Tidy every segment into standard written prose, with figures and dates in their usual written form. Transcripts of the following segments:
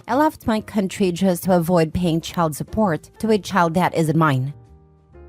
I left my country just to avoid paying child support to a child that isn't mine.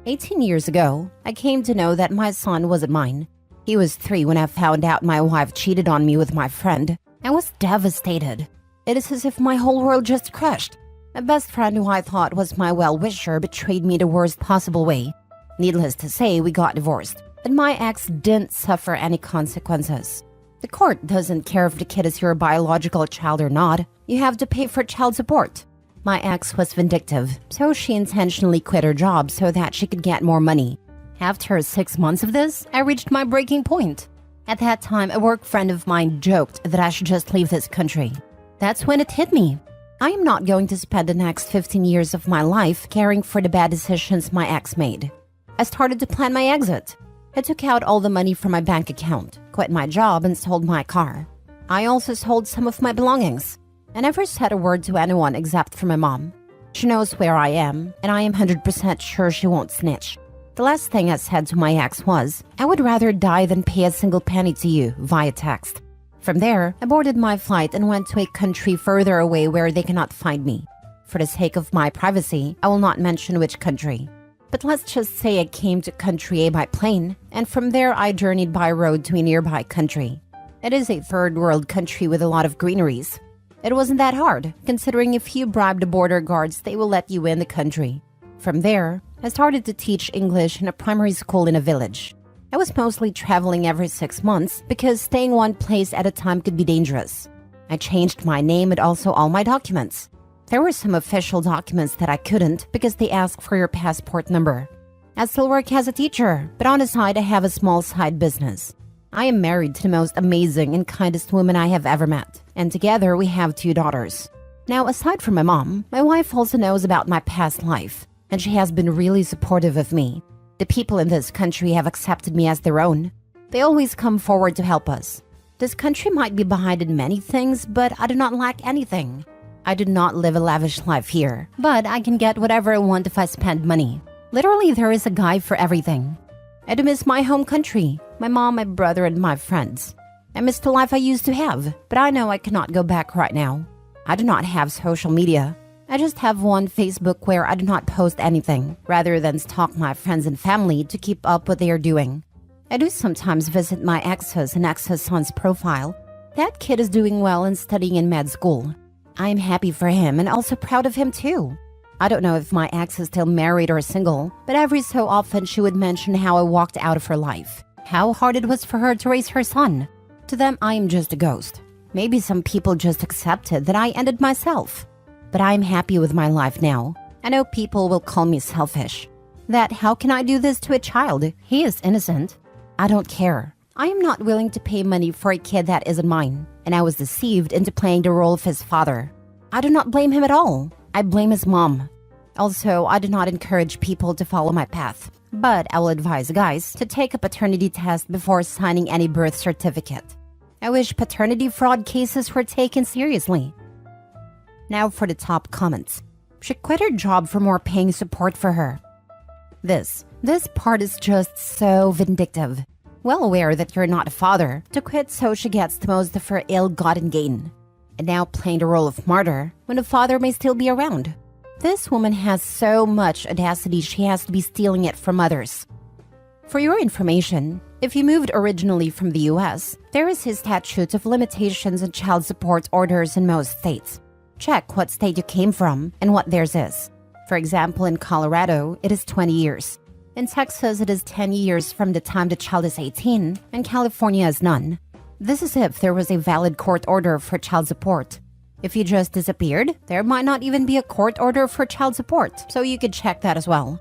18 years ago, I came to know that my son wasn't mine. He was 3 when I found out my wife cheated on me with my friend. I was devastated. It is as if my whole world just crashed. My best friend, who I thought was my well-wisher, betrayed me the worst possible way. Needless to say, we got divorced, but my ex didn't suffer any consequences. The court doesn't care if the kid is your biological child or not. You have to pay for child support. My ex was vindictive, so she intentionally quit her job so that she could get more money. After 6 months of this, I reached my breaking point. At that time, a work friend of mine joked that I should just leave this country. That's when it hit me. I am not going to spend the next 15 years of my life caring for the bad decisions my ex made. I started to plan my exit. I took out all the money from my bank account, quit my job, and sold my car. I also sold some of my belongings. I never said a word to anyone except for my mom. She knows where I am, and I am 100% sure she won't snitch. The last thing I said to my ex was, I would rather die than pay a single penny to you via text. From there, I boarded my flight and went to a country further away where they cannot find me. For the sake of my privacy, I will not mention which country. But let's just say I came to country A by plane, and from there I journeyed by road to a nearby country. It is a third world country with a lot of greeneries. It wasn't that hard, considering if you bribe the border guards, they will let you in the country. From there, I started to teach English in a primary school in a village. I was mostly traveling every 6 months because staying one place at a time could be dangerous. I changed my name and also all my documents. There were some official documents that I couldn't because they ask for your passport number. I still work as a teacher, but on the side I have a small side business. I am married to the most amazing and kindest woman I have ever met, and together we have 2 daughters. Now, aside from my mom, my wife also knows about my past life, and she has been really supportive of me. The people in this country have accepted me as their own. They always come forward to help us. This country might be behind in many things, but I do not lack anything. I do not live a lavish life here, but I can get whatever I want if I spend money. Literally, there is a guy for everything. I do miss my home country, my mom, my brother, and my friends. I miss the life I used to have, but I know I cannot go back right now. I do not have social media. I just have one Facebook where I do not post anything, rather than stalk my friends and family to keep up what they are doing. I do sometimes visit my ex's and ex's son's profile. That kid is doing well and studying in med school. I am happy for him and also proud of him too. I don't know if my ex is still married or single, but every so often she would mention how I walked out of her life, how hard it was for her to raise her son. To them, I am just a ghost. Maybe some people just accepted that I ended myself. But I am happy with my life now. I know people will call me selfish. That how can I do this to a child? He is innocent. I don't care. I am not willing to pay money for a kid that isn't mine, and I was deceived into playing the role of his father. I do not blame him at all. I blame his mom. Also, I do not encourage people to follow my path, but I will advise guys to take a paternity test before signing any birth certificate. I wish paternity fraud cases were taken seriously. Now for the top comments. She quit her job for more paying support for her. This part is just so vindictive. Well aware that you're not a father, to quit so she gets the most of her ill-gotten gain. And now playing the role of martyr when the father may still be around. This woman has so much audacity she has to be stealing it from others. For your information, if you moved originally from the US, there is a statute of limitations on child support orders in most states. Check what state you came from and what theirs is. For example, in Colorado, it is 20 years. In Texas, it is 10 years from the time the child is 18, and California is none. This is if there was a valid court order for child support. If you just disappeared, there might not even be a court order for child support, so you could check that as well.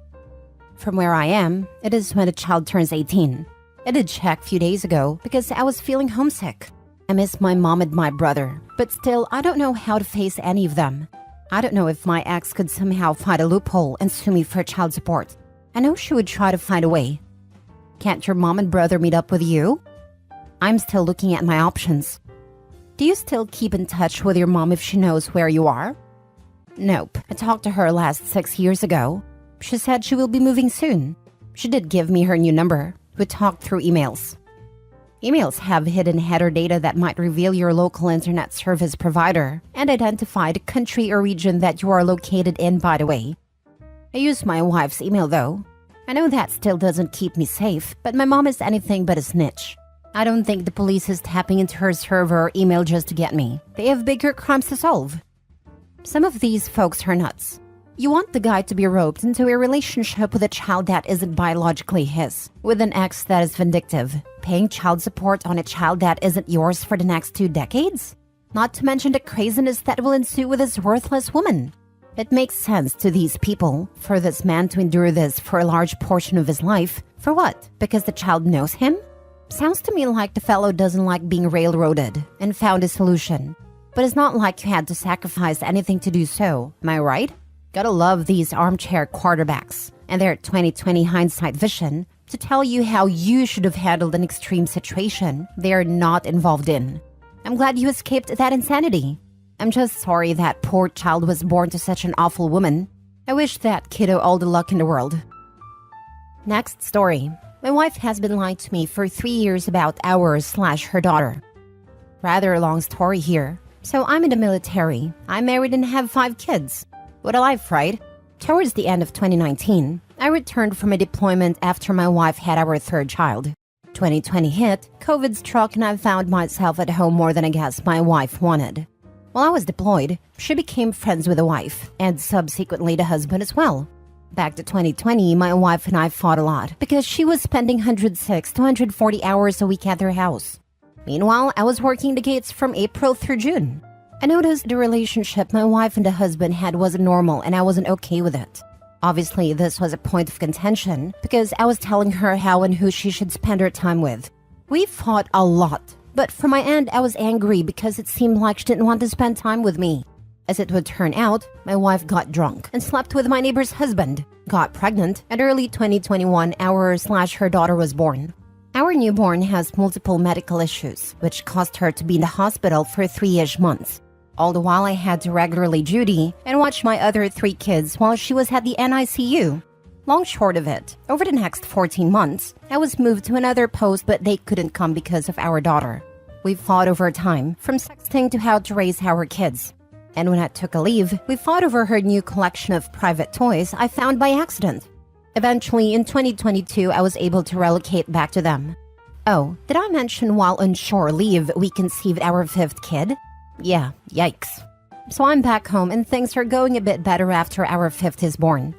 From where I am, it is when the child turns 18. I did check a few days ago because I was feeling homesick. I miss my mom and my brother, but still, I don't know how to face any of them. I don't know if my ex could somehow find a loophole and sue me for child support. I know she would try to find a way. Can't your mom and brother meet up with you? I'm still looking at my options. Do you still keep in touch with your mom if she knows where you are? Nope. I talked to her last 6 years ago. She said she will be moving soon. She did give me her new number. We talked through emails. Emails have hidden header data that might reveal your local internet service provider and identify the country or region that you are located in, by the way. I use my wife's email though. I know that still doesn't keep me safe, but my mom is anything but a snitch. I don't think the police is tapping into her server or email just to get me. They have bigger crimes to solve. Some of these folks are nuts. You want the guy to be roped into a relationship with a child that isn't biologically his, with an ex that is vindictive, paying child support on a child that isn't yours for the next 2 decades? Not to mention the craziness that will ensue with this worthless woman. It makes sense to these people for this man to endure this for a large portion of his life. For what? Because the child knows him? Sounds to me like the fellow doesn't like being railroaded and found a solution. But it's not like you had to sacrifice anything to do so, am I right? Gotta love these armchair quarterbacks and their 2020 hindsight vision to tell you how you should have handled an extreme situation they are not involved in. I'm glad you escaped that insanity. I'm just sorry that poor child was born to such an awful woman. I wish that kiddo all the luck in the world. Next story. My wife has been lying to me for 3 years about her daughter. Rather a long story here. So I'm in the military. I'm married and have 5 kids. What a life, right? Towards the end of 2019, I returned from a deployment after my wife had our 3rd child. 2020 hit, COVID struck, and I found myself at home more than I guess my wife wanted. While I was deployed, she became friends with the wife, and subsequently the husband as well. Back to 2020, my wife and I fought a lot because she was spending 106 to 140 hours a week at their house. Meanwhile, I was working the gates from April through June. I noticed the relationship my wife and the husband had wasn't normal, and I wasn't okay with it. Obviously, this was a point of contention because I was telling her how and who she should spend her time with. We fought a lot, but from my end, I was angry because it seemed like she didn't want to spend time with me. As it would turn out, my wife got drunk and slept with my neighbor's husband, got pregnant, and early 2021, her daughter was born. Our newborn has multiple medical issues, which caused her to be in the hospital for 3-ish months. All the while I had to regularly duty and watch my other 3 kids while she was at the NICU. Long short of it, over the next 14 months, I was moved to another post, but they couldn't come because of our daughter. We fought over time, from sexting to how to raise our kids. And when I took a leave, we fought over her new collection of private toys I found by accident. Eventually, in 2022, I was able to relocate back to them. Oh, did I mention while on shore leave, we conceived our 5th kid? Yeah, yikes. So I'm back home and things are going a bit better after our 5th is born.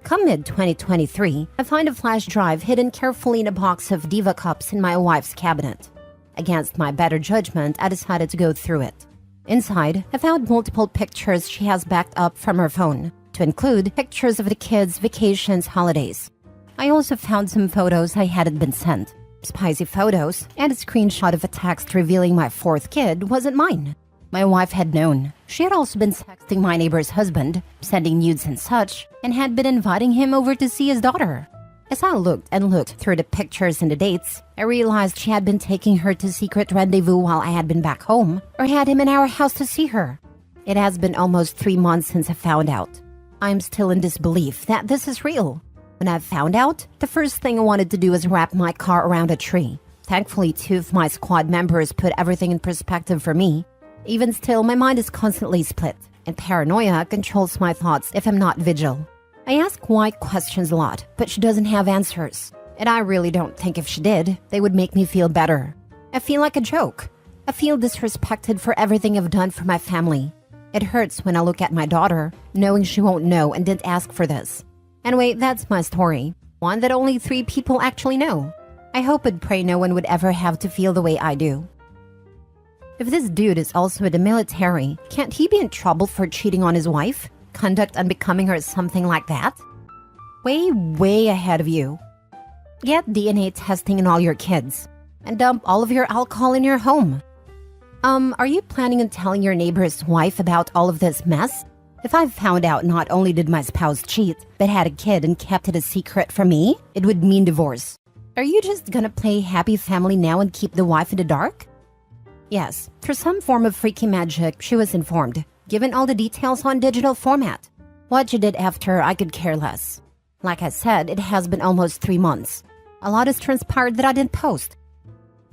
Come mid-2023, I find a flash drive hidden carefully in a box of Diva cups in my wife's cabinet. Against my better judgment, I decided to go through it. Inside, I found multiple pictures she has backed up from her phone, to include pictures of the kids' vacations, holidays. I also found some photos I hadn't been sent. Spicy photos, and a screenshot of a text revealing my 4th kid wasn't mine. My wife had known. She had also been sexting my neighbor's husband, sending nudes and such, and had been inviting him over to see his daughter. As I looked and looked through the pictures and the dates, I realized she had been taking her to secret rendezvous while I had been back home, or had him in our house to see her. It has been almost 3 months since I found out. I'm still in disbelief that this is real. When I found out, the first thing I wanted to do was wrap my car around a tree. Thankfully, 2 of my squad members put everything in perspective for me. Even still, my mind is constantly split, and paranoia controls my thoughts if I'm not vigil. I ask why questions a lot, but she doesn't have answers. And I really don't think if she did, they would make me feel better. I feel like a joke. I feel disrespected for everything I've done for my family. It hurts when I look at my daughter, knowing she won't know and didn't ask for this. Anyway, that's my story. One that only 3 people actually know. I hope and pray no one would ever have to feel the way I do. If this dude is also in the military, can't he be in trouble for cheating on his wife? Conduct unbecoming or something like that? Way ahead of you. Get DNA testing on all your kids. And dump all of your alcohol in your home. Are you planning on telling your neighbor's wife about all of this mess? If I found out not only did my spouse cheat, but had a kid and kept it a secret from me, it would mean divorce. Are you just gonna play happy family now and keep the wife in the dark? Yes, through some form of freaky magic, she was informed, given all the details on digital format. What you did after, I could care less. Like I said, it has been almost 3 months. A lot has transpired that I didn't post.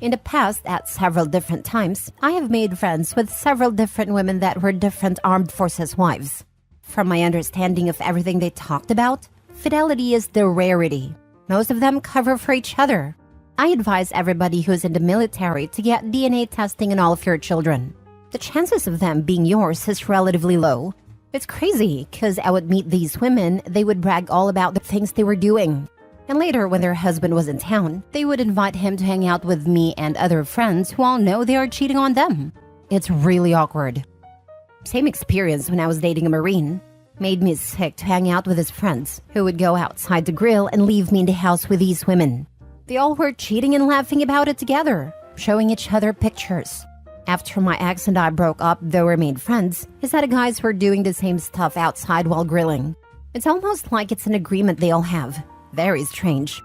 In the past, at several different times, I have made friends with several different women that were different armed forces wives. From my understanding of everything they talked about, fidelity is the rarity. Most of them cover for each other. I advise everybody who's in the military to get DNA testing on all of your children. The chances of them being yours is relatively low. It's crazy, because I would meet these women, they would brag all about the things they were doing. And later, when their husband was in town, they would invite him to hang out with me and other friends who all know they are cheating on them. It's really awkward. Same experience when I was dating a Marine. Made me sick to hang out with his friends, who would go outside to grill and leave me in the house with these women. They all were cheating and laughing about it together, showing each other pictures. After my ex and I broke up, though we remained friends, his other guys were doing the same stuff outside while grilling. It's almost like it's an agreement they all have. Very strange.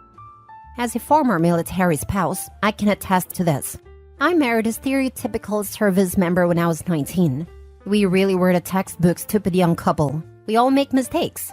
As a former military spouse, I can attest to this. I married a stereotypical service member when I was 19. We really were the textbook stupid young couple. We all make mistakes.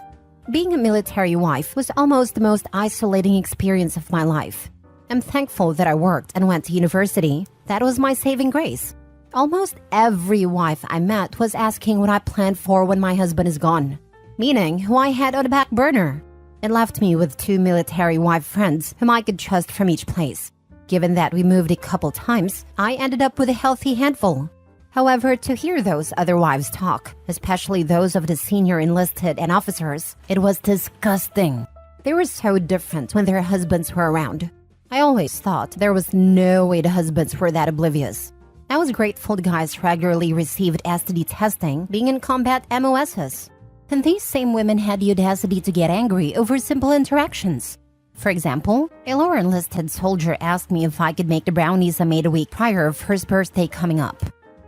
Being a military wife was almost the most isolating experience of my life. I'm thankful that I worked and went to university. That was my saving grace. Almost every wife I met was asking what I planned for when my husband is gone, meaning who I had on the back burner. It left me with 2 military wife friends whom I could trust from each place. Given that we moved a couple times, I ended up with a healthy handful. However, to hear those other wives talk, especially those of the senior enlisted and officers, it was disgusting. They were so different when their husbands were around. I always thought there was no way the husbands were that oblivious. I was grateful the guys regularly received STD testing, being in combat MOSs. And these same women had the audacity to get angry over simple interactions. For example, a lower enlisted soldier asked me if I could make the brownies I made a week prior of his birthday coming up.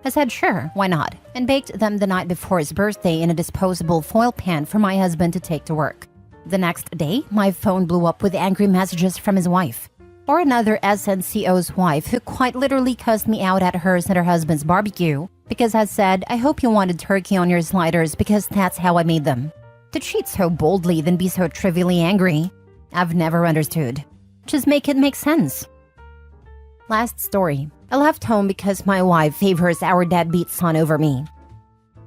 I said sure, why not, and baked them the night before his birthday in a disposable foil pan for my husband to take to work. The next day, my phone blew up with angry messages from his wife. Or another SNCO's wife who quite literally cussed me out at hers and her husband's barbecue because I said, I hope you wanted turkey on your sliders because that's how I made them. To cheat so boldly then be so trivially angry, I've never understood. Just make it make sense. Last story. I left home because my wife favors our deadbeat son over me.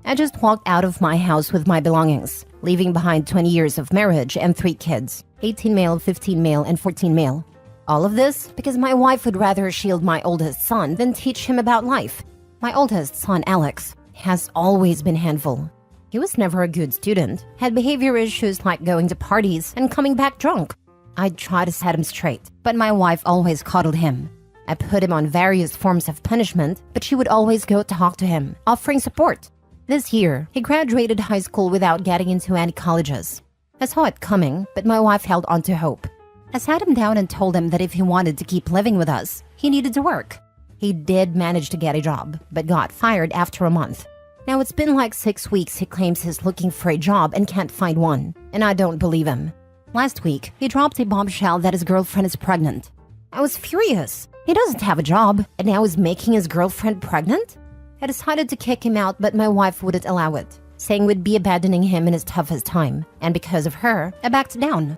I just walked out of my house with my belongings, leaving behind 20 years of marriage and 3 kids, 18 male, 15 male, and 14 male. All of this because my wife would rather shield my oldest son than teach him about life. My oldest son, Alex, has always been a handful. He was never a good student, had behavior issues like going to parties and coming back drunk. I'd try to set him straight, but my wife always coddled him. I put him on various forms of punishment, but she would always go talk to him, offering support. This year, he graduated high school without getting into any colleges. I saw it coming, but my wife held on to hope. I sat him down and told him that if he wanted to keep living with us, he needed to work. He did manage to get a job, but got fired after a month. Now it's been like 6 weeks he claims he's looking for a job and can't find one, and I don't believe him. Last week, he dropped a bombshell that his girlfriend is pregnant. I was furious. He doesn't have a job, and now he's making his girlfriend pregnant? I decided to kick him out, but my wife wouldn't allow it, saying we'd be abandoning him in his toughest time, and because of her, I backed down.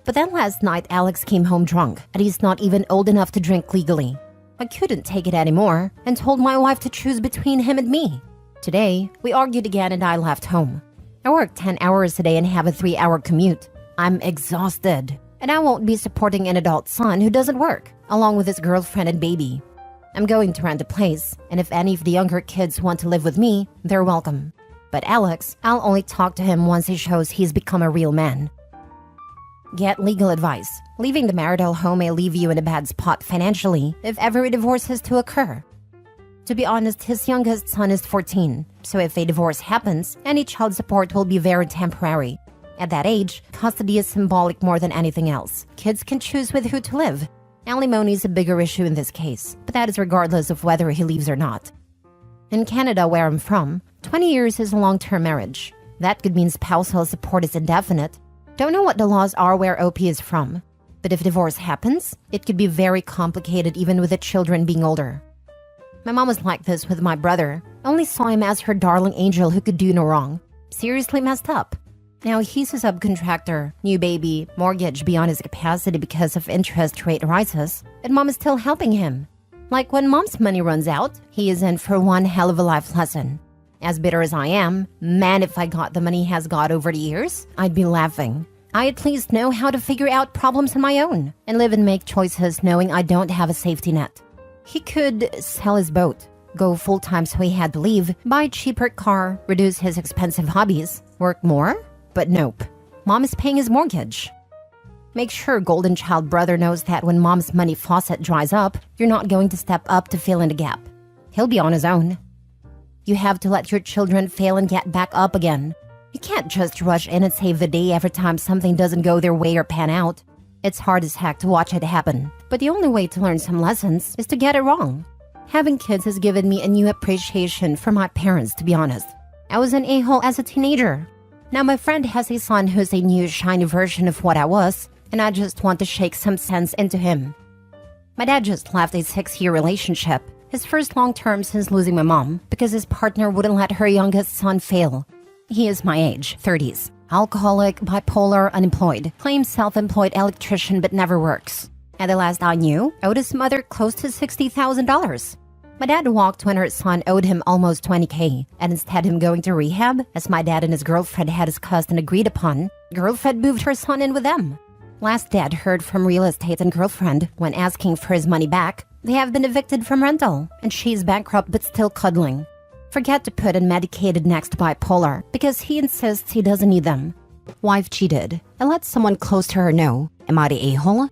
But then last night, Alex came home drunk, and he's not even old enough to drink legally. I couldn't take it anymore, and told my wife to choose between him and me. Today, we argued again and I left home. I work 10 hours a day and have a 3-hour commute. I'm exhausted, and I won't be supporting an adult son who doesn't work, along with his girlfriend and baby. I'm going to rent a place, and if any of the younger kids want to live with me, they're welcome. But Alex, I'll only talk to him once he shows he's become a real man. Get legal advice. Leaving the marital home may leave you in a bad spot financially if ever a divorce is to occur. To be honest, his youngest son is 14, so if a divorce happens, any child support will be very temporary. At that age, custody is symbolic more than anything else. Kids can choose with who to live. Alimony is a bigger issue in this case, but that is regardless of whether he leaves or not. In Canada, where I'm from, 20 years is a long-term marriage. That could mean spousal support is indefinite. Don't know what the laws are where OP is from. But if divorce happens, it could be very complicated even with the children being older. My mom was like this with my brother. Only saw him as her darling angel who could do no wrong. Seriously messed up. Now he's a subcontractor, new baby, mortgage beyond his capacity because of interest rate rises, and mom is still helping him. Like when mom's money runs out, he is in for one hell of a life lesson. As bitter as I am, man, if I got the money he has got over the years, I'd be laughing. I at least know how to figure out problems on my own and live and make choices knowing I don't have a safety net. He could sell his boat, go full-time so he had to leave, buy a cheaper car, reduce his expensive hobbies, work more, but nope. Mom is paying his mortgage. Make sure golden child brother knows that when mom's money faucet dries up, you're not going to step up to fill in the gap. He'll be on his own. You have to let your children fail and get back up again. You can't just rush in and save the day every time something doesn't go their way or pan out. It's hard as heck to watch it happen, but the only way to learn some lessons is to get it wrong. Having kids has given me a new appreciation for my parents, to be honest. I was an a-hole as a teenager. Now my friend has a son who's a new shiny version of what I was, and I just want to shake some sense into him. My dad just left a 6-year relationship, his first long-term since losing my mom, because his partner wouldn't let her youngest son fail. He is my age, 30s, alcoholic, bipolar, unemployed, claims self-employed electrician but never works. At the last I knew, owed his mother close to $60,000. My dad walked when her son owed him almost $20K, and instead of him going to rehab, as my dad and his girlfriend had discussed and agreed upon, girlfriend moved her son in with them. Last dad heard from real estate and girlfriend when asking for his money back. They have been evicted from rental, and she's bankrupt but still cuddling. Forget to put in medicated next bipolar, because he insists he doesn't need them. Wife cheated, and let someone close to her know. Am I the a-hole?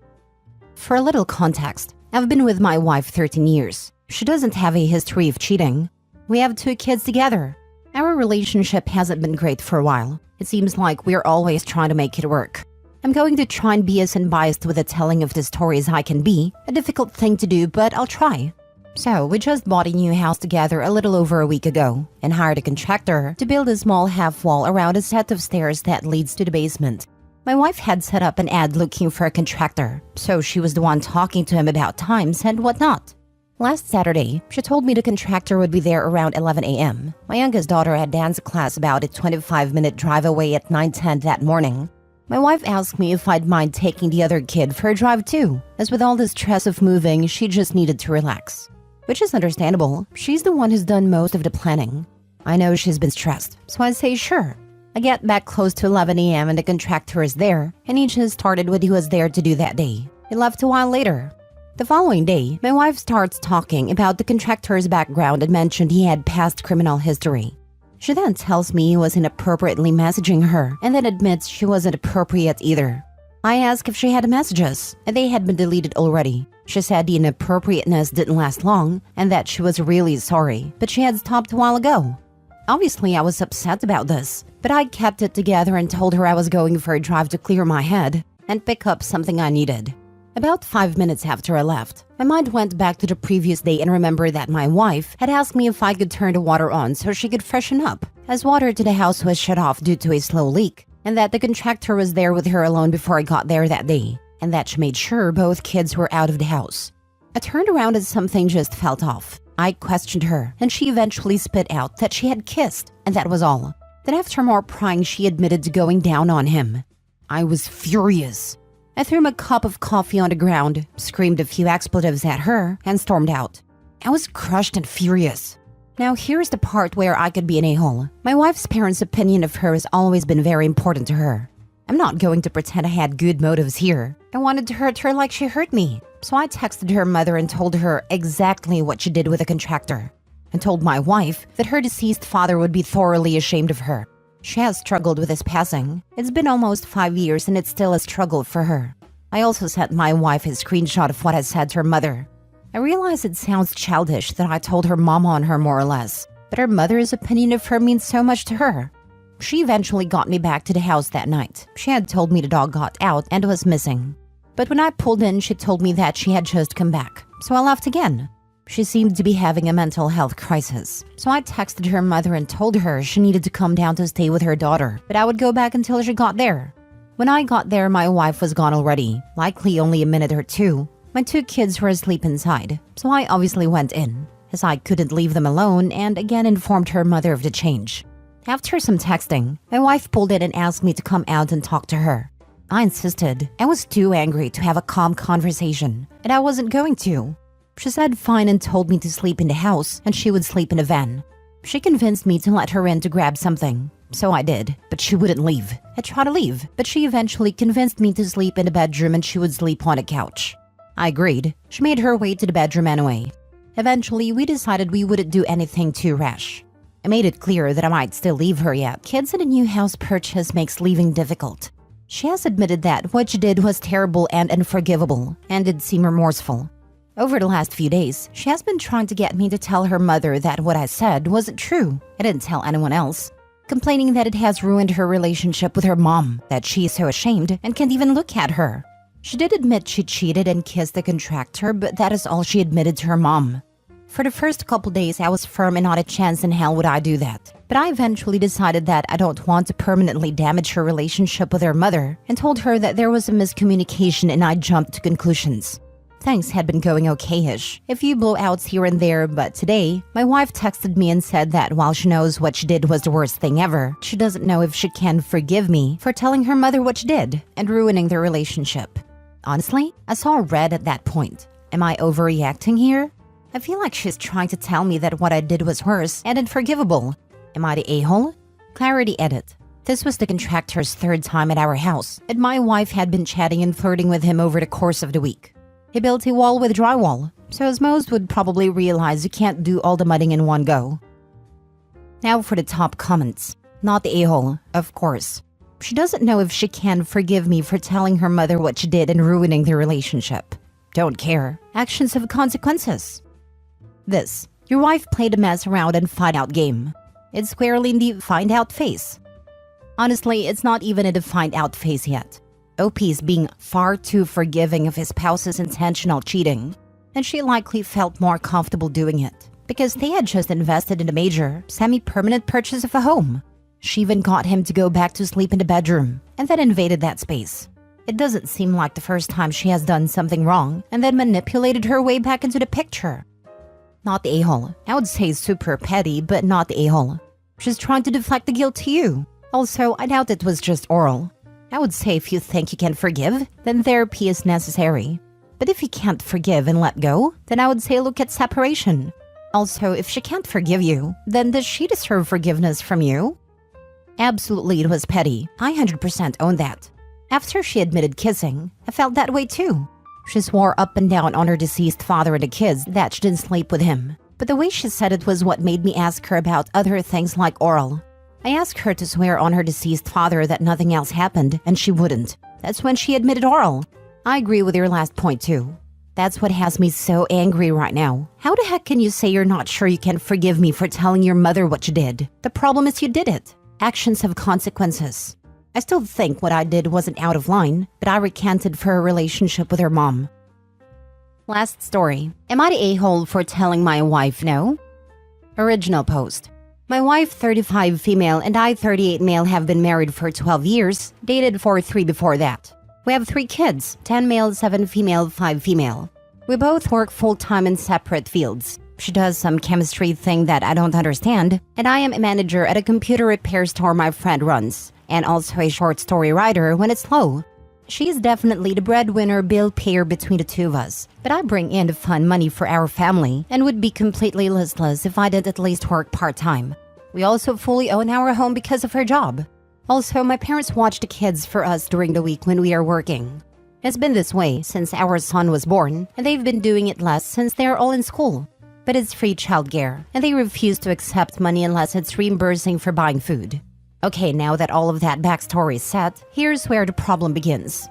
For a little context, I've been with my wife 13 years. She doesn't have a history of cheating. We have 2 kids together. Our relationship hasn't been great for a while. It seems like we're always trying to make it work. I'm going to try and be as unbiased with the telling of the story as I can be. A difficult thing to do, but I'll try. So, we just bought a new house together a little over a week ago and hired a contractor to build a small half wall around a set of stairs that leads to the basement. My wife had set up an ad looking for a contractor, so she was the one talking to him about times and whatnot. Last Saturday, she told me the contractor would be there around 11 a.m. My youngest daughter had dance class about a 25-minute drive away at 9:10 that morning. My wife asked me if I'd mind taking the other kid for a drive too, as with all the stress of moving, she just needed to relax. Which is understandable. She's the one who's done most of the planning. I know she's been stressed, so I say sure. I get back close to 11 a.m. and the contractor is there, and he just started what he was there to do that day. He left a while later. The following day, my wife starts talking about the contractor's background and mentioned he had past criminal history. She then tells me he was inappropriately messaging her and then admits she wasn't appropriate either. I ask if she had messages, and they had been deleted already. She said the inappropriateness didn't last long and that she was really sorry, but she had stopped a while ago. Obviously, I was upset about this, but I kept it together and told her I was going for a drive to clear my head and pick up something I needed. About 5 minutes after I left, my mind went back to the previous day and remembered that my wife had asked me if I could turn the water on so she could freshen up, as water to the house was shut off due to a slow leak, and that the contractor was there with her alone before I got there that day, and that she made sure both kids were out of the house. I turned around and something just felt off. I questioned her, and she eventually spit out that she had kissed, and that was all. Then after more prying, she admitted to going down on him. I was furious. I threw him a cup of coffee on the ground, screamed a few expletives at her, and stormed out. I was crushed and furious. Now here's the part where I could be an a-hole. My wife's parents' opinion of her has always been very important to her. I'm not going to pretend I had good motives here. I wanted to hurt her like she hurt me. So I texted her mother and told her exactly what she did with the contractor, and told my wife that her deceased father would be thoroughly ashamed of her. She has struggled with his passing. It's been almost 5 years and it's still a struggle for her. I also sent my wife a screenshot of what I said to her mother. I realize it sounds childish that I told her mama on her more or less, but her mother's opinion of her means so much to her. She eventually got me back to the house that night. She had told me the dog got out and was missing. But when I pulled in, she told me that she had just come back, so I left again. She seemed to be having a mental health crisis, so I texted her mother and told her she needed to come down to stay with her daughter, but I would go back until she got there. When I got there, my wife was gone already, likely only a minute or two. My 2 kids were asleep inside, so I obviously went in, as I couldn't leave them alone, and again informed her mother of the change. After some texting, my wife pulled in and asked me to come out and talk to her. I insisted. I was too angry to have a calm conversation, and I wasn't going to. She said fine and told me to sleep in the house and she would sleep in a van. She convinced me to let her in to grab something. So I did, but she wouldn't leave. I tried to leave, but she eventually convinced me to sleep in the bedroom and she would sleep on a couch. I agreed. She made her way to the bedroom anyway. Eventually, we decided we wouldn't do anything too rash. I made it clear that I might still leave her yet. Kids in a new house purchase makes leaving difficult. She has admitted that what she did was terrible and unforgivable, and did seem remorseful. Over the last few days, she has been trying to get me to tell her mother that what I said wasn't true. I didn't tell anyone else. Complaining that it has ruined her relationship with her mom, that she is so ashamed and can't even look at her. She did admit she cheated and kissed the contractor, but that is all she admitted to her mom. For the first couple days, I was firm and not a chance in hell would I do that. But I eventually decided that I don't want to permanently damage her relationship with her mother and told her that there was a miscommunication and I jumped to conclusions. Things had been going okay-ish, a few blowouts here and there, but today, my wife texted me and said that while she knows what she did was the worst thing ever, she doesn't know if she can forgive me for telling her mother what she did and ruining their relationship. Honestly, I saw red at that point. Am I overreacting here? I feel like she's trying to tell me that what I did was worse and unforgivable. Am I the a-hole? Clarity edit. This was the contractor's third time at our house, and my wife had been chatting and flirting with him over the course of the week. He built a wall with drywall, so as most would probably realize you can't do all the mudding in one go. Now for the top comments. Not the a-hole, of course. She doesn't know if she can forgive me for telling her mother what she did and ruining the relationship. Don't care. Actions have consequences. This. Your wife played a mess around and find out game. It's squarely in the find out phase. Honestly, it's not even in the find out phase yet. OP is being far too forgiving of his spouse's intentional cheating, and she likely felt more comfortable doing it because they had just invested in a major, semi-permanent purchase of a home. She even got him to go back to sleep in the bedroom and then invaded that space. It doesn't seem like the first time she has done something wrong and then manipulated her way back into the picture. Not the a-hole. I would say super petty, but not the a-hole. She's trying to deflect the guilt to you. Also, I doubt it was just oral. I would say if you think you can forgive, then therapy is necessary. But if you can't forgive and let go, then I would say look at separation. Also, if she can't forgive you, then does she deserve forgiveness from you? Absolutely, it was petty. I 100% own that. After she admitted kissing, I felt that way too. She swore up and down on her deceased father and the kids that she didn't sleep with him. But the way she said it was what made me ask her about other things like oral. I asked her to swear on her deceased father that nothing else happened, and she wouldn't. That's when she admitted oral. I agree with your last point too. That's what has me so angry right now. How the heck can you say you're not sure you can forgive me for telling your mother what you did? The problem is you did it. Actions have consequences. I still think what I did wasn't out of line, but I recanted for her relationship with her mom. Last story. Am I the a-hole for telling my wife no? Original post. My wife, 35 female, and I, 38 male, have been married for 12 years, dated for 3 before that. We have 3 kids, 10 male, 7 female, 5 female. We both work full-time in separate fields. She does some chemistry thing that I don't understand, and I am a manager at a computer repair store my friend runs, and also a short story writer when it's slow. She's definitely the breadwinner bill payer between the two of us, but I bring in the fun money for our family and would be completely listless if I didn't at least work part-time. We also fully own our home because of her job. Also, my parents watch the kids for us during the week when we are working. It's been this way since our son was born, and they've been doing it less since they're all in school. But it's free childcare, and they refuse to accept money unless it's reimbursing for buying food. Okay, now that all of that backstory is set, here's where the problem begins.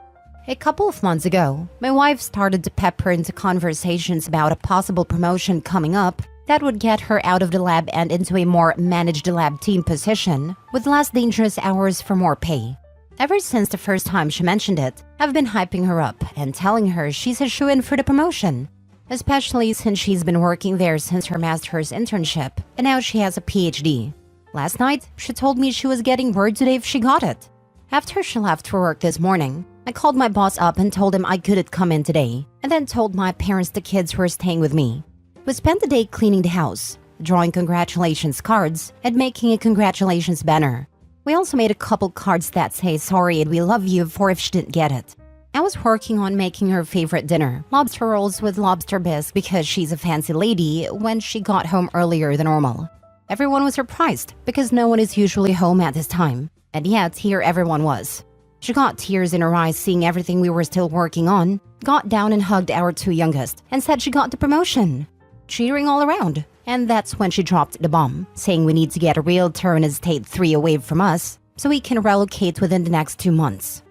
A couple of months ago, my wife started to pepper into conversations about a possible promotion coming up that would get her out of the lab and into a more managed lab team position with less dangerous hours for more pay. Ever since the first time she mentioned it, I've been hyping her up and telling her she's a shoo-in for the promotion, especially since she's been working there since her master's internship and now she has a PhD. Last night, she told me she was getting word today if she got it. After she left for work this morning, I called my boss up and told him I couldn't come in today, and then told my parents the kids were staying with me. We spent the day cleaning the house, drawing congratulations cards, and making a congratulations banner. We also made a couple cards that say sorry and we love you for if she didn't get it. I was working on making her favorite dinner, lobster rolls with lobster bisque because she's a fancy lady, when she got home earlier than normal. Everyone was surprised because no one is usually home at this time, and yet here everyone was. She got tears in her eyes seeing everything we were still working on, got down and hugged our two youngest, and said she got the promotion. Cheering all around. And that's when she dropped the bomb, saying we need to get a realtor in estate 3 away from us so we can relocate within the next 2 months.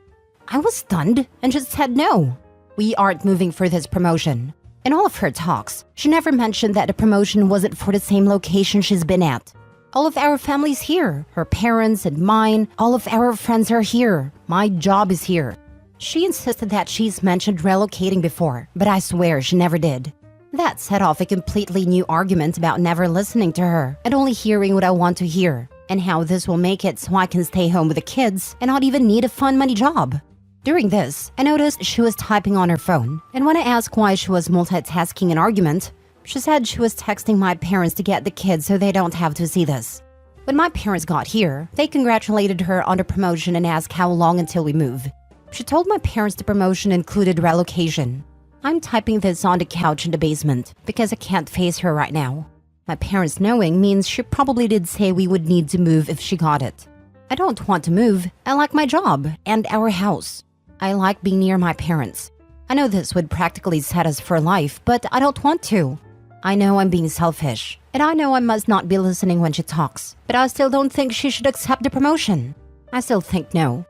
I was stunned and just said no. We aren't moving for this promotion. In all of her talks, she never mentioned that the promotion wasn't for the same location she's been at. All of our family's here, her parents and mine, all of our friends are here. My job is here. She insisted that she's mentioned relocating before, but I swear she never did. That set off a completely new argument about never listening to her and only hearing what I want to hear, and how this will make it so I can stay home with the kids and not even need a fun money job. During this, I noticed she was typing on her phone, and when I asked why she was multitasking an argument, she said she was texting my parents to get the kids so they don't have to see this. When my parents got here, they congratulated her on the promotion and asked how long until we move. She told my parents the promotion included relocation. I'm typing this on the couch in the basement because I can't face her right now. My parents knowing means she probably did say we would need to move if she got it. I don't want to move. I like my job and our house. I like being near my parents. I know this would practically set us for life, but I don't want to. I know I'm being selfish, and I know I must not be listening when she talks, but I still don't think she should accept the promotion. I still think no.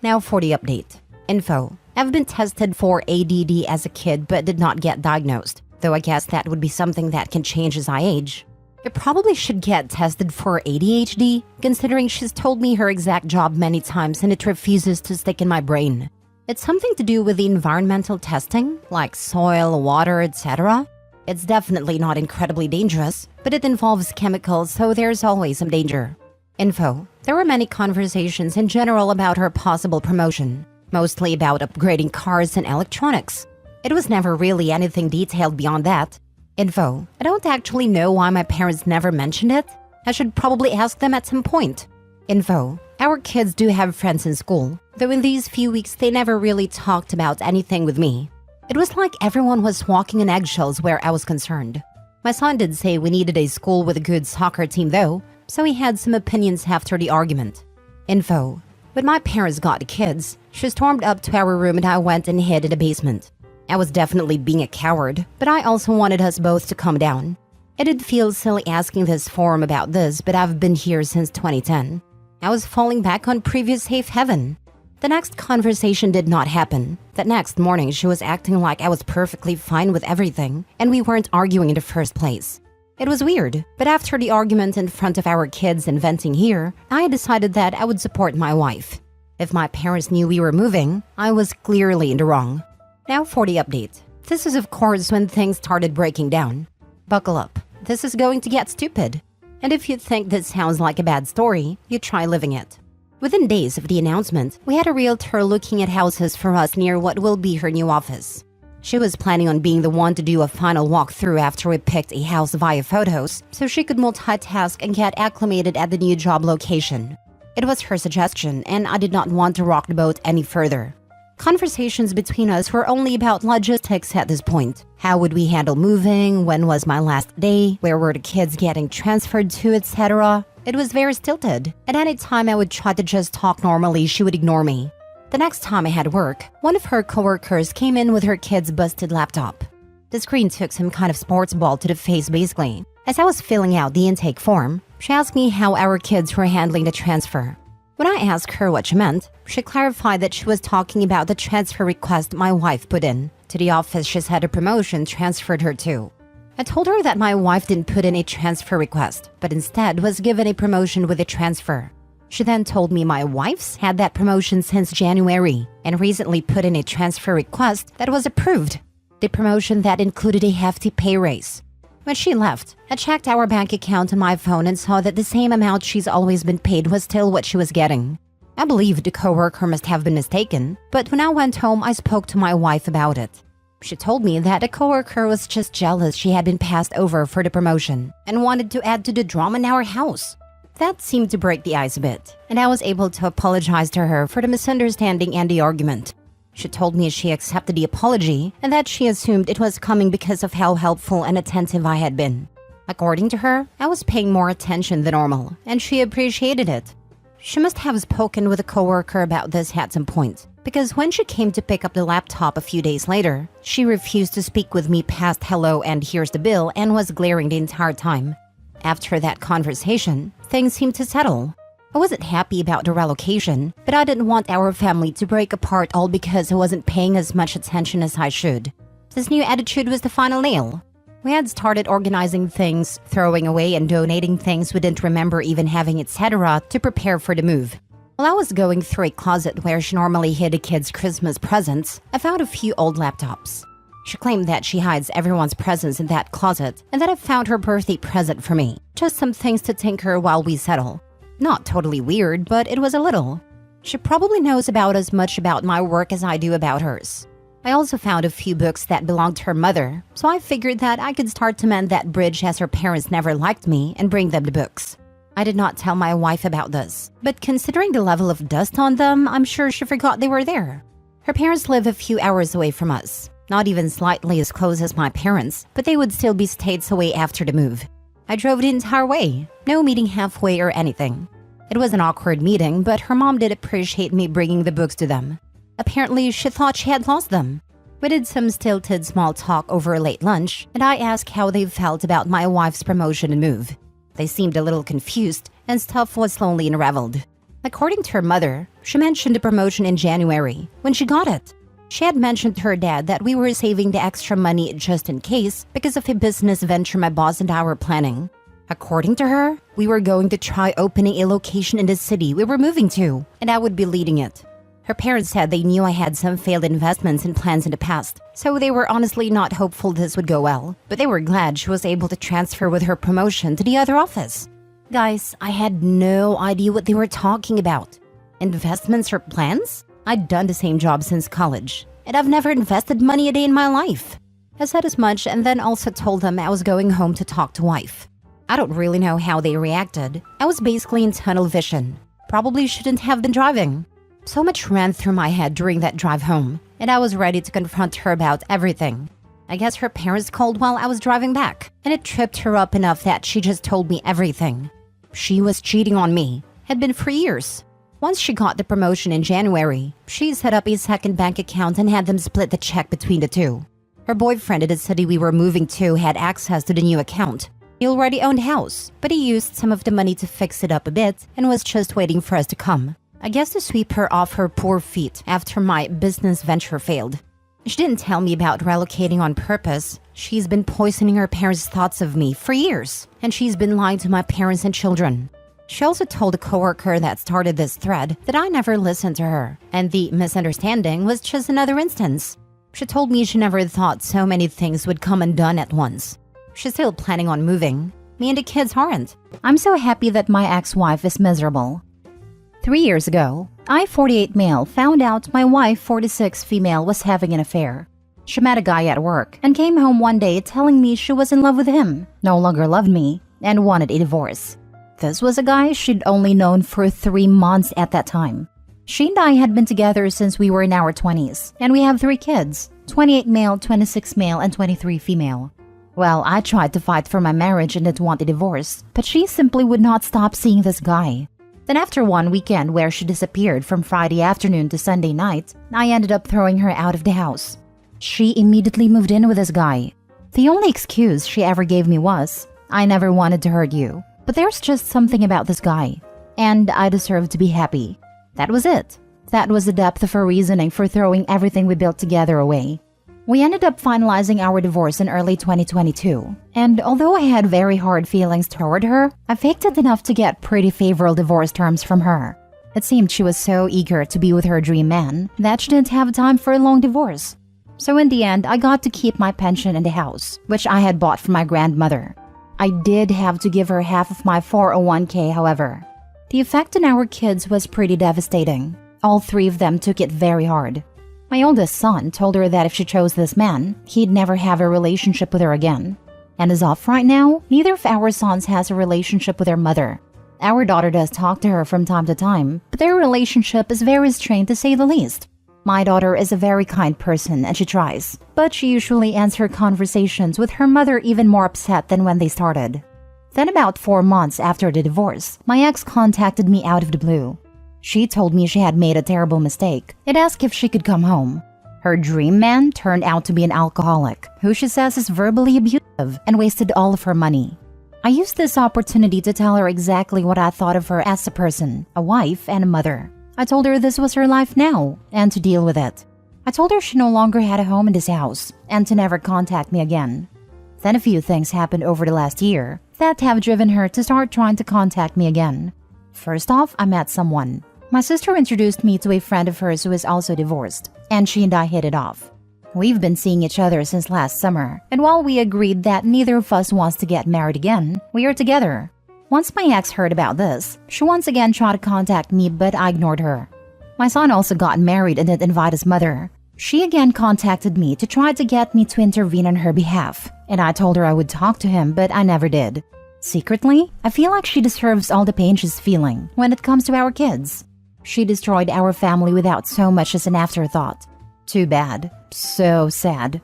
Now for the update. Info. I've been tested for ADD as a kid but did not get diagnosed, though I guess that would be something that can change as I age. I probably should get tested for ADHD, considering she's told me her exact job many times and it refuses to stick in my brain. It's something to do with the environmental testing, like soil, water, etc. It's definitely not incredibly dangerous, but it involves chemicals, so there's always some danger. Info. There were many conversations in general about her possible promotion. Mostly about upgrading cars and electronics. It was never really anything detailed beyond that. Info. I don't actually know why my parents never mentioned it. I should probably ask them at some point. Info. Our kids do have friends in school, though in these few weeks they never really talked about anything with me. It was like everyone was walking on eggshells where I was concerned. My son did say we needed a school with a good soccer team though, so he had some opinions after the argument. Info. When my parents got the kids, she stormed up to our room and I went and hid in the basement. I was definitely being a coward, but I also wanted us both to calm down. It did feel silly asking this forum about this, but I've been here since 2010. I was falling back on previous safe heaven. The next conversation did not happen. That next morning she was acting like I was perfectly fine with everything, and we weren't arguing in the first place. It was weird, but after the argument in front of our kids and venting here, I decided that I would support my wife. If my parents knew we were moving, I was clearly in the wrong. Now for the update. This is of course when things started breaking down. Buckle up, this is going to get stupid. And if you think this sounds like a bad story, you try living it. Within days of the announcement, we had a realtor looking at houses for us near what will be her new office. She was planning on being the one to do a final walkthrough after we picked a house via photos, so she could multitask and get acclimated at the new job location. It was her suggestion, and I did not want to rock the boat any further. Conversations between us were only about logistics at this point. How would we handle moving? When was my last day? Where were the kids getting transferred to, etc.? It was very stilted. At any time I would try to just talk normally, she would ignore me. The next time I had work, one of her coworkers came in with her kid's busted laptop. The screen took some kind of sports ball to the face basically. As I was filling out the intake form, she asked me how our kids were handling the transfer. When I asked her what she meant, she clarified that she was talking about the transfer request my wife put in to the office she's had a promotion transferred her to. I told her that my wife didn't put in a transfer request, but instead was given a promotion with a transfer. She then told me my wife's had that promotion since January and recently put in a transfer request that was approved. The promotion that included a hefty pay raise. When she left, I checked our bank account on my phone and saw that the same amount she's always been paid was still what she was getting. I believed the coworker must have been mistaken, but when I went home, I spoke to my wife about it. She told me that the coworker was just jealous she had been passed over for the promotion and wanted to add to the drama in our house. That seemed to break the ice a bit, and I was able to apologize to her for the misunderstanding and the argument. She told me she accepted the apology and that she assumed it was coming because of how helpful and attentive I had been. According to her, I was paying more attention than normal, and she appreciated it. She must have spoken with a coworker about this at some point, because when she came to pick up the laptop a few days later, she refused to speak with me past hello and here's the bill and was glaring the entire time. After that conversation, things seemed to settle. I wasn't happy about the relocation, but I didn't want our family to break apart all because I wasn't paying as much attention as I should. This new attitude was the final nail. We had started organizing things, throwing away and donating things we didn't remember even having, etc. to prepare for the move. While I was going through a closet where she normally hid the kids' Christmas presents, I found a few old laptops. She claimed that she hides everyone's presents in that closet and that I found her birthday present for me. Just some things to tinker while we settle. Not totally weird, but it was a little. She probably knows about as much about my work as I do about hers. I also found a few books that belonged to her mother, so I figured that I could start to mend that bridge as her parents never liked me and bring them the books. I did not tell my wife about this, but considering the level of dust on them, I'm sure she forgot they were there. Her parents live a few hours away from us, not even slightly as close as my parents, but they would still be states away after the move. I drove the entire way, no meeting halfway or anything. It was an awkward meeting, but her mom did appreciate me bringing the books to them. Apparently, she thought she had lost them. We did some stilted small talk over a late lunch, and I asked how they felt about my wife's promotion and move. They seemed a little confused, and stuff was slowly unraveled. According to her mother, she mentioned the promotion in January, when she got it. She had mentioned to her dad that we were saving the extra money just in case because of a business venture my boss and I were planning. According to her, we were going to try opening a location in the city we were moving to, and I would be leading it. Her parents said they knew I had some failed investments and plans in the past, so they were honestly not hopeful this would go well, but they were glad she was able to transfer with her promotion to the other office. Guys, I had no idea what they were talking about. Investments or plans? I'd done the same job since college, and I've never invested money a day in my life. I said as much and then also told them I was going home to talk to wife. I don't really know how they reacted. I was basically in tunnel vision. Probably shouldn't have been driving. So much ran through my head during that drive home, and I was ready to confront her about everything. I guess her parents called while I was driving back, and it tripped her up enough that she just told me everything. She was cheating on me, had been for years. Once she got the promotion in January, she set up a second bank account and had them split the check between the two. Her boyfriend at the city we were moving to had access to the new account. He already owned a house, but he used some of the money to fix it up a bit and was just waiting for us to come. I guess to sweep her off her poor feet after my business venture failed. She didn't tell me about relocating on purpose. She's been poisoning her parents' thoughts of me for years, and she's been lying to my parents and children. She also told a coworker that started this thread that I never listened to her, and the misunderstanding was just another instance. She told me she never thought so many things would come undone at once. She's still planning on moving. Me and the kids aren't. I'm so happy that my ex-wife is miserable. 3 years ago, I, 48 male, found out my wife, 46 female, was having an affair. She met a guy at work and came home one day telling me she was in love with him, no longer loved me, and wanted a divorce. This was a guy she'd only known for 3 months at that time. She and I had been together since we were in our 20s, and we have 3 kids, 28 male, 26 male, and 23 female. Well, I tried to fight for my marriage and didn't want a divorce, but she simply would not stop seeing this guy. Then after one weekend where she disappeared from Friday afternoon to Sunday night, I ended up throwing her out of the house. She immediately moved in with this guy. The only excuse she ever gave me was, "I never wanted to hurt you, but there's just something about this guy, and I deserve to be happy." That was it. That was the depth of her reasoning for throwing everything we built together away. We ended up finalizing our divorce in early 2022, and although I had very hard feelings toward her, I faked it enough to get pretty favorable divorce terms from her. It seemed she was so eager to be with her dream man that she didn't have time for a long divorce. So in the end, I got to keep my pension in the house, which I had bought from my grandmother. I did have to give her half of my 401k, however. The effect on our kids was pretty devastating. All 3 of them took it very hard. My oldest son told her that if she chose this man, he'd never have a relationship with her again. And as of right now, neither of our sons has a relationship with their mother. Our daughter does talk to her from time to time, but their relationship is very strained to say the least. My daughter is a very kind person and she tries, but she usually ends her conversations with her mother even more upset than when they started. Then about 4 months after the divorce, my ex contacted me out of the blue. She told me she had made a terrible mistake and asked if she could come home. Her dream man turned out to be an alcoholic who she says is verbally abusive and wasted all of her money. I used this opportunity to tell her exactly what I thought of her as a person, a wife, and a mother. I told her this was her life now, and to deal with it. I told her she no longer had a home in this house, and to never contact me again. Then a few things happened over the last year that have driven her to start trying to contact me again. First off, I met someone. My sister introduced me to a friend of hers who is also divorced, and she and I hit it off. We've been seeing each other since last summer, and while we agreed that neither of us wants to get married again, we are together. Once my ex heard about this, she once again tried to contact me, but I ignored her. My son also got married and didn't invite his mother. She again contacted me to try to get me to intervene on her behalf, and I told her I would talk to him, but I never did. Secretly, I feel like she deserves all the pain she's feeling when it comes to our kids. She destroyed our family without so much as an afterthought. Too bad. So sad.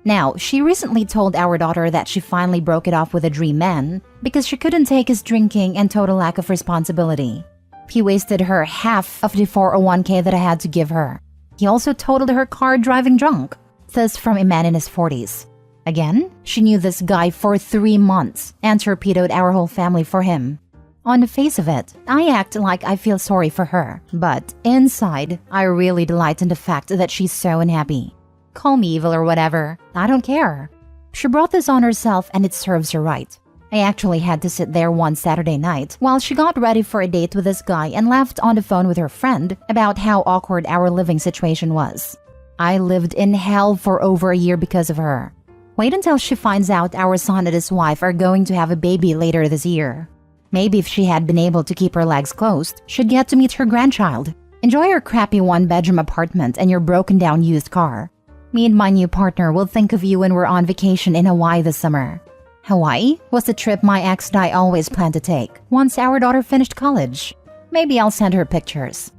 Now, she recently told our daughter that she finally broke it off with a dream man because she couldn't take his drinking and total lack of responsibility. He wasted her half of the 401k that I had to give her. He also totaled her car driving drunk. This from a man in his 40s. Again, she knew this guy for 3 months and torpedoed our whole family for him. On the face of it, I act like I feel sorry for her, but inside, I really delight in the fact that she's so unhappy. Call me evil or whatever, I don't care. She brought this on herself and it serves her right. I actually had to sit there one Saturday night while she got ready for a date with this guy and laughed on the phone with her friend about how awkward our living situation was. I lived in hell for over a year because of her. Wait until she finds out our son and his wife are going to have a baby later this year. Maybe if she had been able to keep her legs closed, she'd get to meet her grandchild. Enjoy your crappy one-bedroom apartment and your broken-down used car. Me and my new partner will think of you when we're on vacation in Hawaii this summer. Hawaii was the trip my ex and I always planned to take once our daughter finished college. Maybe I'll send her pictures.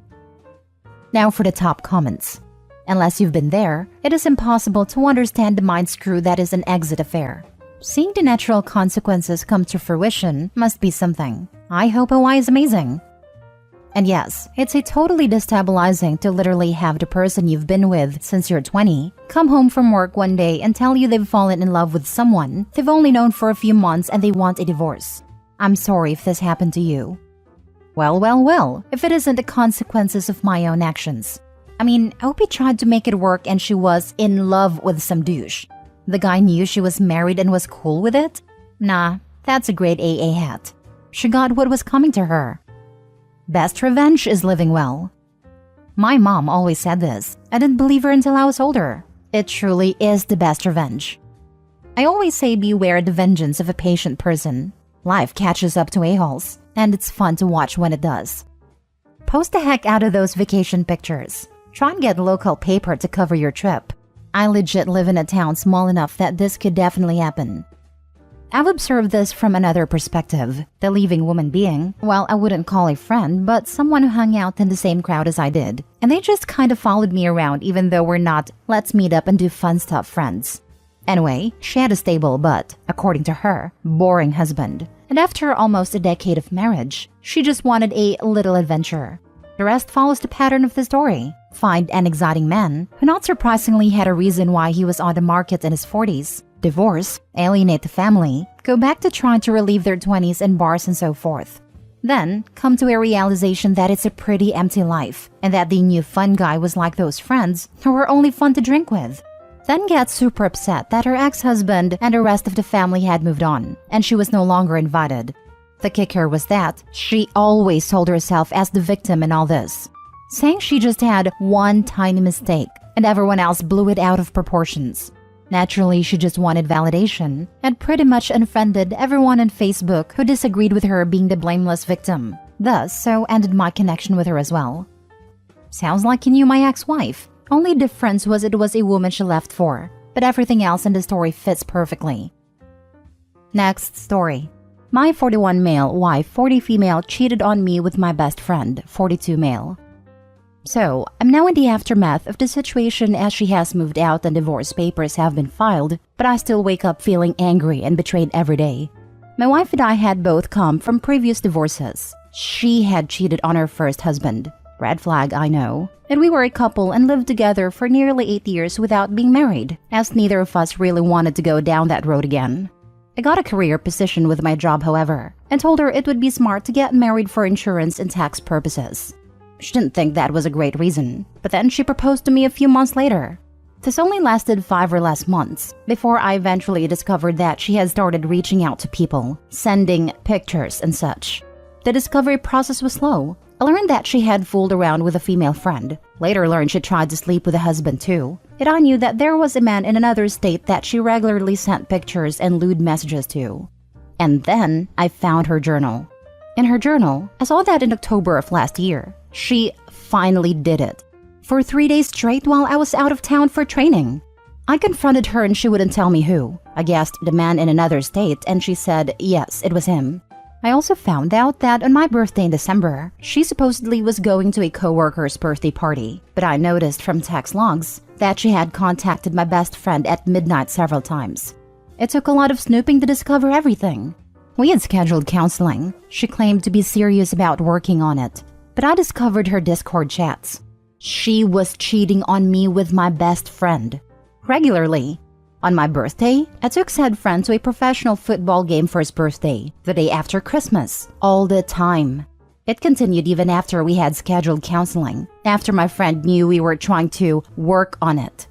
Now for the top comments. Unless you've been there, it is impossible to understand the mind screw that is an exit affair. Seeing the natural consequences come to fruition must be something. I hope Hawaii is amazing. And yes, it's a totally destabilizing to literally have the person you've been with since you're 20 come home from work one day and tell you they've fallen in love with someone they've only known for a few months and they want a divorce. I'm sorry if this happened to you. Well, if it isn't the consequences of my own actions. I mean, Opie tried to make it work and she was in love with some douche. The guy knew she was married and was cool with it? Nah, that's a great AA hat. She got what was coming to her. Best revenge is living well. My mom always said this. I didn't believe her until I was older. It truly is the best revenge. I always say beware the vengeance of a patient person. Life catches up to a-holes, and it's fun to watch when it does. Post the heck out of those vacation pictures. Try and get local paper to cover your trip. I legit live in a town small enough that this could definitely happen. I've observed this from another perspective. The leaving woman being, well, I wouldn't call a friend, but someone who hung out in the same crowd as I did. And they just kind of followed me around even though we're not let's meet up and do fun stuff friends. Anyway, she had a stable but, according to her, boring husband. And after almost a decade of marriage, she just wanted a little adventure. The rest follows the pattern of the story. Find an exciting man who not surprisingly had a reason why he was on the market in his 40s. Divorce, alienate the family, go back to trying to relive their 20s in bars and so forth. Then, come to a realization that it's a pretty empty life, and that the new fun guy was like those friends who were only fun to drink with. Then get super upset that her ex-husband and the rest of the family had moved on, and she was no longer invited. The kicker was that she always told herself as the victim in all this, saying she just had one tiny mistake, and everyone else blew it out of proportions. Naturally, she just wanted validation and pretty much unfriended everyone on Facebook who disagreed with her being the blameless victim. Thus, so ended my connection with her as well. Sounds like you knew my ex-wife. Only difference was it was a woman she left for, but everything else in the story fits perfectly. Next story. My 41 male wife, 40 female cheated on me with my best friend, 42 male. So, I'm now in the aftermath of the situation as she has moved out and divorce papers have been filed, but I still wake up feeling angry and betrayed every day. My wife and I had both come from previous divorces. She had cheated on her first husband. Red flag, I know. And we were a couple and lived together for nearly 8 years without being married, as neither of us really wanted to go down that road again. I got a career position with my job, however, and told her it would be smart to get married for insurance and tax purposes. She didn't think that was a great reason, but then she proposed to me a few months later. This only lasted 5 or less months before I eventually discovered that she had started reaching out to people, sending pictures and such. The discovery process was slow. I learned that she had fooled around with a female friend. Later learned she tried to sleep with a husband too. And I knew that there was a man in another state that she regularly sent pictures and lewd messages to. And then I found her journal. In her journal, I saw that in October of last year, she finally did it. For 3 days straight while I was out of town for training. I confronted her and she wouldn't tell me who. I guessed the man in another state and she said yes, it was him. I also found out that on my birthday in December, she supposedly was going to a coworker's birthday party, but I noticed from text logs that she had contacted my best friend at midnight several times. It took a lot of snooping to discover everything. We had scheduled counseling. She claimed to be serious about working on it, but I discovered her Discord chats. She was cheating on me with my best friend. Regularly. On my birthday, I took said friend to a professional football game for his birthday, the day after Christmas, all the time. It continued even after we had scheduled counseling, after my friend knew we were trying to work on it.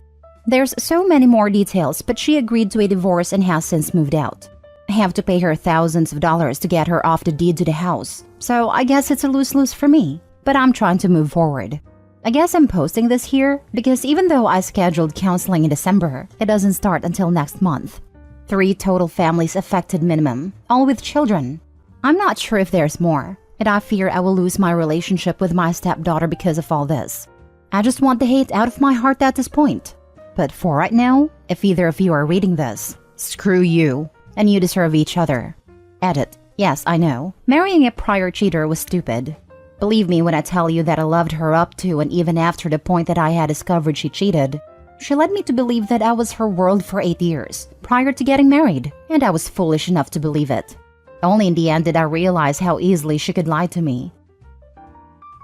There's so many more details, but she agreed to a divorce and has since moved out. I have to pay her thousands of dollars to get her off the deed to the house, so I guess it's a lose-lose for me, but I'm trying to move forward. I guess I'm posting this here because even though I scheduled counseling in December, it doesn't start until next month. 3 total families affected minimum, all with children. I'm not sure if there's more, and I fear I will lose my relationship with my stepdaughter because of all this. I just want the hate out of my heart at this point. But for right now, if either of you are reading this, screw you, and you deserve each other. Edit. Yes, I know. Marrying a prior cheater was stupid. Believe me when I tell you that I loved her up to and even after the point that I had discovered she cheated. She led me to believe that I was her world for 8 years, prior to getting married, and I was foolish enough to believe it. Only in the end did I realize how easily she could lie to me.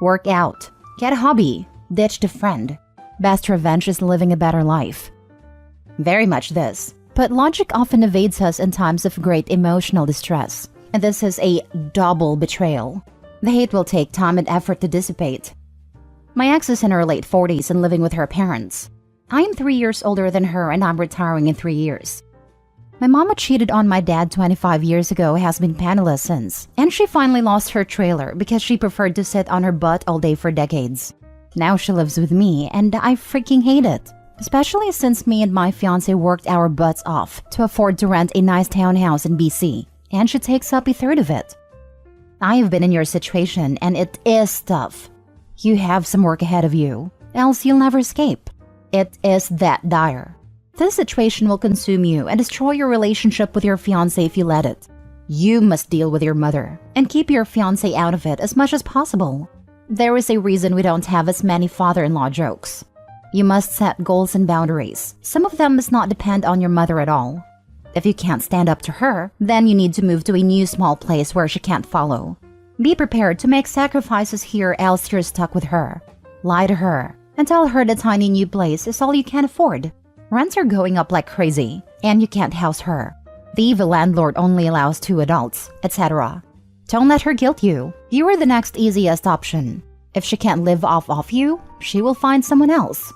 Work out. Get a hobby. Ditch the friend. Best revenge is living a better life. Very much this. But logic often evades us in times of great emotional distress, and this is a double betrayal. The hate will take time and effort to dissipate. My ex is in her late 40s and living with her parents. I am 3 years older than her and I'm retiring in 3 years. My mama cheated on my dad 25 years ago, has been penniless since, and she finally lost her trailer because she preferred to sit on her butt all day for decades. Now she lives with me and I freaking hate it, especially since me and my fiancé worked our butts off to afford to rent a nice townhouse in BC, and she takes up 1/3 of it. I have been in your situation and it is tough. You have some work ahead of you, else you'll never escape. It is that dire. This situation will consume you and destroy your relationship with your fiancé if you let it. You must deal with your mother and keep your fiancé out of it as much as possible. There is a reason we don't have as many father-in-law jokes. You must set goals and boundaries. Some of them must not depend on your mother at all. If you can't stand up to her, then you need to move to a new small place where she can't follow. Be prepared to make sacrifices here, else you're stuck with her. Lie to her and tell her the tiny new place is all you can afford. Rents are going up like crazy, and you can't house her. The evil landlord only allows 2 adults, etc. Don't let her guilt you. You are the next easiest option. If she can't live off you, she will find someone else.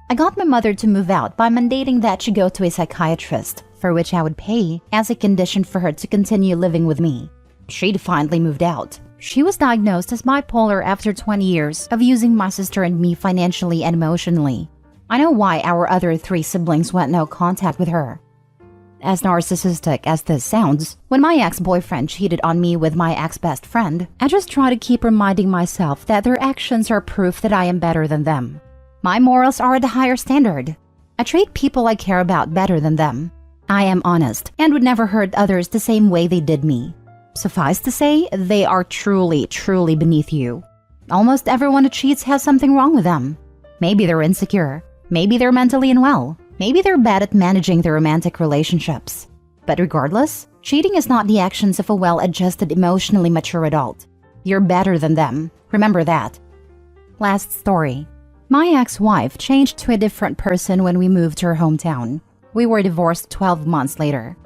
I got my mother to move out by mandating that she go to a psychiatrist, for which I would pay as a condition for her to continue living with me. She'd finally moved out. She was diagnosed as bipolar after 20 years of using my sister and me financially and emotionally. I know why our other 3 siblings went no contact with her. As narcissistic as this sounds, when my ex-boyfriend cheated on me with my ex-best friend, I just try to keep reminding myself that their actions are proof that I am better than them. My morals are at a higher standard. I treat people I care about better than them. I am honest and would never hurt others the same way they did me. Suffice to say, they are truly, truly beneath you. Almost everyone who cheats has something wrong with them. Maybe they're insecure. Maybe they're mentally unwell. Maybe they're bad at managing their romantic relationships. But regardless, cheating is not the actions of a well-adjusted, emotionally mature adult. You're better than them. Remember that. Last story. My ex-wife changed to a different person when we moved to her hometown. We were divorced 12 months later.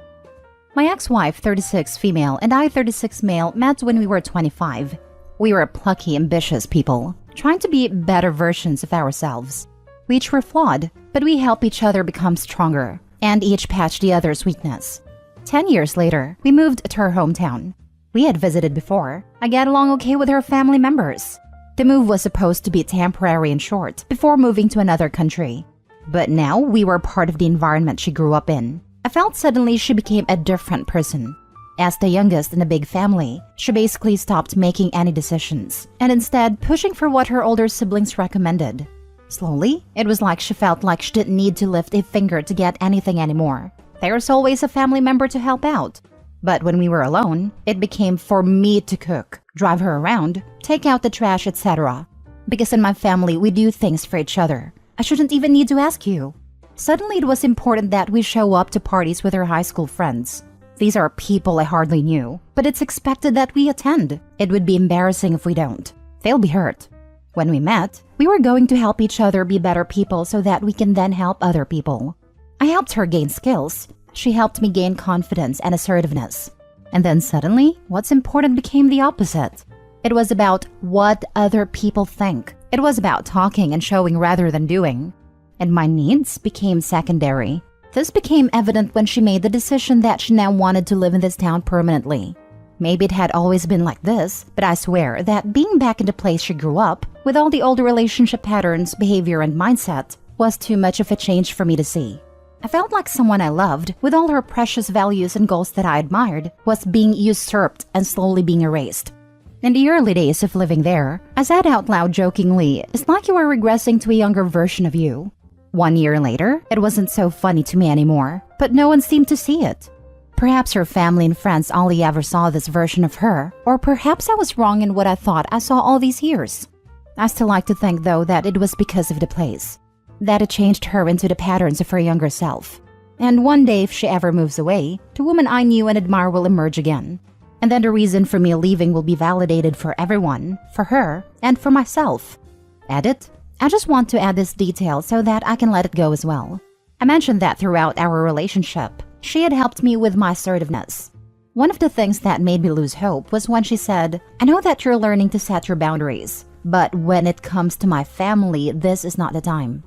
My ex-wife, 36 female, and I, 36 male, met when we were 25. We were plucky, ambitious people, trying to be better versions of ourselves. We each were flawed, but we helped each other become stronger, and each patched the other's weakness. 10 years later, we moved to her hometown. We had visited before. I got along okay with her family members. The move was supposed to be temporary and short before moving to another country. But now we were part of the environment she grew up in. I felt suddenly she became a different person. As the youngest in a big family, she basically stopped making any decisions and instead pushing for what her older siblings recommended. Slowly, it was like she felt like she didn't need to lift a finger to get anything anymore. There's always a family member to help out. But when we were alone, it became for me to cook, drive her around, take out the trash, etc. Because in my family, we do things for each other. I shouldn't even need to ask you. Suddenly, it was important that we show up to parties with her high school friends. These are people I hardly knew, but it's expected that we attend. It would be embarrassing if we don't. They'll be hurt. When we met, we were going to help each other be better people so that we can then help other people. I helped her gain skills. She helped me gain confidence and assertiveness. And then suddenly, what's important became the opposite. It was about what other people think. It was about talking and showing rather than doing. And my needs became secondary. This became evident when she made the decision that she now wanted to live in this town permanently. Maybe it had always been like this, but I swear that being back in the place she grew up, with all the old relationship patterns, behavior, and mindset, was too much of a change for me to see. I felt like someone I loved, with all her precious values and goals that I admired, was being usurped and slowly being erased. In the early days of living there, I said out loud jokingly, "It's like you are regressing to a younger version of you." 1 year later, it wasn't so funny to me anymore, but no one seemed to see it. Perhaps her family and friends only ever saw this version of her, or perhaps I was wrong in what I thought I saw all these years. I still like to think, though, that it was because of the place, that it changed her into the patterns of her younger self. And one day, if she ever moves away, the woman I knew and admire will emerge again. And then the reason for me leaving will be validated for everyone, for her, and for myself. Edit. I just want to add this detail so that I can let it go as well. I mentioned that throughout our relationship, she had helped me with my assertiveness. One of the things that made me lose hope was when she said, "I know that you're learning to set your boundaries, but when it comes to my family, this is not the time."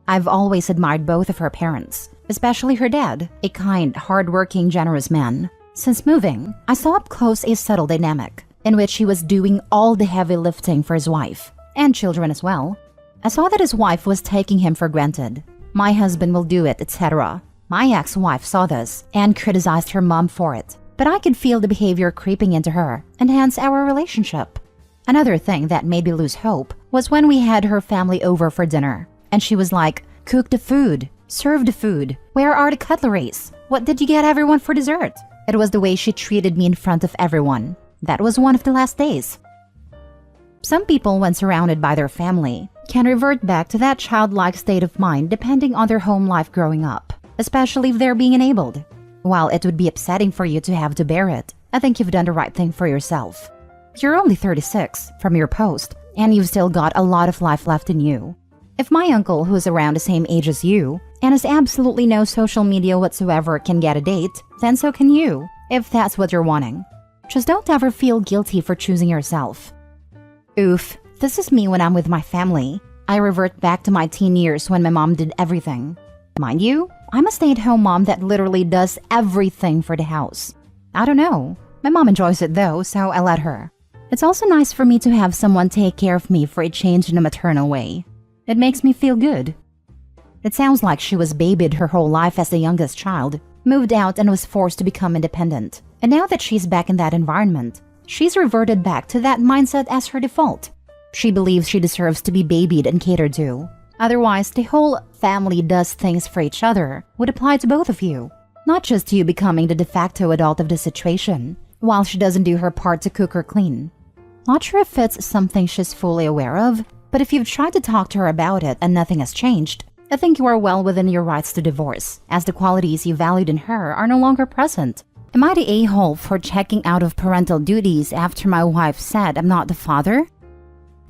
I've always admired both of her parents, especially her dad, a kind, hardworking, generous man. Since moving, I saw up close a subtle dynamic in which he was doing all the heavy lifting for his wife, and children as well. I saw that his wife was taking him for granted. My husband will do it, etc. My ex-wife saw this and criticized her mom for it, but I could feel the behavior creeping into her, and hence our relationship. Another thing that made me lose hope was when we had her family over for dinner, and she was like, "Cook the food, serve the food, where are the cutleries? What did you get everyone for dessert?" It was the way she treated me in front of everyone. That was one of the last days. Some people, when surrounded by their family, can revert back to that childlike state of mind depending on their home life growing up, especially if they're being enabled. While it would be upsetting for you to have to bear it, I think you've done the right thing for yourself. You're only 36 from your post, and you've still got a lot of life left in you. If my uncle, who's around the same age as you, and has absolutely no social media whatsoever, can get a date, then so can you, if that's what you're wanting. Just don't ever feel guilty for choosing yourself. Oof, this is me when I'm with my family. I revert back to my teen years when my mom did everything. Mind you, I'm a stay-at-home mom that literally does everything for the house. I don't know. My mom enjoys it though, so I let her. It's also nice for me to have someone take care of me for a change in a maternal way. It makes me feel good. It sounds like she was babied her whole life as the youngest child, moved out and was forced to become independent. And now that she's back in that environment, she's reverted back to that mindset as her default. She believes she deserves to be babied and catered to. Otherwise, the whole family does things for each other would apply to both of you, not just you becoming the de facto adult of the situation, while she doesn't do her part to cook or clean. Not sure if it's something she's fully aware of, but if you've tried to talk to her about it and nothing has changed, I think you are well within your rights to divorce, as the qualities you valued in her are no longer present. Am I the a-hole for checking out of parental duties after my wife said I'm not the father?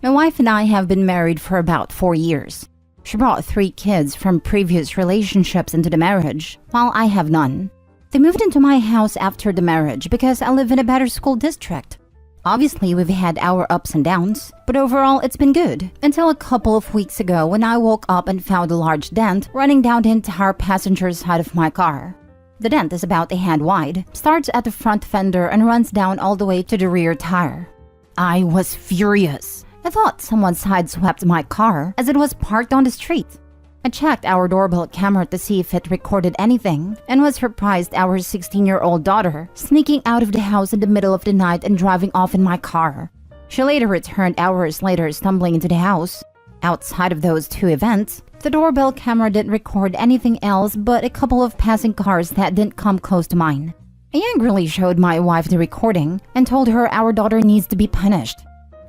My wife and I have been married for about 4 years. She brought 3 kids from previous relationships into the marriage, while I have none. They moved into my house after the marriage because I live in a better school district. Obviously, we've had our ups and downs, but overall it's been good, until a couple of weeks ago when I woke up and found a large dent running down the entire passenger side of my car. The dent is about a hand wide, starts at the front fender and runs down all the way to the rear tire. I was furious. I thought someone sideswept my car as it was parked on the street. I checked our doorbell camera to see if it recorded anything and was surprised our 16-year-old daughter sneaking out of the house in the middle of the night and driving off in my car. She later returned hours later stumbling into the house. Outside of those 2 events, the doorbell camera didn't record anything else but a couple of passing cars that didn't come close to mine. I angrily showed my wife the recording and told her our daughter needs to be punished.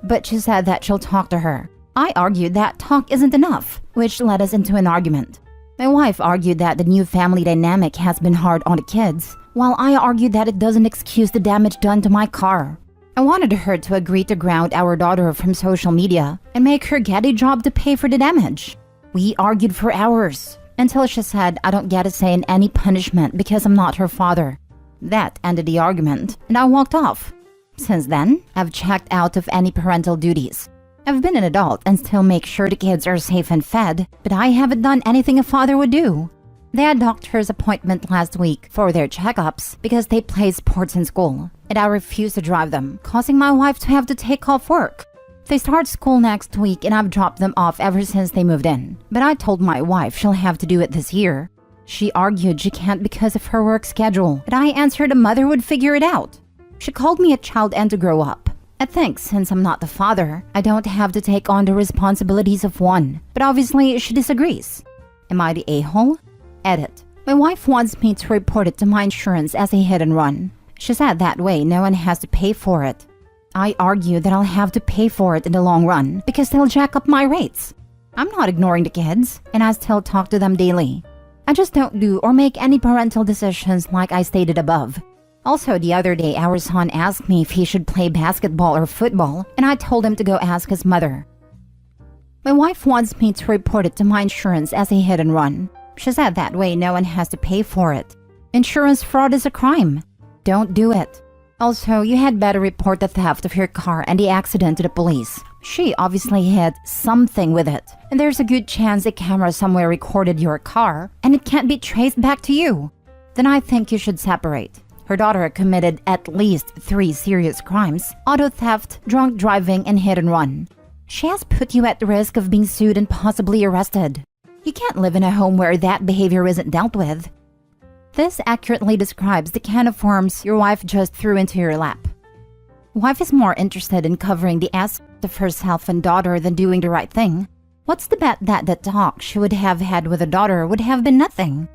But she said that she'll talk to her. I argued that talk isn't enough, which led us into an argument. My wife argued that the new family dynamic has been hard on the kids, while I argued that it doesn't excuse the damage done to my car. I wanted her to agree to ground our daughter from social media and make her get a job to pay for the damage. We argued for hours, until she said I don't get a say in any punishment because I'm not her father. That ended the argument, and I walked off. Since then, I've checked out of any parental duties. I've been an adult and still make sure the kids are safe and fed, but I haven't done anything a father would do. They had doctor's appointment last week for their checkups because they play sports in school, and I refused to drive them, causing my wife to have to take off work. They start school next week and I've dropped them off ever since they moved in, but I told my wife she'll have to do it this year. She argued she can't because of her work schedule, but I answered a mother would figure it out. She called me a child and to grow up. I think since I'm not the father, I don't have to take on the responsibilities of one, but obviously she disagrees. Am I the a-hole? Edit. My wife wants me to report it to my insurance as a hit and run. She said that way no one has to pay for it. I argue that I'll have to pay for it in the long run because they'll jack up my rates. I'm not ignoring the kids, and I still talk to them daily. I just don't do or make any parental decisions like I stated above. Also, the other day, our son asked me if he should play basketball or football, and I told him to go ask his mother. My wife wants me to report it to my insurance as a hit and run. She said that way no one has to pay for it. Insurance fraud is a crime. Don't do it. Also, you had better report the theft of your car and the accident to the police. She obviously hit something with it, and there's a good chance a camera somewhere recorded your car, and it can't be traced back to you. Then I think you should separate. Her daughter committed at least 3 serious crimes: auto theft, drunk driving, and hit and run. She has put you at risk of being sued and possibly arrested. You can't live in a home where that behavior isn't dealt with. This accurately describes the can of worms your wife just threw into your lap. Wife is more interested in covering the ass of herself and daughter than doing the right thing. What's the bet that the talk she would have had with a daughter would have been nothing?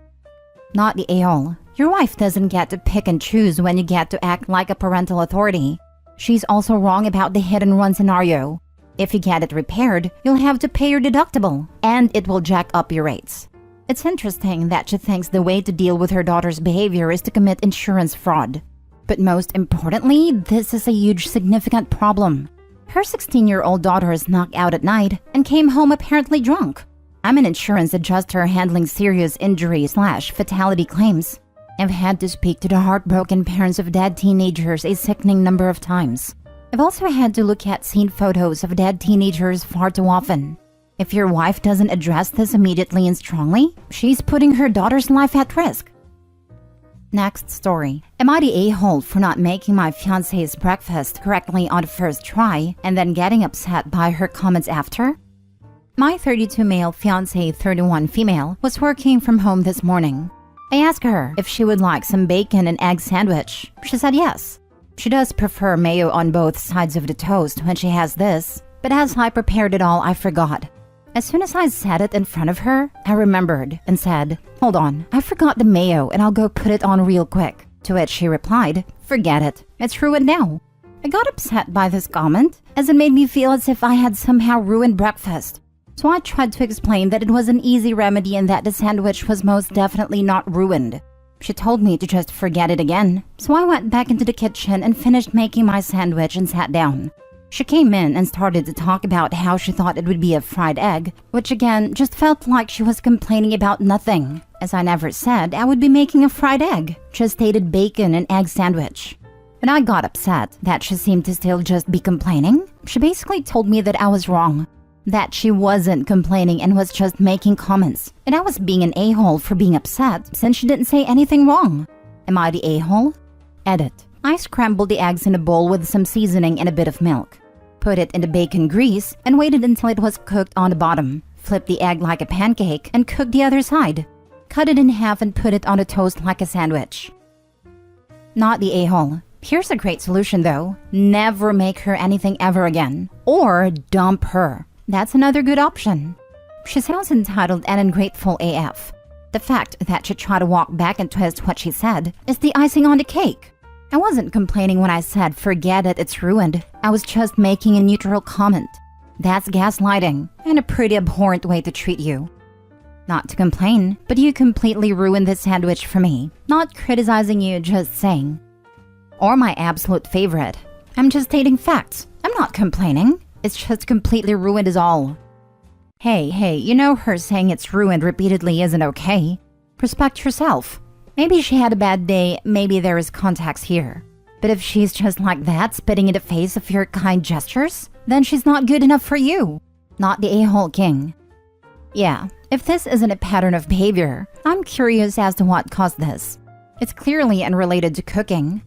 Not the a-hole. Your wife doesn't get to pick and choose when you get to act like a parental authority. She's also wrong about the hit and run scenario. If you get it repaired, you'll have to pay your deductible, and it will jack up your rates. It's interesting that she thinks the way to deal with her daughter's behavior is to commit insurance fraud. But most importantly, this is a huge significant problem. Her 16-year-old daughter is knocked out at night and came home apparently drunk. I'm an insurance adjuster handling serious injury/fatality claims. I've had to speak to the heartbroken parents of dead teenagers a sickening number of times. I've also had to look at scene photos of dead teenagers far too often. If your wife doesn't address this immediately and strongly, she's putting her daughter's life at risk. Next story. Am I the a-hole for not making my fiancé's breakfast correctly on the first try and then getting upset by her comments after? My 32 male fiancé, 31 female, was working from home this morning. I asked her if she would like some bacon and egg sandwich. She said yes. She does prefer mayo on both sides of the toast when she has this, but as I prepared it all, I forgot. As soon as I said it in front of her, I remembered and said, "Hold on, I forgot the mayo and I'll go put it on real quick." To which she replied, "Forget it, it's ruined now." I got upset by this comment, as it made me feel as if I had somehow ruined breakfast. So I tried to explain that it was an easy remedy and that the sandwich was most definitely not ruined. She told me to just forget it again, so I went back into the kitchen and finished making my sandwich and sat down. She came in and started to talk about how she thought it would be a fried egg, which again just felt like she was complaining about nothing, as I never said I would be making a fried egg, just stated bacon and egg sandwich. When I got upset that she seemed to still just be complaining, she basically told me that I was wrong, that she wasn't complaining and was just making comments, and I was being an a-hole for being upset since she didn't say anything wrong. Am I the a-hole? Edit. I scrambled the eggs in a bowl with some seasoning and a bit of milk. Put it in the bacon grease and waited until it was cooked on the bottom. Flipped the egg like a pancake and cooked the other side. Cut it in half and put it on a toast like a sandwich. Not the a-hole. Here's a great solution though. Never make her anything ever again. Or dump her. That's another good option. She sounds entitled and ungrateful AF. The fact that she tried to walk back and twist what she said is the icing on the cake. I wasn't complaining when I said forget it, it's ruined. I was just making a neutral comment. That's gaslighting and a pretty abhorrent way to treat you. Not to complain, but you completely ruined this sandwich for me. Not criticizing you, just saying. Or my absolute favorite. I'm just stating facts. I'm not complaining. It's just completely ruined is all. Hey, you know her saying it's ruined repeatedly isn't okay. Respect yourself. Maybe she had a bad day, maybe there is context here. But if she's just like that, spitting in the face of your kind gestures, then she's not good enough for you. Not the a-hole king. Yeah, if this isn't a pattern of behavior, I'm curious as to what caused this. It's clearly unrelated to cooking.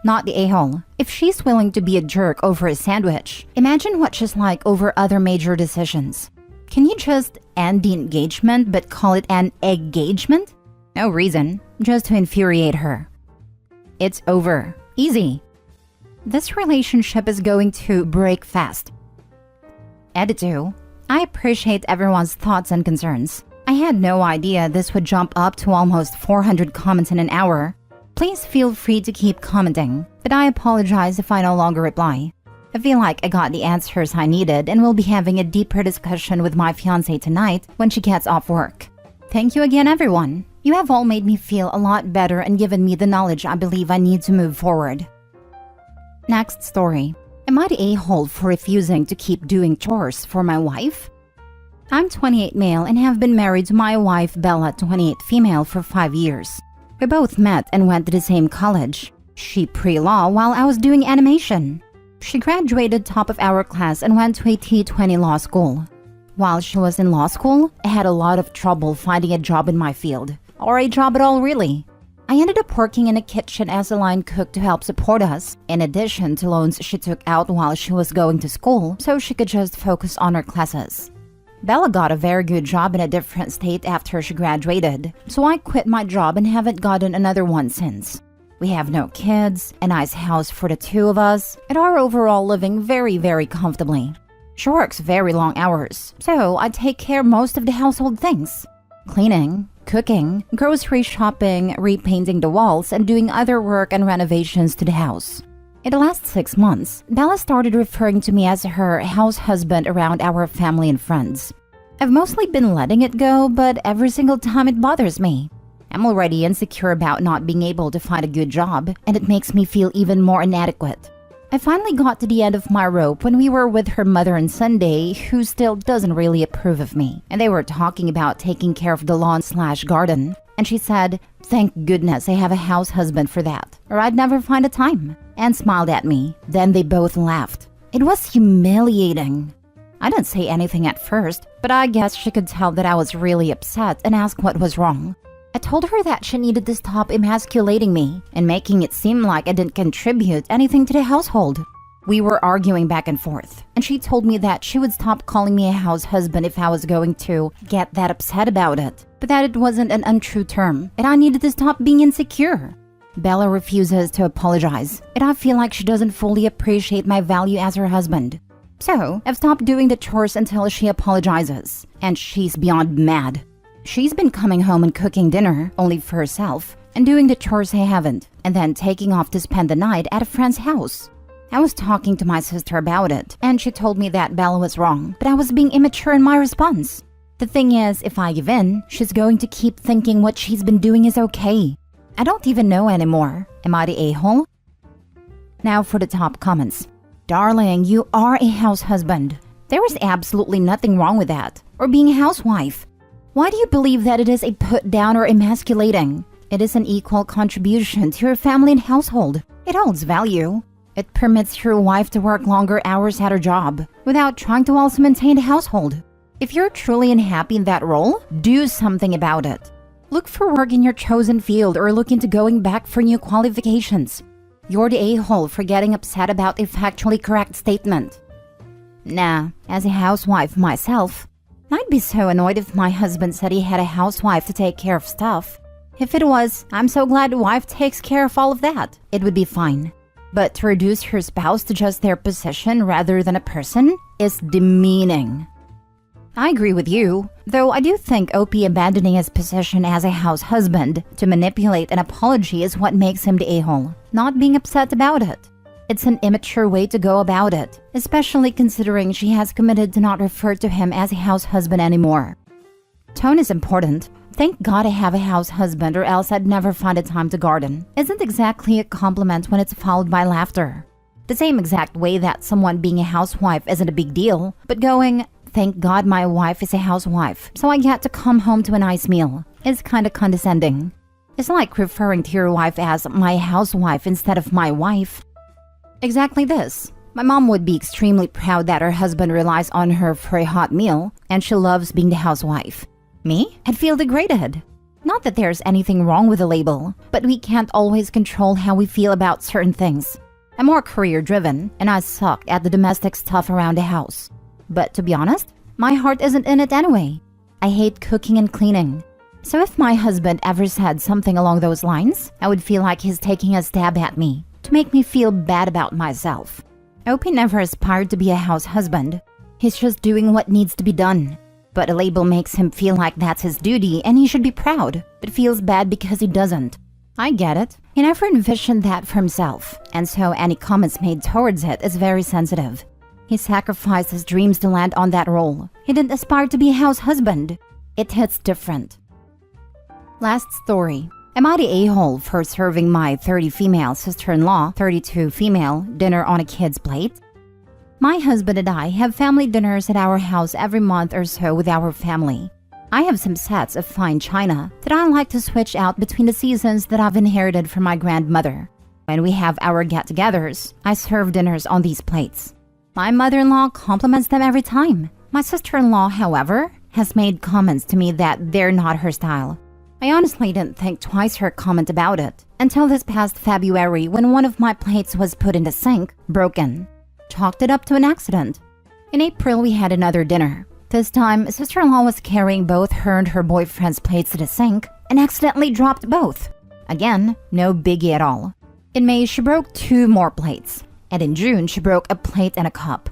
Not the a-hole. If she's willing to be a jerk over a sandwich, imagine what she's like over other major decisions. Can you just end the engagement but call it an engagement? No reason, just to infuriate her. It's over. Easy. This relationship is going to break fast. Edit 2. I appreciate everyone's thoughts and concerns. I had no idea this would jump up to almost 400 comments in an hour. Please feel free to keep commenting, but I apologize if I no longer reply. I feel like I got the answers I needed and will be having a deeper discussion with my fiancé tonight when she gets off work. Thank you again, everyone. You have all made me feel a lot better and given me the knowledge I believe I need to move forward. Next story. Am I the a-hole for refusing to keep doing chores for my wife? I'm 28 male and have been married to my wife Bella, 28 female, for 5 years. We both met and went to the same college. She pre-law while I was doing animation. She graduated top of our class and went to a T20 law school. While she was in law school, I had a lot of trouble finding a job in my field. Or a job at all, really. I ended up working in a kitchen as a line cook to help support us, in addition to loans she took out while she was going to school so she could just focus on her classes. Bella got a very good job in a different state after she graduated, so I quit my job and haven't gotten another one since. We have no kids, a nice house for the two of us, and are overall living very, very comfortably. She works very long hours, so I take care of most of the household things. Cleaning, cooking, grocery shopping, repainting the walls, and doing other work and renovations to the house. In the last 6 months, Bella started referring to me as her house husband around our family and friends. I've mostly been letting it go, but every single time it bothers me. I'm already insecure about not being able to find a good job, and it makes me feel even more inadequate. I finally got to the end of my rope when we were with her mother on Sunday, who still doesn't really approve of me, and they were talking about taking care of the lawn/garden, and she said, "Thank goodness I have a house husband for that, or I'd never find a time," and smiled at me. Then they both laughed. It was humiliating. I didn't say anything at first, but I guess she could tell that I was really upset and asked what was wrong. I told her that she needed to stop emasculating me and making it seem like I didn't contribute anything to the household. We were arguing back and forth, and she told me that she would stop calling me a house husband if I was going to get that upset about it, but that it wasn't an untrue term, and I needed to stop being insecure. Bella refuses to apologize, and I feel like she doesn't fully appreciate my value as her husband. So, I've stopped doing the chores until she apologizes, and she's beyond mad. She's been coming home and cooking dinner, only for herself, and doing the chores I haven't, and then taking off to spend the night at a friend's house. I was talking to my sister about it, and she told me that Bella was wrong, but I was being immature in my response. The thing is, if I give in, she's going to keep thinking what she's been doing is okay. I don't even know anymore. Am I the a-hole? Now for the top comments. Darling, you are a house husband. There is absolutely nothing wrong with that, or being a housewife. Why do you believe that it is a put down or emasculating? It is an equal contribution to your family and household. It holds value. It permits your wife to work longer hours at her job without trying to also maintain the household. If you're truly unhappy in that role, do something about it. Look for work in your chosen field or look into going back for new qualifications. You're the a-hole for getting upset about a factually correct statement. Nah, as a housewife myself, I'd be so annoyed if my husband said he had a housewife to take care of stuff. If it was, I'm so glad the wife takes care of all of that. It would be fine. But to reduce your spouse to just their position rather than a person is demeaning. I agree with you, though I do think OP abandoning his position as a house husband to manipulate an apology is what makes him the a-hole, not being upset about it. It's an immature way to go about it, especially considering she has committed to not refer to him as a house husband anymore. Tone is important. Thank God I have a house husband or else I'd never find a time to garden. Isn't exactly a compliment when it's followed by laughter. The same exact way that someone being a housewife isn't a big deal, but going, thank God my wife is a housewife, so I get to come home to a nice meal, is kinda condescending. It's like referring to your wife as my housewife instead of my wife. Exactly this. My mom would be extremely proud that her husband relies on her for a hot meal, and she loves being the housewife. Me? I'd feel degraded. Not that there's anything wrong with the label, but we can't always control how we feel about certain things. I'm more career-driven, and I suck at the domestic stuff around the house. But to be honest, my heart isn't in it anyway. I hate cooking and cleaning. So if my husband ever said something along those lines, I would feel like he's taking a stab at me to make me feel bad about myself. OP never aspired to be a house husband. He's just doing what needs to be done. But a label makes him feel like that's his duty and he should be proud, but feels bad because he doesn't. I get it. He never envisioned that for himself, and so any comments made towards it is very sensitive. He sacrificed his dreams to land on that role. He didn't aspire to be a house husband. It hits different. Last story. Am I the a-hole for serving my 30 female sister-in-law, 32 female, dinner on a kid's plate? My husband and I have family dinners at our house every month or so with our family. I have some sets of fine china that I like to switch out between the seasons that I've inherited from my grandmother. When we have our get-togethers, I serve dinners on these plates. My mother-in-law compliments them every time. My sister-in-law, however, has made comments to me that they're not her style. I honestly didn't think twice her comment about it until this past February when one of my plates was put in the sink, broken. Chalked it up to an accident. In April, we had another dinner. This time, sister-in-law was carrying both her and her boyfriend's plates to the sink and accidentally dropped both. Again, no biggie at all. In May, she broke 2 more plates. And in June, she broke a plate and a cup.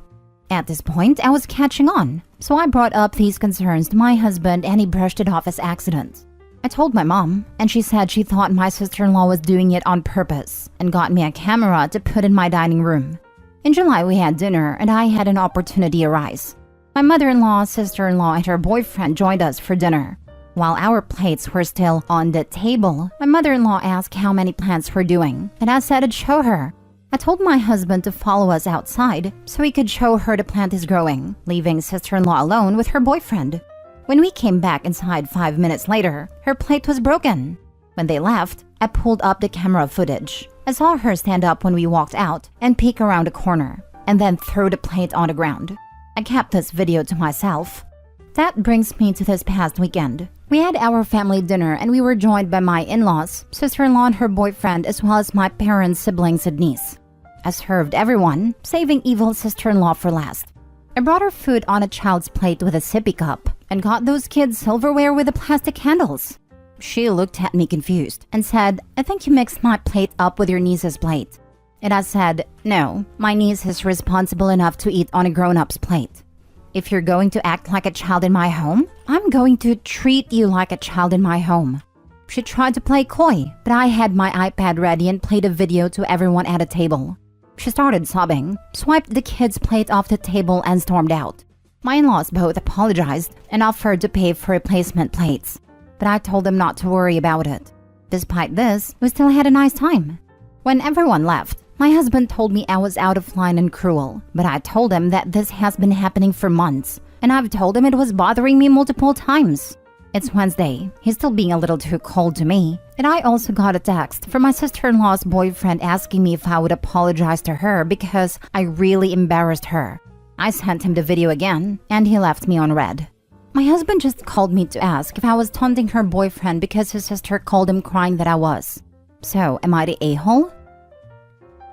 At this point, I was catching on, so I brought up these concerns to my husband and he brushed it off as accident. I told my mom, and she said she thought my sister-in-law was doing it on purpose and got me a camera to put in my dining room. In July, we had dinner and I had an opportunity arise. My mother-in-law, sister-in-law, and her boyfriend joined us for dinner. While our plates were still on the table, my mother-in-law asked how many plants we're doing, and I said I'd show her. I told my husband to follow us outside so he could show her the plant is growing, leaving sister-in-law alone with her boyfriend. When we came back inside 5 minutes later, her plate was broken. When they left, I pulled up the camera footage. I saw her stand up when we walked out and peek around a corner, and then throw the plate on the ground. I kept this video to myself. That brings me to this past weekend. We had our family dinner and we were joined by my in-laws, sister-in-law and her boyfriend, as well as my parents, siblings, and niece. I served everyone, saving evil sister-in-law for last. I brought her food on a child's plate with a sippy cup and got those kids silverware with the plastic handles. She looked at me confused and said, I think you mixed my plate up with your niece's plate. And I said, no, my niece is responsible enough to eat on a grown-up's plate. If you're going to act like a child in my home, I'm going to treat you like a child in my home. She tried to play coy, but I had my iPad ready and played a video to everyone at a table. She started sobbing, swiped the kids' plate off the table, and stormed out. My in-laws both apologized and offered to pay for replacement plates, but I told them not to worry about it. Despite this, we still had a nice time. When everyone left, my husband told me I was out of line and cruel, but I told him that this has been happening for months, and I've told him it was bothering me multiple times. It's Wednesday. He's still being a little too cold to me, and I also got a text from my sister-in-law's boyfriend asking me if I would apologize to her because I really embarrassed her. I sent him the video again, and he left me on red. My husband just called me to ask if I was taunting her boyfriend because his sister called him crying that I was. So, am I the a-hole?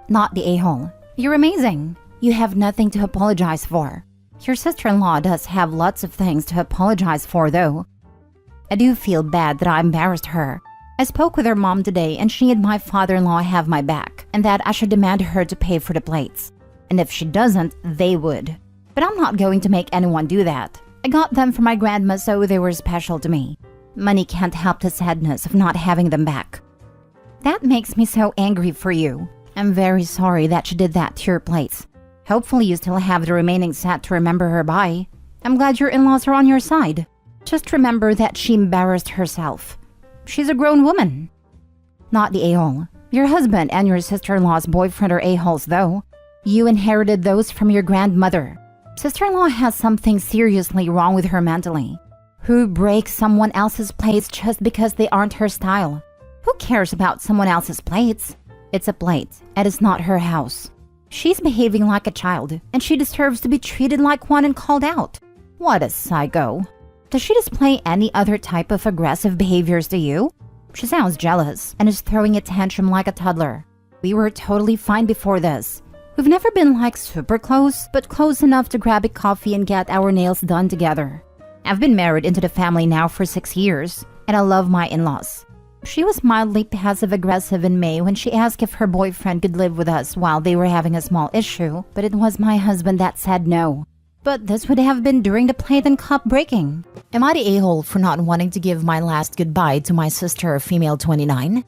Not the a-hole. You're amazing. You have nothing to apologize for. Your sister-in-law does have lots of things to apologize for, though. I do feel bad that I embarrassed her. I spoke with her mom today, and she and my father-in-law have my back, and that I should demand her to pay for the plates. And if she doesn't, they would. But I'm not going to make anyone do that. I got them from my grandma, so they were special to me. Money can't help the sadness of not having them back. That makes me so angry for you. I'm very sorry that she did that to your plates. Hopefully you still have the remaining set to remember her by. I'm glad your in-laws are on your side. Just remember that she embarrassed herself. She's a grown woman. Not the a-hole. Your husband and your sister-in-law's boyfriend are a-holes, though. You inherited those from your grandmother. Sister-in-law has something seriously wrong with her mentally. Who breaks someone else's plates just because they aren't her style? Who cares about someone else's plates? It's a plate, and it's not her house. She's behaving like a child, and she deserves to be treated like one and called out. What a psycho. Does she display any other type of aggressive behaviors to you? She sounds jealous and is throwing a tantrum like a toddler. We were totally fine before this. We've never been like super close, but close enough to grab a coffee and get our nails done together. I've been married into the family now for 6 years, and I love my in-laws. She was mildly passive-aggressive in May when she asked if her boyfriend could live with us while they were having a small issue, but it was my husband that said no. But this would have been during the plate and cup breaking. Am I the a-hole for not wanting to give my last goodbye to my sister, female 29?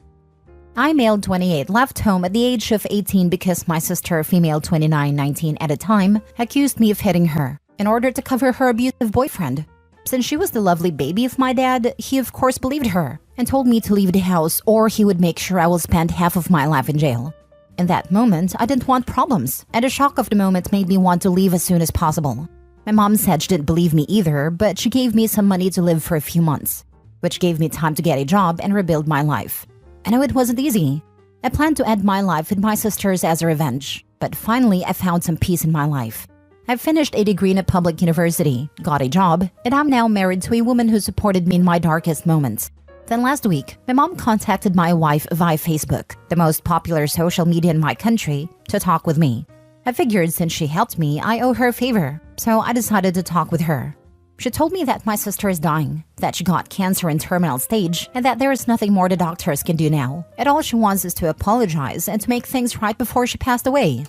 I, male 28, left home at the age of 18 because my sister, female 29, 19 at the time, accused me of hitting her in order to cover her abusive boyfriend. Since she was the lovely baby of my dad, he of course believed her and told me to leave the house or he would make sure I will spend half of my life in jail. In that moment, I didn't want problems, and the shock of the moment made me want to leave as soon as possible. My mom said she didn't believe me either, but she gave me some money to live for a few months, which gave me time to get a job and rebuild my life. I know it wasn't easy. I planned to end my life with my sisters as a revenge, but finally I found some peace in my life. I finished a degree in a public university, got a job, and I'm now married to a woman who supported me in my darkest moments. Then last week, my mom contacted my wife via Facebook, the most popular social media in my country, to talk with me. I figured since she helped me, I owe her a favor, so I decided to talk with her. She told me that my sister is dying, that she got cancer in terminal stage, and that there is nothing more the doctors can do now. And all she wants is to apologize and to make things right before she passed away.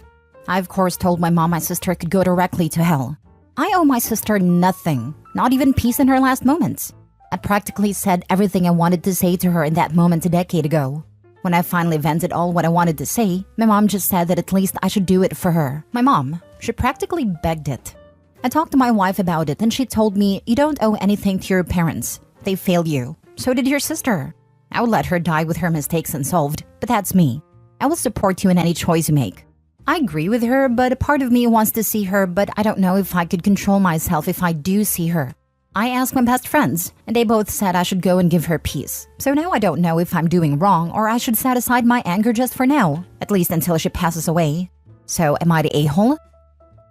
I of course told my mom my sister could go directly to hell. I owe my sister nothing, not even peace in her last moments. I practically said everything I wanted to say to her in that moment a decade ago. When I finally vented all what I wanted to say, my mom just said that at least I should do it for her. My mom, she practically begged it. I talked to my wife about it and she told me, you don't owe anything to your parents. They failed you. So did your sister. I would let her die with her mistakes unsolved, but that's me. I will support you in any choice you make. I agree with her, but a part of me wants to see her, but I don't know if I could control myself if I do see her. I asked my best friends, and they both said I should go and give her peace. So now I don't know if I'm doing wrong or I should set aside my anger just for now, at least until she passes away. So am I the a-hole?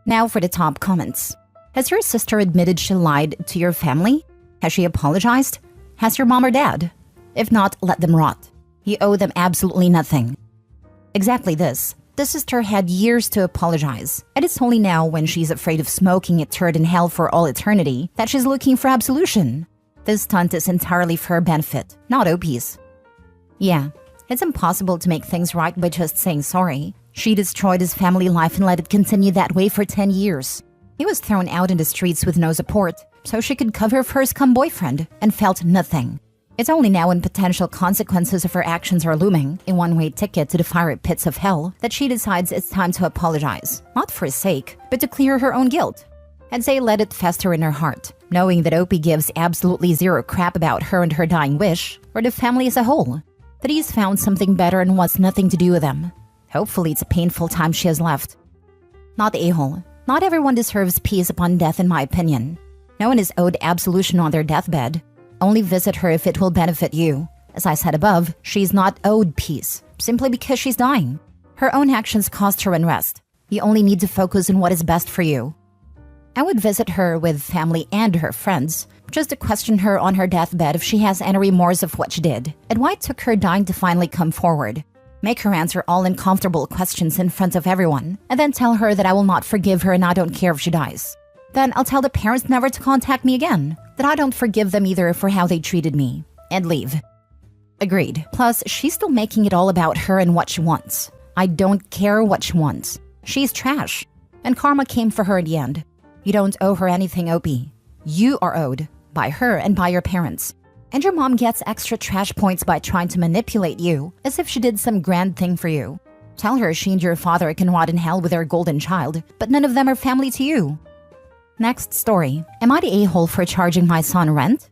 Now for the top comments. Has your sister admitted she lied to your family? Has she apologized? Has your mom or dad? If not, let them rot. You owe them absolutely nothing. Exactly this. The sister had years to apologize, and it's only now when she's afraid of smoking a turd in hell for all eternity that she's looking for absolution. This stunt is entirely for her benefit, not OP's. Yeah, it's impossible to make things right by just saying sorry. She destroyed his family life and let it continue that way for 10 years. He was thrown out in the streets with no support, so she could cover for her scum boyfriend and felt nothing. It's only now when potential consequences of her actions are looming, a one-way ticket to the fiery pits of hell, that she decides it's time to apologize, not for his sake, but to clear her own guilt. I'd say let it fester in her heart, knowing that Opie gives absolutely zero crap about her and her dying wish, or the family as a whole, that he's found something better and wants nothing to do with them. Hopefully it's a painful time she has left. Not the a-hole. Not everyone deserves peace upon death in my opinion. No one is owed absolution on their deathbed. Only visit her if it will benefit you. As I said above, she's not owed peace, simply because she's dying. Her own actions cost her unrest. You only need to focus on what is best for you. I would visit her with family and her friends, just to question her on her deathbed if she has any remorse of what she did, and why it took her dying to finally come forward. Make her answer all uncomfortable questions in front of everyone, and then tell her that I will not forgive her and I don't care if she dies. Then I'll tell the parents never to contact me again, that I don't forgive them either for how they treated me, and leave. Agreed. Plus, she's still making it all about her and what she wants. I don't care what she wants. She's trash. And karma came for her in the end. You don't owe her anything, Opie. You are owed, by her and by your parents. And your mom gets extra trash points by trying to manipulate you, as if she did some grand thing for you. Tell her she and your father can rot in hell with their golden child, but none of them are family to you. Next story. Am I the a-hole for charging my son rent?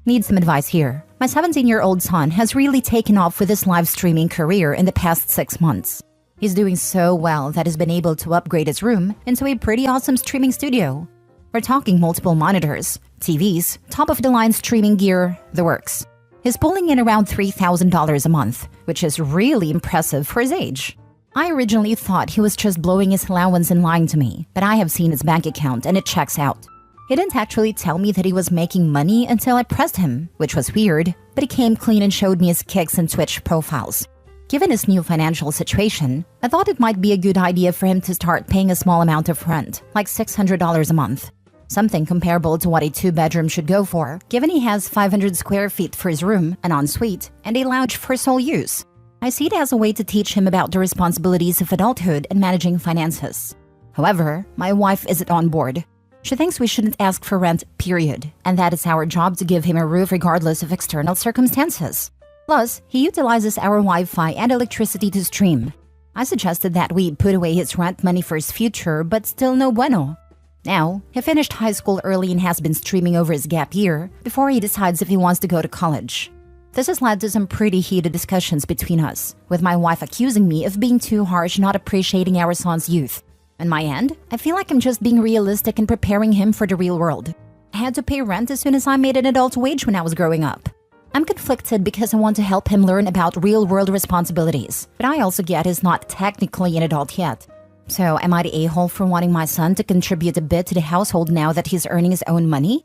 Need some advice here. My 17-year-old son has really taken off with his live streaming career in the past 6 months. He's doing so well that he's been able to upgrade his room into a pretty awesome streaming studio. We're talking multiple monitors, TVs, top-of-the-line streaming gear, the works. He's pulling in around $3,000 a month, which is really impressive for his age. I originally thought he was just blowing his allowance and lying to me, but I have seen his bank account and it checks out. He didn't actually tell me that he was making money until I pressed him, which was weird, but he came clean and showed me his Kicks and Twitch profiles. Given his new financial situation, I thought it might be a good idea for him to start paying a small amount of rent, like $600 a month. Something comparable to what a 2-bedroom should go for, given he has 500 square feet for his room, an ensuite, and a lounge for sole use. I see it as a way to teach him about the responsibilities of adulthood and managing finances. However, my wife isn't on board. She thinks we shouldn't ask for rent, period, and that it's our job to give him a roof regardless of external circumstances. Plus, he utilizes our Wi-Fi and electricity to stream. I suggested that we put away his rent money for his future, but still no bueno. Now, he finished high school early and has been streaming over his gap year before he decides if he wants to go to college. This has led to some pretty heated discussions between us, with my wife accusing me of being too harsh, not appreciating our son's youth. On my end, I feel like I'm just being realistic and preparing him for the real world. I had to pay rent as soon as I made an adult wage when I was growing up. I'm conflicted because I want to help him learn about real-world responsibilities, but I also get he's not technically an adult yet. So am I the a-hole for wanting my son to contribute a bit to the household now that he's earning his own money?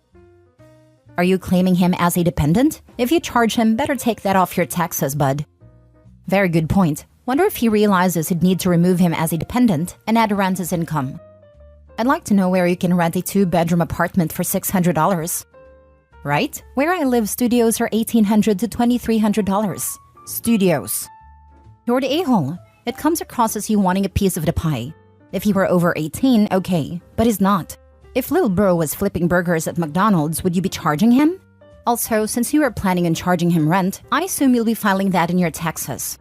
Are you claiming him as a dependent? If you charge him, better take that off your taxes, bud. Very good point. Wonder if he realizes he'd need to remove him as a dependent and add rent as income. I'd like to know where you can rent a 2-bedroom apartment for $600. Right? Where I live, studios are $1,800 to $2,300. Studios. You're the a-hole. It comes across as you wanting a piece of the pie. If he were over 18, okay, but he's not. If Lil Bro was flipping burgers at McDonald's, would you be charging him? Also, since you are planning on charging him rent, I assume you'll be filing that in your taxes.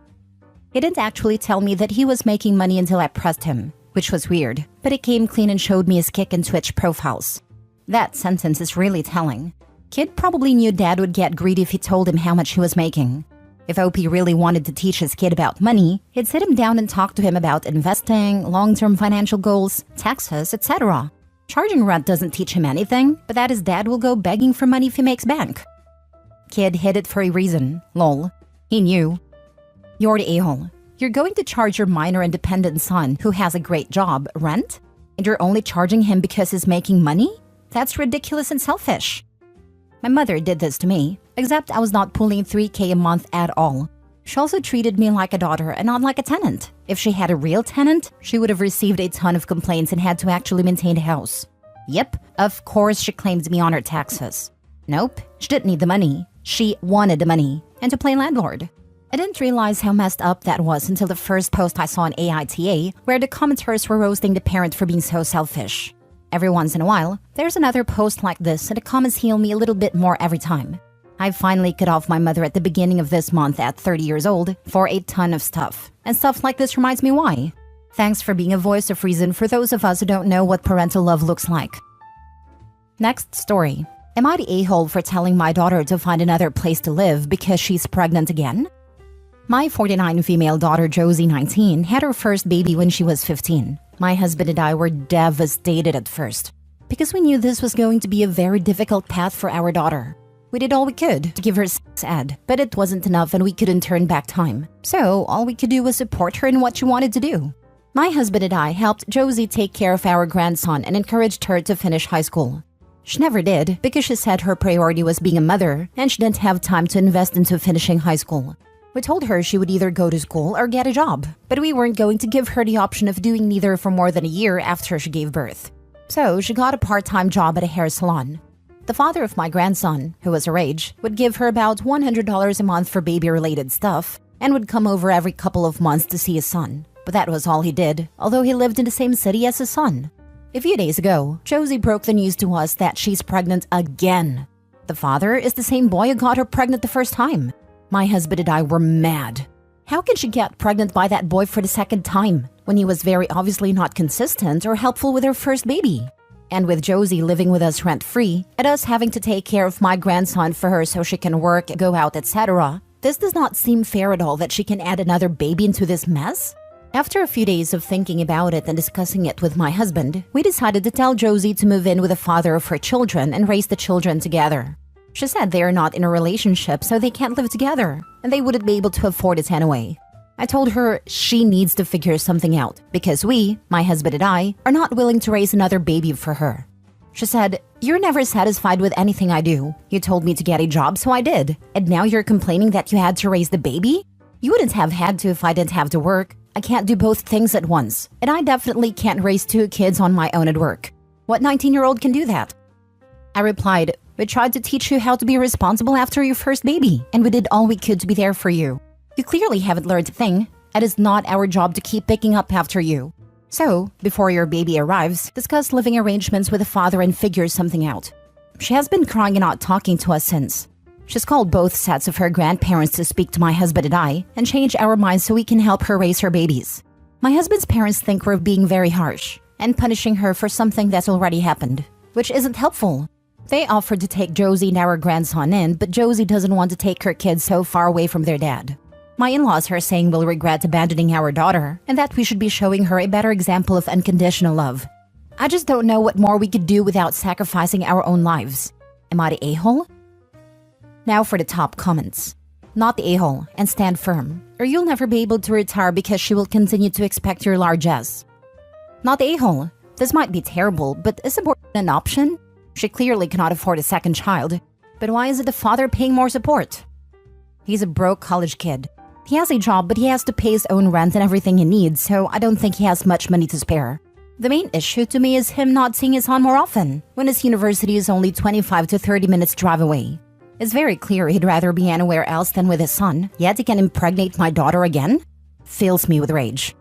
He didn't actually tell me that he was making money until I pressed him, which was weird, but he came clean and showed me his Kick and Twitch profiles. That sentence is really telling. Kid probably knew Dad would get greedy if he told him how much he was making. If OP really wanted to teach his kid about money, he'd sit him down and talk to him about investing, long-term financial goals, taxes, etc. Charging rent doesn't teach him anything, but that his dad will go begging for money if he makes bank. Kid hid it for a reason, lol. He knew. You're the a-hole. You're going to charge your minor independent son, who has a great job, rent? And you're only charging him because he's making money? That's ridiculous and selfish. My mother did this to me, except I was not pulling $3,000 a month at all. She also treated me like a daughter and not like a tenant. If she had a real tenant, she would have received a ton of complaints and had to actually maintain the house. Yep, of course she claimed me on her taxes. Nope, she didn't need the money. She wanted the money, and to play landlord. I didn't realize how messed up that was until the first post I saw on AITA, where the commenters were roasting the parent for being so selfish. Every once in a while, there's another post like this and the comments heal me a little bit more every time. I finally cut off my mother at the beginning of this month at 30 years old for a ton of stuff. And stuff like this reminds me why. Thanks for being a voice of reason for those of us who don't know what parental love looks like. Next story. Am I the a-hole for telling my daughter to find another place to live because she's pregnant again? My 49 female daughter Josie, 19, had her first baby when she was 15. My husband and I were devastated at first because we knew this was going to be a very difficult path for our daughter. We did all we could to give her sex ed, but it wasn't enough and we couldn't turn back time. So all we could do was support her in what she wanted to do. My husband and I helped Josie take care of our grandson and encouraged her to finish high school. She never did because she said her priority was being a mother and she didn't have time to invest into finishing high school. We told her she would either go to school or get a job, but we weren't going to give her the option of doing neither for more than a year after she gave birth. So she got a part-time job at a hair salon. The father of my grandson, who was her age, would give her about $100 a month for baby-related stuff and would come over every couple of months to see his son. But that was all he did, although he lived in the same city as his son. A few days ago, Josie broke the news to us that she's pregnant again. The father is the same boy who got her pregnant the first time. My husband and I were mad. How can she get pregnant by that boy for the second time when he was very obviously not consistent or helpful with her first baby? And with Josie living with us rent-free and us having to take care of my grandson for her so she can work, go out, etc., this does not seem fair at all that she can add another baby into this mess. After a few days of thinking about it and discussing it with my husband, we decided to tell Josie to move in with the father of her children and raise the children together. She said they are not in a relationship, so they can't live together, and they wouldn't be able to afford it anyway. I told her she needs to figure something out because we, my husband and I, are not willing to raise another baby for her. She said, "You're never satisfied with anything I do. You told me to get a job, so I did. And now you're complaining that you had to raise the baby? You wouldn't have had to if I didn't have to work. I can't do both things at once, and I definitely can't raise 2 kids on my own at work. What 19-year-old can do that?" I replied, "We tried to teach you how to be responsible after your first baby, and we did all we could to be there for you. You clearly haven't learned a thing. It is not our job to keep picking up after you. So, before your baby arrives, discuss living arrangements with the father and figure something out." She has been crying and not talking to us since. She's called both sets of her grandparents to speak to my husband and I and change our minds so we can help her raise her babies. My husband's parents think we're being very harsh and punishing her for something that's already happened, which isn't helpful. They offered to take Josie and our grandson in, but Josie doesn't want to take her kids so far away from their dad. My in-laws are saying we'll regret abandoning our daughter and that we should be showing her a better example of unconditional love. I just don't know what more we could do without sacrificing our own lives. Am I the a-hole? Now for the top comments. Not the a-hole and stand firm, or you'll never be able to retire because she will continue to expect your largesse. Not the a-hole. This might be terrible, but is abortion an option? She clearly cannot afford a second child. But why is it the father paying more support? He's a broke college kid. He has a job, but he has to pay his own rent and everything he needs, so I don't think he has much money to spare. The main issue to me is him not seeing his son more often, when his university is only 25 to 30 minutes drive away. It's very clear he'd rather be anywhere else than with his son, yet he can impregnate my daughter again? Fills me with rage.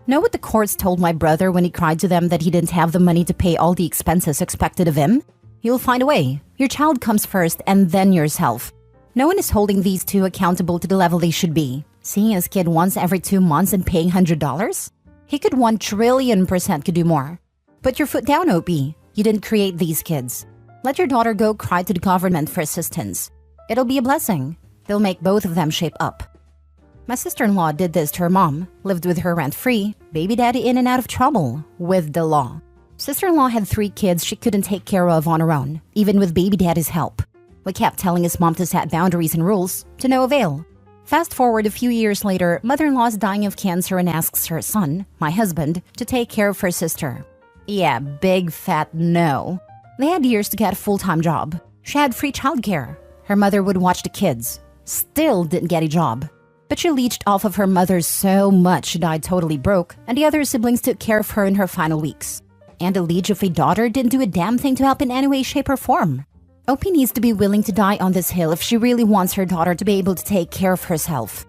Know what the courts told my brother when he cried to them that he didn't have the money to pay all the expenses expected of him? You'll find a way. Your child comes first and then yourself. No one is holding these two accountable to the level they should be. Seeing his kid once every 2 months and paying $100? He could 1,000,000,000% could do more. Put your foot down, OP. You didn't create these kids. Let your daughter go cry to the government for assistance. It'll be a blessing. They'll make both of them shape up. My sister-in-law did this to her mom, lived with her rent-free, baby daddy in and out of trouble with the law. Sister-in-law had 3 kids she couldn't take care of on her own, even with baby daddy's help. We kept telling his mom to set boundaries and rules, to no avail. Fast forward a few years later, mother-in-law is dying of cancer and asks her son, my husband, to take care of her sister. Yeah, big fat no. They had years to get a full-time job. She had free childcare. Her mother would watch the kids. Still didn't get a job. But she leached off of her mother so much she died totally broke, and the other siblings took care of her in her final weeks. And the leech of a daughter didn't do a damn thing to help in any way, shape, or form. OP needs to be willing to die on this hill if she really wants her daughter to be able to take care of herself.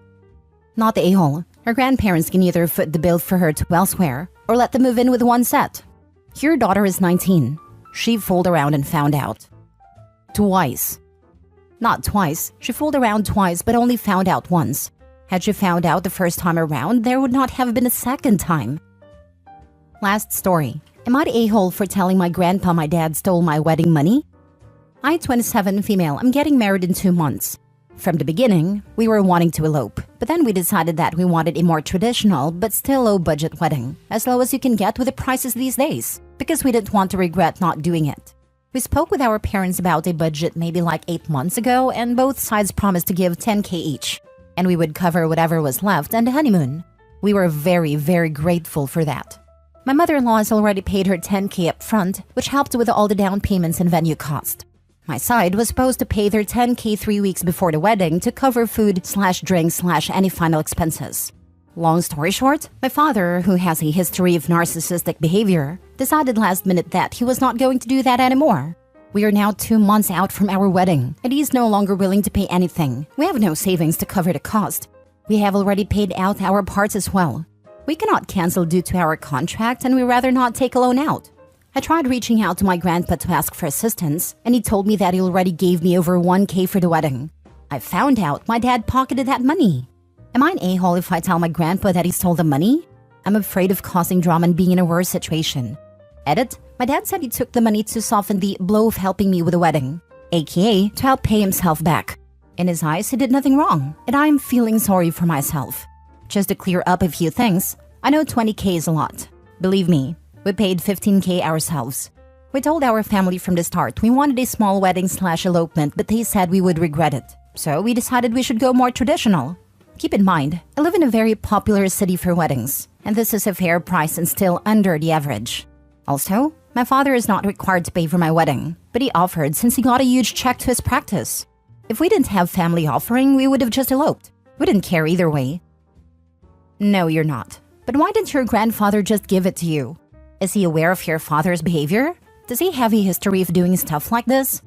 Not the a-hole. Her grandparents can either foot the bill for her to elsewhere, or let them move in with one set. Your daughter is 19. She fooled around and found out. Twice. Not twice. She fooled around twice but only found out once. Had she found out the first time around, there would not have been a second time. Last story. Am I the a-hole for telling my grandpa my dad stole my wedding money? I, 27, female. I'm getting married in 2 months. From the beginning, we were wanting to elope, but then we decided that we wanted a more traditional but still low-budget wedding, as low as you can get with the prices these days, because we didn't want to regret not doing it. We spoke with our parents about a budget maybe like 8 months ago, and both sides promised to give $10,000 each, and we would cover whatever was left on the honeymoon. We were very, very grateful for that. My mother-in-law has already paid her $10,000 up front, which helped with all the down payments and venue cost. My side was supposed to pay their $10,000 3 weeks before the wedding to cover food/drinks/any final expenses. Long story short, my father, who has a history of narcissistic behavior, decided last minute that he was not going to do that anymore. We are now 2 months out from our wedding, and he's no longer willing to pay anything. We have no savings to cover the cost. We have already paid out our parts as well. We cannot cancel due to our contract, and we rather not take a loan out. I tried reaching out to my grandpa to ask for assistance, and he told me that he already gave me over $1,000 for the wedding. I found out my dad pocketed that money. Am I an a-hole if I tell my grandpa that he stole the money? I'm afraid of causing drama and being in a worse situation. Edit, my dad said he took the money to soften the blow of helping me with the wedding, aka to help pay himself back. In his eyes, he did nothing wrong, and I'm feeling sorry for myself. Just to clear up a few things, I know $20,000 is a lot. Believe me, we paid $15,000 ourselves. We told our family from the start we wanted a small wedding/elopement, but they said we would regret it. So we decided we should go more traditional. Keep in mind, I live in a very popular city for weddings, and this is a fair price and still under the average. Also, my father is not required to pay for my wedding, but he offered since he got a huge check to his practice. If we didn't have family offering, we would have just eloped. We didn't care either way. No, you're not. But why didn't your grandfather just give it to you? Is he aware of your father's behavior? Does he have a history of doing stuff like this?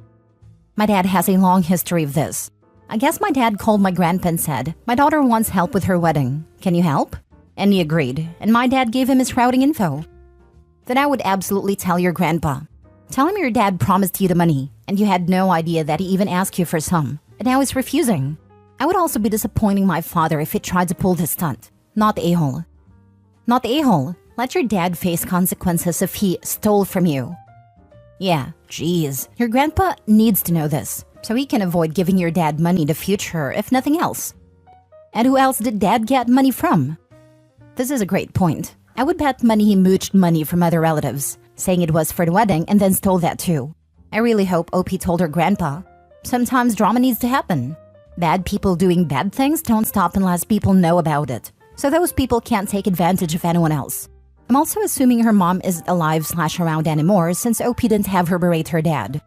My dad has a long history of this. I guess my dad called my grandpa and said, "My daughter wants help with her wedding. Can you help?" And he agreed, and my dad gave him his routing info. Then I would absolutely tell your grandpa. Tell him your dad promised you the money, and you had no idea that he even asked you for some, and now he's refusing. I would also be disappointing my father if he tried to pull this stunt. Not the a-hole. Not the a-hole. Let your dad face consequences if he stole from you. Yeah, geez. Your grandpa needs to know this, so he can avoid giving your dad money in the future, if nothing else. And who else did dad get money from? This is a great point. I would bet money he mooched money from other relatives, saying it was for the wedding and then stole that too. I really hope OP told her grandpa. Sometimes drama needs to happen. Bad people doing bad things don't stop unless people know about it, so those people can't take advantage of anyone else. I'm also assuming her mom isn't alive/around anymore since OP didn't have her berate her dad.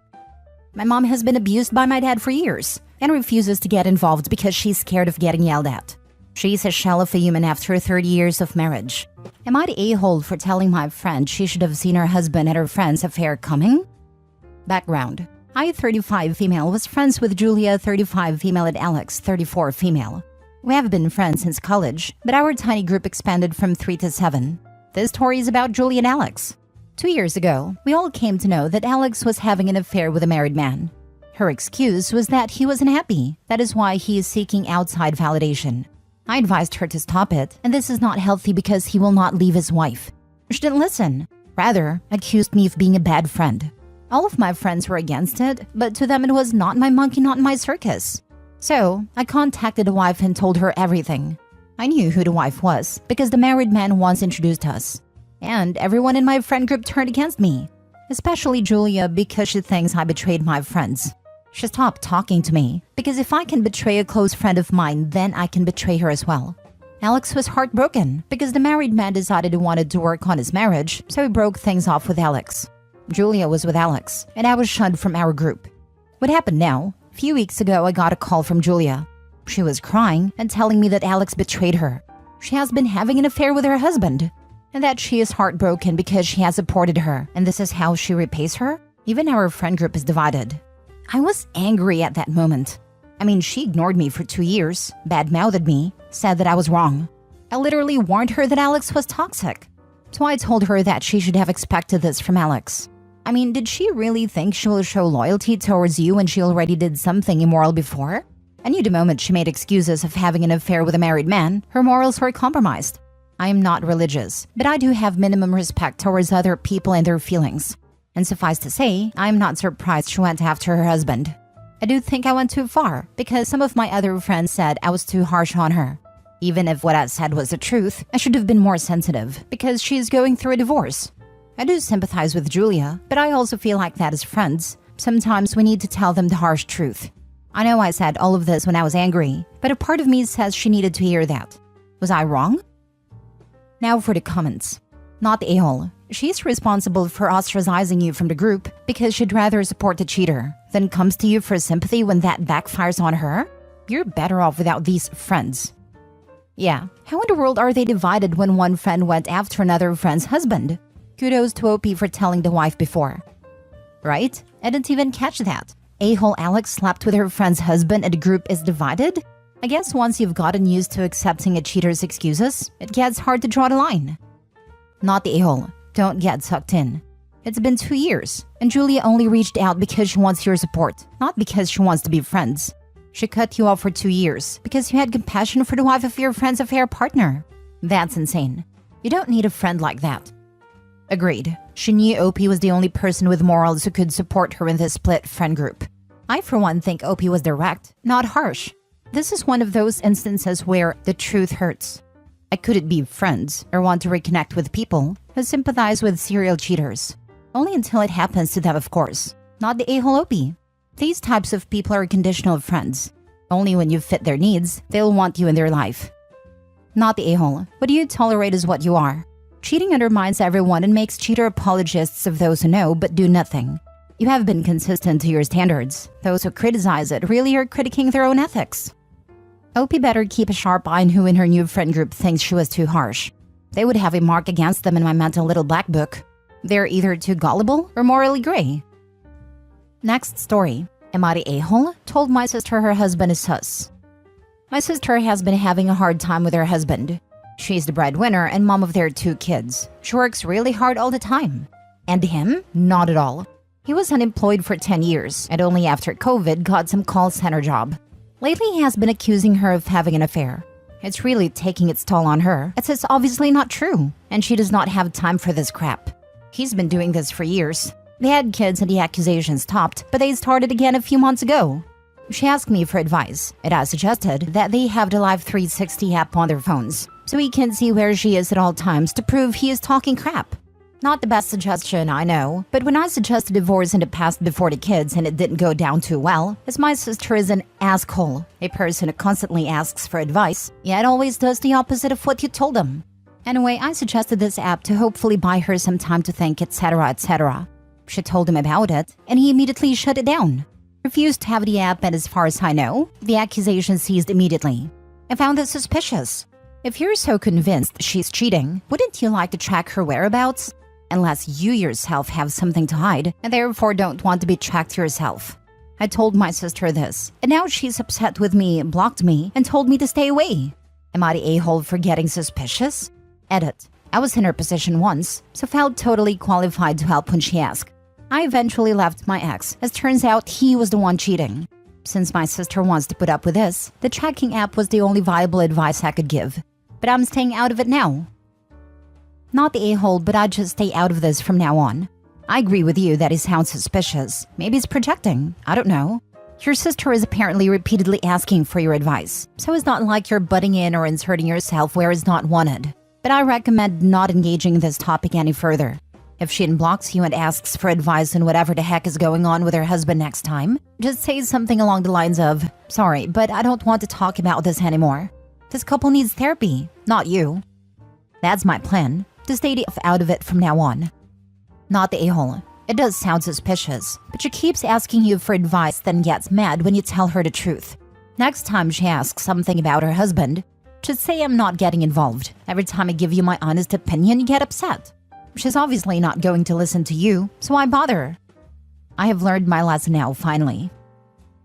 My mom has been abused by my dad for years and refuses to get involved because she's scared of getting yelled at. She's a shell of a human after 30 years of marriage. Am I the a-hole for telling my friend she should have seen her husband and her friend's affair coming? Background. I, 35 female, was friends with Julia, 35 female, and Alex, 34 female. We have been friends since college, but our tiny group expanded from 3 to 7. This story is about Julia and Alex. 2 years ago, we all came to know that Alex was having an affair with a married man. Her excuse was that he wasn't happy. That is why he is seeking outside validation. I advised her to stop it, and this is not healthy because he will not leave his wife. She didn't listen. Rather, accused me of being a bad friend. All of my friends were against it, but to them it was not my monkey, not my circus. So, I contacted the wife and told her everything. I knew who the wife was because the married man once introduced us. And everyone in my friend group turned against me, especially Julia because she thinks I betrayed my friends. She stopped talking to me because if I can betray a close friend of mine, then I can betray her as well. Alex was heartbroken because the married man decided he wanted to work on his marriage, so he broke things off with Alex. Julia was with Alex, and I was shunned from our group. What happened now? A few weeks ago, I got a call from Julia. She was crying and telling me that Alex betrayed her. She has been having an affair with her husband, and that she is heartbroken because she has supported her, and this is how she repays her? Even our friend group is divided. I was angry at that moment. I mean, she ignored me for 2 years, bad-mouthed me, said that I was wrong. I literally warned her that Alex was toxic. So I told her that she should have expected this from Alex. I mean, did she really think she will show loyalty towards you when she already did something immoral before? I knew the moment she made excuses of having an affair with a married man, her morals were compromised. I am not religious, but I do have minimum respect towards other people and their feelings. And suffice to say, I am not surprised she went after her husband. I do think I went too far, because some of my other friends said I was too harsh on her. Even if what I said was the truth, I should have been more sensitive, because she is going through a divorce. I do sympathize with Julia, but I also feel like that as friends, sometimes we need to tell them the harsh truth. I know I said all of this when I was angry, but a part of me says she needed to hear that. Was I wrong? Now for the comments. Not the a-hole. She's responsible for ostracizing you from the group because she'd rather support the cheater than comes to you for sympathy when that backfires on her? You're better off without these friends. Yeah, how in the world are they divided when one friend went after another friend's husband? Kudos to OP for telling the wife before. Right? I didn't even catch that. A-hole Alex slept with her friend's husband and the group is divided? I guess once you've gotten used to accepting a cheater's excuses, it gets hard to draw the line. Not the a-hole. Don't get sucked in. It's been 2 years, and Julia only reached out because she wants your support, not because she wants to be friends. She cut you off for 2 years because you had compassion for the wife of your friend's affair partner. That's insane. You don't need a friend like that. Agreed. She knew OP was the only person with morals who could support her in this split friend group. I for one think OP was direct, not harsh. This is one of those instances where the truth hurts. I couldn't be friends or want to reconnect with people who sympathize with serial cheaters. Only until it happens to them, of course. Not the a-hole OP. These types of people are conditional friends. Only when you fit their needs, they'll want you in their life. Not the a-hole. What you tolerate is what you are. Cheating undermines everyone and makes cheater apologists of those who know but do nothing. You have been consistent to your standards. Those who criticize it really are critiquing their own ethics. OP better keep a sharp eye on who in her new friend group thinks she was too harsh. They would have a mark against them in my mental little black book. They're either too gullible or morally gray. Next story. Am I the a-hole? Told my sister her husband is sus. My sister has been having a hard time with her husband. She's the breadwinner and mom of their 2 kids. She works really hard all the time. And him? Not at all. He was unemployed for 10 years and only after COVID got some call center job. Lately he has been accusing her of having an affair. It's really taking its toll on her. It's obviously not true, and she does not have time for this crap. He's been doing this for years. They had kids and the accusations stopped, but they started again a few months ago. She asked me for advice, and I suggested that they have the Live 360 app on their phones, so he can see where she is at all times to prove he is talking crap. Not the best suggestion, I know, but when I suggested divorce in the past before the kids and it didn't go down too well, as my sister is an asshole, a person who constantly asks for advice, yet always does the opposite of what you told them. Anyway, I suggested this app to hopefully buy her some time to think, etc., etc. She told him about it, and he immediately shut it down. Refused to have the app, and as far as I know, the accusation ceased immediately. I found this suspicious. If you're so convinced she's cheating, wouldn't you like to track her whereabouts? Unless you yourself have something to hide, and therefore don't want to be tracked yourself. I told my sister this, and now she's upset with me, blocked me, and told me to stay away. Am I the a-hole for getting suspicious? Edit. I was in her position once, so felt totally qualified to help when she asked. I eventually left my ex, as turns out he was the one cheating. Since my sister wants to put up with this, the tracking app was the only viable advice I could give. But I'm staying out of it now. Not the a-hole, but I'd just stay out of this from now on. I agree with you that he sounds suspicious. Maybe he's projecting. I don't know. Your sister is apparently repeatedly asking for your advice, so it's not like you're butting in or inserting yourself where it's not wanted. But I recommend not engaging in this topic any further. If she unblocks you and asks for advice on whatever the heck is going on with her husband next time, just say something along the lines of, "Sorry, but I don't want to talk about this anymore. This couple needs therapy, not you." That's my plan. To stay out of it from now on. Not the a-hole. It does sound suspicious, but she keeps asking you for advice, then gets mad when you tell her the truth. Next time she asks something about her husband, just say I'm not getting involved. Every time I give you my honest opinion, you get upset. She's obviously not going to listen to you, so why bother? I have learned my lesson now, finally.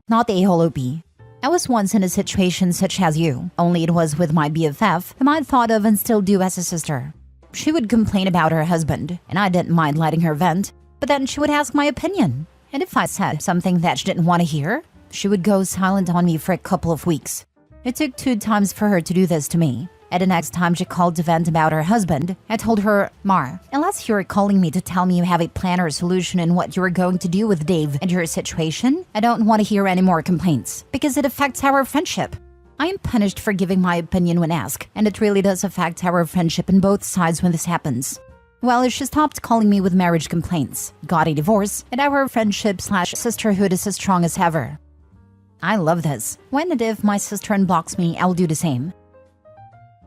Not the a-hole OP. I was once in a situation such as you, only it was with my BFF, whom I'd thought of and still do as a sister. She would complain about her husband, and I didn't mind letting her vent. But then she would ask my opinion. And if I said something that she didn't want to hear, she would go silent on me for a couple of weeks. It took 2 times for her to do this to me. And the next time she called to vent about her husband, I told her, Mar, unless you're calling me to tell me you have a plan or solution in what you're going to do with Dave and your situation, I don't want to hear any more complaints because it affects our friendship. I am punished for giving my opinion when asked, and it really does affect our friendship on both sides when this happens. Well, she stopped calling me with marriage complaints, got a divorce, and our friendship/sisterhood is as strong as ever. I love this. When and if my sister unblocks me, I'll do the same.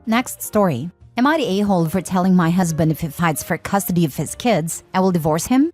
Next story. Am I the a-hole for telling my husband if he fights for custody of his kids, I will divorce him?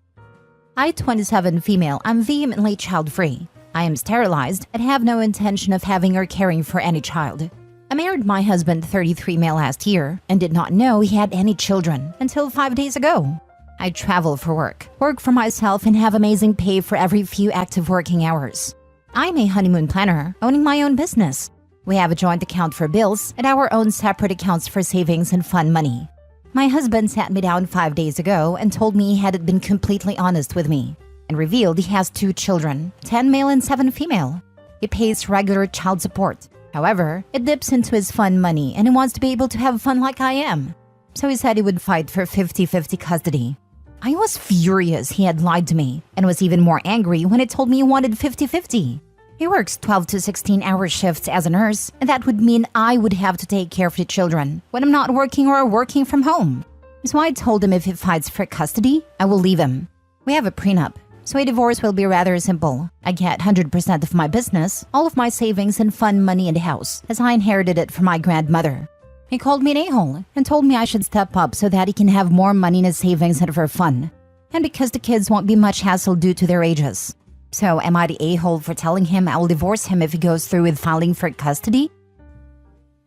I, 27 female, I'm vehemently child-free. I am sterilized and have no intention of having or caring for any child. I married my husband, 33 male, last year and did not know he had any children until 5 days ago. I travel for work for myself and have amazing pay for every few active working hours. I'm a honeymoon planner, owning my own business. We have a joint account for bills and our own separate accounts for savings and fun money. My husband sat me down 5 days ago and told me he hadn't been completely honest with me and revealed he has 2 children, 10 male and 7 female. He pays regular child support. However, it dips into his fun money and he wants to be able to have fun like I am. So he said he would fight for 50-50 custody. I was furious he had lied to me and was even more angry when he told me he wanted 50-50. He works 12 to 16-hour shifts as a nurse, and that would mean I would have to take care of the children when I'm not working or working from home. So I told him if he fights for custody, I will leave him. We have a prenup, so a divorce will be rather simple. I get 100% of my business, all of my savings and fun money in the house, as I inherited it from my grandmother. He called me an a-hole and told me I should step up so that he can have more money in his savings and for fun. And because the kids won't be much hassle due to their ages. So am I the a-hole for telling him I will divorce him if he goes through with filing for custody?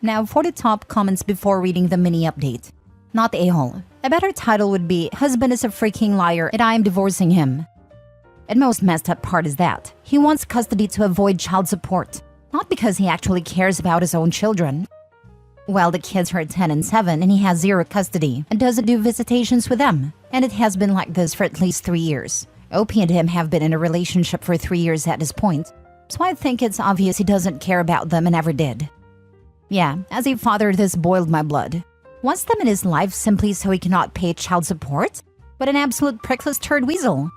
Now for the top comments before reading the mini update. Not the a-hole. A better title would be, husband is a freaking liar and I am divorcing him. And most messed up part is that he wants custody to avoid child support. Not because he actually cares about his own children. Well, the kids are 10 and 7 and he has 0 custody and doesn't do visitations with them. And it has been like this for at least 3 years. OP and him have been in a relationship for 3 years at this point, so I think it's obvious he doesn't care about them and never did. Yeah, as a father, this boiled my blood. Wants them in his life simply so he cannot pay child support? What an absolute prickless turd weasel.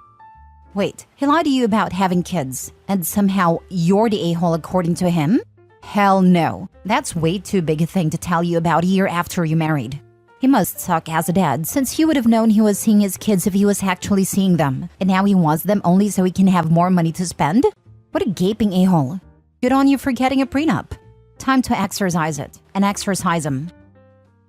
Wait, he lied to you about having kids, and somehow you're the a-hole according to him? Hell no. That's way too big a thing to tell you about a year after you married. He must suck as a dad, since he would have known he was seeing his kids if he was actually seeing them, and now he wants them only so he can have more money to spend? What a gaping a-hole. Good on you for getting a prenup. Time to exercise it, and exercise him.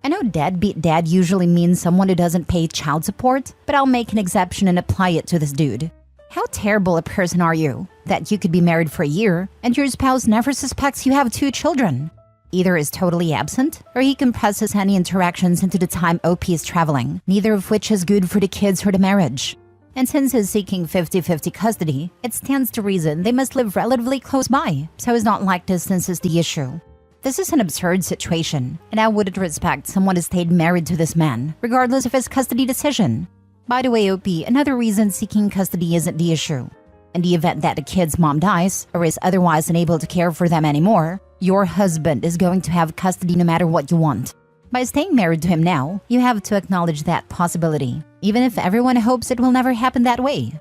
I know deadbeat dad usually means someone who doesn't pay child support, but I'll make an exception and apply it to this dude. How terrible a person are you, that you could be married for a year, and your spouse never suspects you have 2 children? Either is totally absent, or he compresses any interactions into the time OP is traveling, neither of which is good for the kids or the marriage. And since he's seeking 50-50 custody, it stands to reason they must live relatively close by, so his not like distance is the issue. This is an absurd situation, and I wouldn't respect someone who stayed married to this man, regardless of his custody decision. By the way, OP, another reason seeking custody isn't the issue. In the event that the kid's mom dies, or is otherwise unable to care for them anymore, your husband is going to have custody no matter what you want. By staying married to him now, you have to acknowledge that possibility, even if everyone hopes it will never happen that way.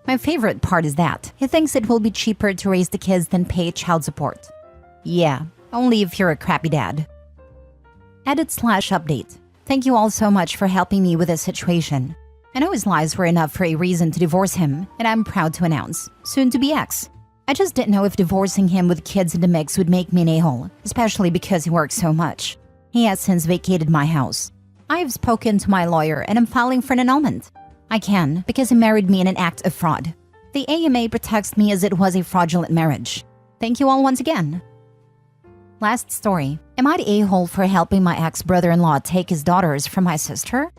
My favorite part is that he thinks it will be cheaper to raise the kids than pay child support. Yeah, only if you're a crappy dad. Edit/update. Thank you all so much for helping me with this situation. I know his lies were enough for a reason to divorce him, and I'm proud to announce, soon to be ex. I just didn't know if divorcing him with kids in the mix would make me an a-hole, especially because he works so much. He has since vacated my house. I have spoken to my lawyer and am filing for an annulment. I can, because he married me in an act of fraud. The AMA protects me as it was a fraudulent marriage. Thank you all once again. Last story. Am I the a-hole for helping my ex-brother-in-law take his daughters from my sister?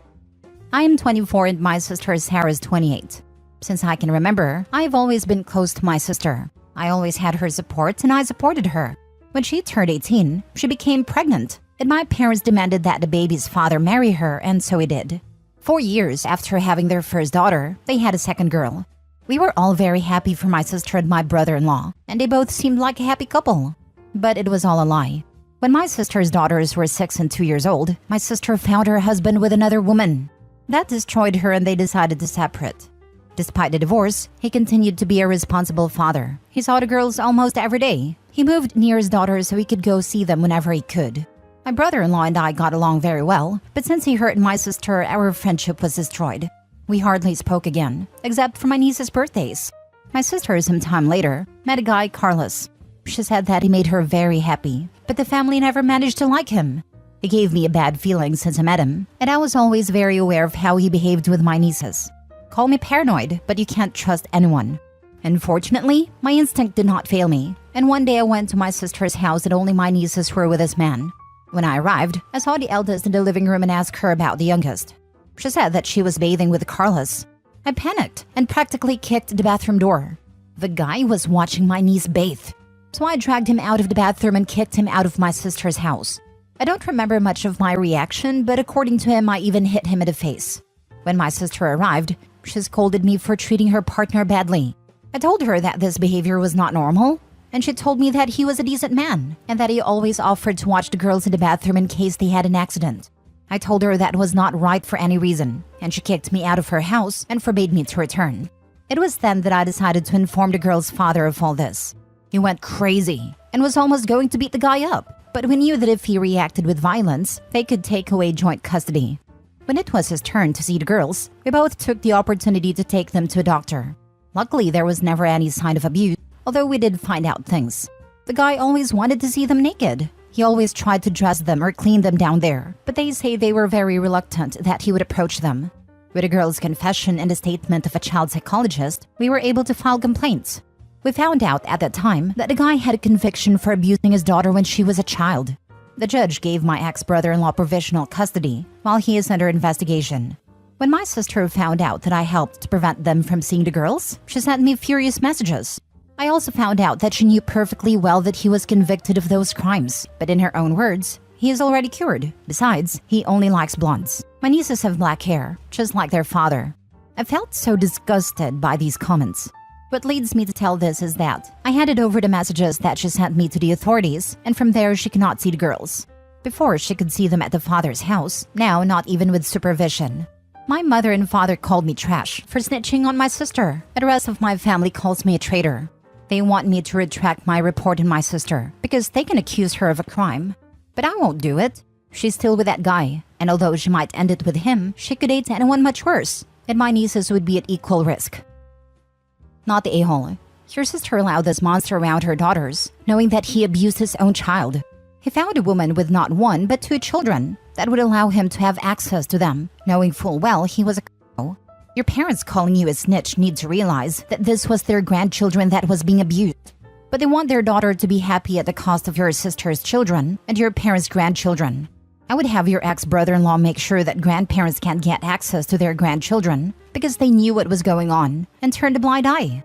I am 24 and my sister Sarah is 28. Since I can remember, I've always been close to my sister. I always had her support and I supported her. When she turned 18, she became pregnant, and my parents demanded that the baby's father marry her, and so he did. 4 years after having their first daughter, they had a second girl. We were all very happy for my sister and my brother-in-law, and they both seemed like a happy couple. But it was all a lie. When my sister's daughters were 6 and 2 years old, my sister found her husband with another woman. That destroyed her and they decided to separate. Despite the divorce, he continued to be a responsible father. He saw the girls almost every day. He moved near his daughters so he could go see them whenever he could. My brother-in-law and I got along very well, but since he hurt my sister, our friendship was destroyed. We hardly spoke again, except for my niece's birthdays. My sister, some time later, met a guy, Carlos. She said that he made her very happy, but the family never managed to like him. He gave me a bad feeling since I met him, and I was always very aware of how he behaved with my nieces. Call me paranoid, but you can't trust anyone. Unfortunately, my instinct did not fail me, and one day I went to my sister's house and only my nieces were with this man. When I arrived, I saw the eldest in the living room and asked her about the youngest. She said that she was bathing with Carlos. I panicked and practically kicked the bathroom door. The guy was watching my niece bathe, so I dragged him out of the bathroom and kicked him out of my sister's house. I don't remember much of my reaction, but according to him, I even hit him in the face. When my sister arrived, she scolded me for treating her partner badly. I told her that this behavior was not normal, and she told me that he was a decent man and that he always offered to watch the girls in the bathroom in case they had an accident. I told her that was not right for any reason, and she kicked me out of her house and forbade me to return. It was then that I decided to inform the girl's father of all this. He went crazy and was almost going to beat the guy up, but we knew that if he reacted with violence, they could take away joint custody. When it was his turn to see the girls, we both took the opportunity to take them to a doctor. Luckily, there was never any sign of abuse, although we did find out things. The guy always wanted to see them naked. He always tried to dress them or clean them down there, but they say they were very reluctant that he would approach them. With a girl's confession and the statement of a child psychologist, we were able to file complaints. We found out at that time that the guy had a conviction for abusing his daughter when she was a child. The judge gave my ex-brother-in-law provisional custody while he is under investigation. When my sister found out that I helped to prevent them from seeing the girls, she sent me furious messages. I also found out that she knew perfectly well that he was convicted of those crimes, but in her own words, he is already cured. Besides, he only likes blondes. My nieces have black hair, just like their father. I felt so disgusted by these comments. What leads me to tell this is that I handed over the messages that she sent me to the authorities, and from there she cannot see the girls. Before, she could see them at the father's house, now not even with supervision. My mother and father called me trash for snitching on my sister, and the rest of my family calls me a traitor. They want me to retract my report on my sister because they can accuse her of a crime. But I won't do it. She's still with that guy, and although she might end it with him, she could date anyone much worse, and my nieces would be at equal risk. Not the a-hole. Your sister allowed this monster around her daughters, knowing that he abused his own child. He found a woman with not 1 but 2 children that would allow him to have access to them, knowing full well he was a c***o. Your parents calling you a snitch need to realize that this was their grandchildren that was being abused. But they want their daughter to be happy at the cost of your sister's children and your parents' grandchildren. I would have your ex-brother-in-law make sure that grandparents can't get access to their grandchildren because they knew what was going on and turned a blind eye.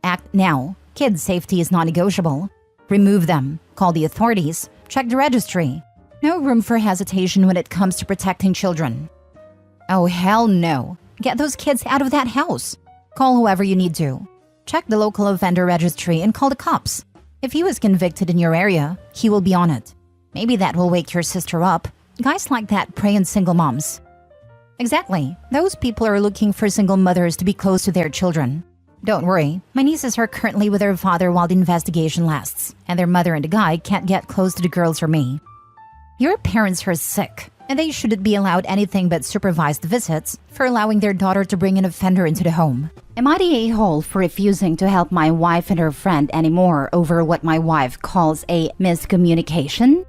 Act now. Kids' safety is non-negotiable. Remove them. Call the authorities. Check the registry. No room for hesitation when it comes to protecting children. Oh, hell no. Get those kids out of that house. Call whoever you need to. Check the local offender registry and call the cops. If he was convicted in your area, he will be on it. Maybe that will wake your sister up. Guys like that prey on single moms. Exactly. Those people are looking for single mothers to be close to their children. Don't worry, my nieces are currently with their father while the investigation lasts, and their mother and the guy can't get close to the girls or me. Your parents are sick, and they shouldn't be allowed anything but supervised visits for allowing their daughter to bring an offender into the home. Am I the a-hole for refusing to help my wife and her friend anymore over what my wife calls a miscommunication?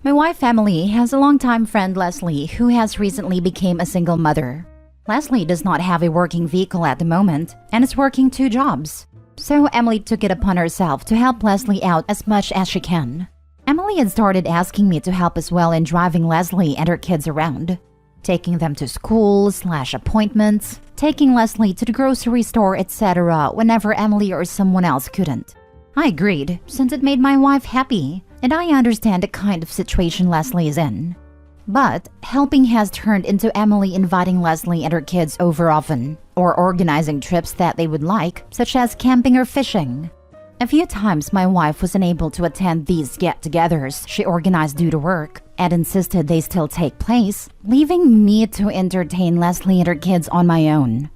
My wife Emily has a longtime friend Leslie who has recently become a single mother. Leslie does not have a working vehicle at the moment and is working 2 jobs. So Emily took it upon herself to help Leslie out as much as she can. Emily had started asking me to help as well in driving Leslie and her kids around, taking them to school/appointments, taking Leslie to the grocery store, etc. whenever Emily or someone else couldn't. I agreed since it made my wife happy, and I understand the kind of situation Leslie is in. But helping has turned into Emily inviting Leslie and her kids over often, or organizing trips that they would like, such as camping or fishing. A few times my wife was unable to attend these get-togethers she organized due to work and insisted they still take place, leaving me to entertain Leslie and her kids on my own.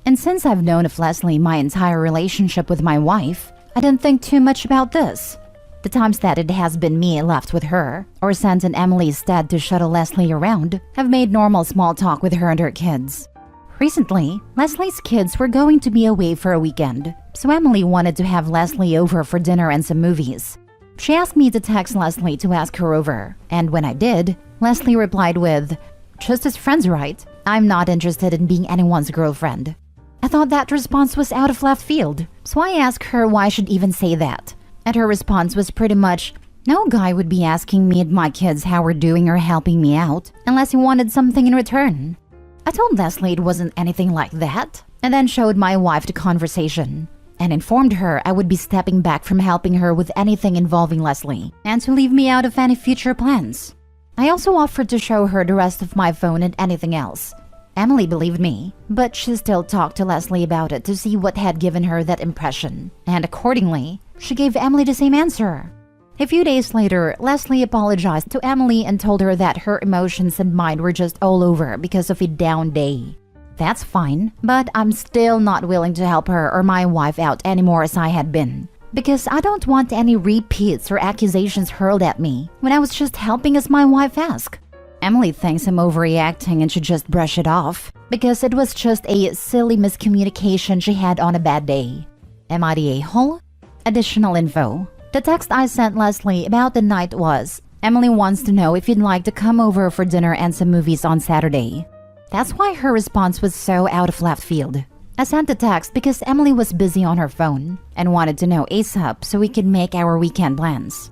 And since I've known of Leslie my entire relationship with my wife, I didn't think too much about this. The times that it has been me left with her, or sent in Emily's stead to shuttle Leslie around, have made normal small talk with her and her kids. Recently, Leslie's kids were going to be away for a weekend, so Emily wanted to have Leslie over for dinner and some movies. She asked me to text Leslie to ask her over, and when I did, Leslie replied with, "Just as friends, right? I'm not interested in being anyone's girlfriend." I thought that response was out of left field, so I asked her why she'd even say that. And her response was pretty much, "No guy would be asking me and my kids how we're doing or helping me out unless he wanted something in return." I told Leslie it wasn't anything like that, and then showed my wife the conversation, and informed her I would be stepping back from helping her with anything involving Leslie, and to leave me out of any future plans. I also offered to show her the rest of my phone and anything else. Emily believed me, but she still talked to Leslie about it to see what had given her that impression, and accordingly, she gave Emily the same answer. A few days later, Leslie apologized to Emily and told her that her emotions and mind were just all over because of a down day. That's fine, but I'm still not willing to help her or my wife out anymore as I had been, because I don't want any repeats or accusations hurled at me when I was just helping as my wife asked. Emily thinks I'm overreacting and should just brush it off, because it was just a silly miscommunication she had on a bad day. Am I the a-hole? Additional info. The text I sent Leslie about the night was, "Emily wants to know if you'd like to come over for dinner and some movies on Saturday." That's why her response was so out of left field. I sent the text because Emily was busy on her phone and wanted to know ASAP so we could make our weekend plans.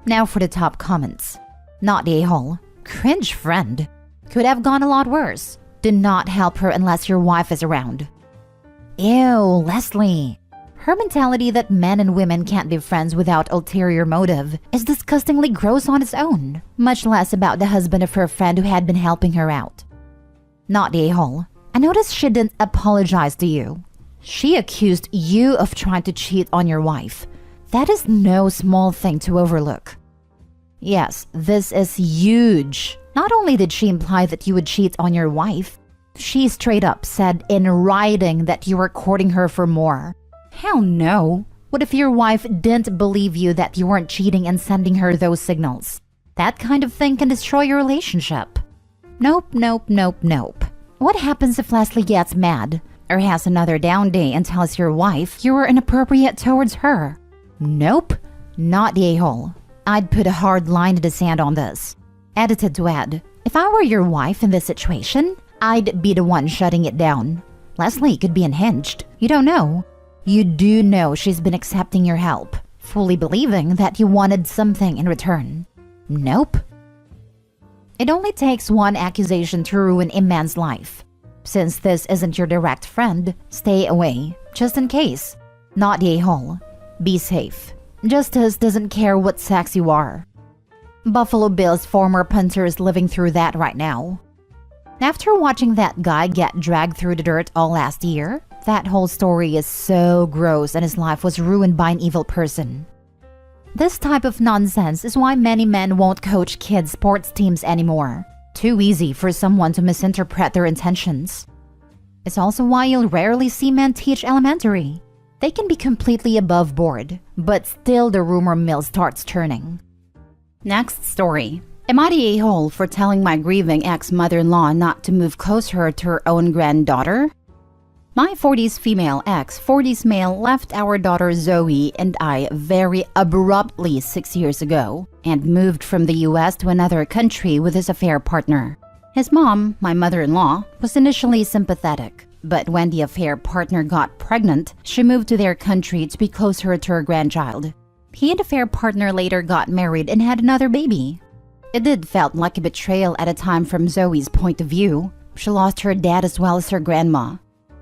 Now for the top comments. Not the a-hole. Cringe friend. Could have gone a lot worse. Do not help her unless your wife is around. Ew, Leslie. Her mentality that men and women can't be friends without ulterior motive is disgustingly gross on its own, much less about the husband of her friend who had been helping her out. Not the a-hole. I noticed she didn't apologize to you. She accused you of trying to cheat on your wife. That is no small thing to overlook. Yes, this is huge. Not only did she imply that you would cheat on your wife, she straight up said in writing that you were courting her for more. Hell no. What if your wife didn't believe you that you weren't cheating and sending her those signals? That kind of thing can destroy your relationship. Nope, nope, nope, nope. What happens if Leslie gets mad or has another down day and tells your wife you were inappropriate towards her? Nope, not the a-hole. I'd put a hard line in the sand on this. Edited to add, if I were your wife in this situation, I'd be the one shutting it down. Leslie could be unhinged. You don't know. You do know she's been accepting your help, fully believing that you wanted something in return. Nope. It only takes one accusation to ruin a man's life. Since this isn't your direct friend, stay away, just in case. Not the a-hole. Be safe. Justice doesn't care what sex you are. Buffalo Bills former punter is living through that right now. After watching that guy get dragged through the dirt all last year, that whole story is so gross and his life was ruined by an evil person. This type of nonsense is why many men won't coach kids' sports teams anymore. Too easy for someone to misinterpret their intentions. It's also why you'll rarely see men teach elementary. They can be completely above board, but still the rumor mill starts turning. Next story. Am I the a-hole for telling my grieving ex-mother-in-law not to move closer to her own granddaughter? My 40s female ex, 40s male left our daughter Zoe and I very abruptly 6 years ago and moved from the US to another country with his affair partner. His mom, my mother-in-law, was initially sympathetic, but when the affair partner got pregnant, she moved to their country to be closer to her grandchild. He and the affair partner later got married and had another baby. It did felt like a betrayal at a time from Zoe's point of view. She lost her dad as well as her grandma.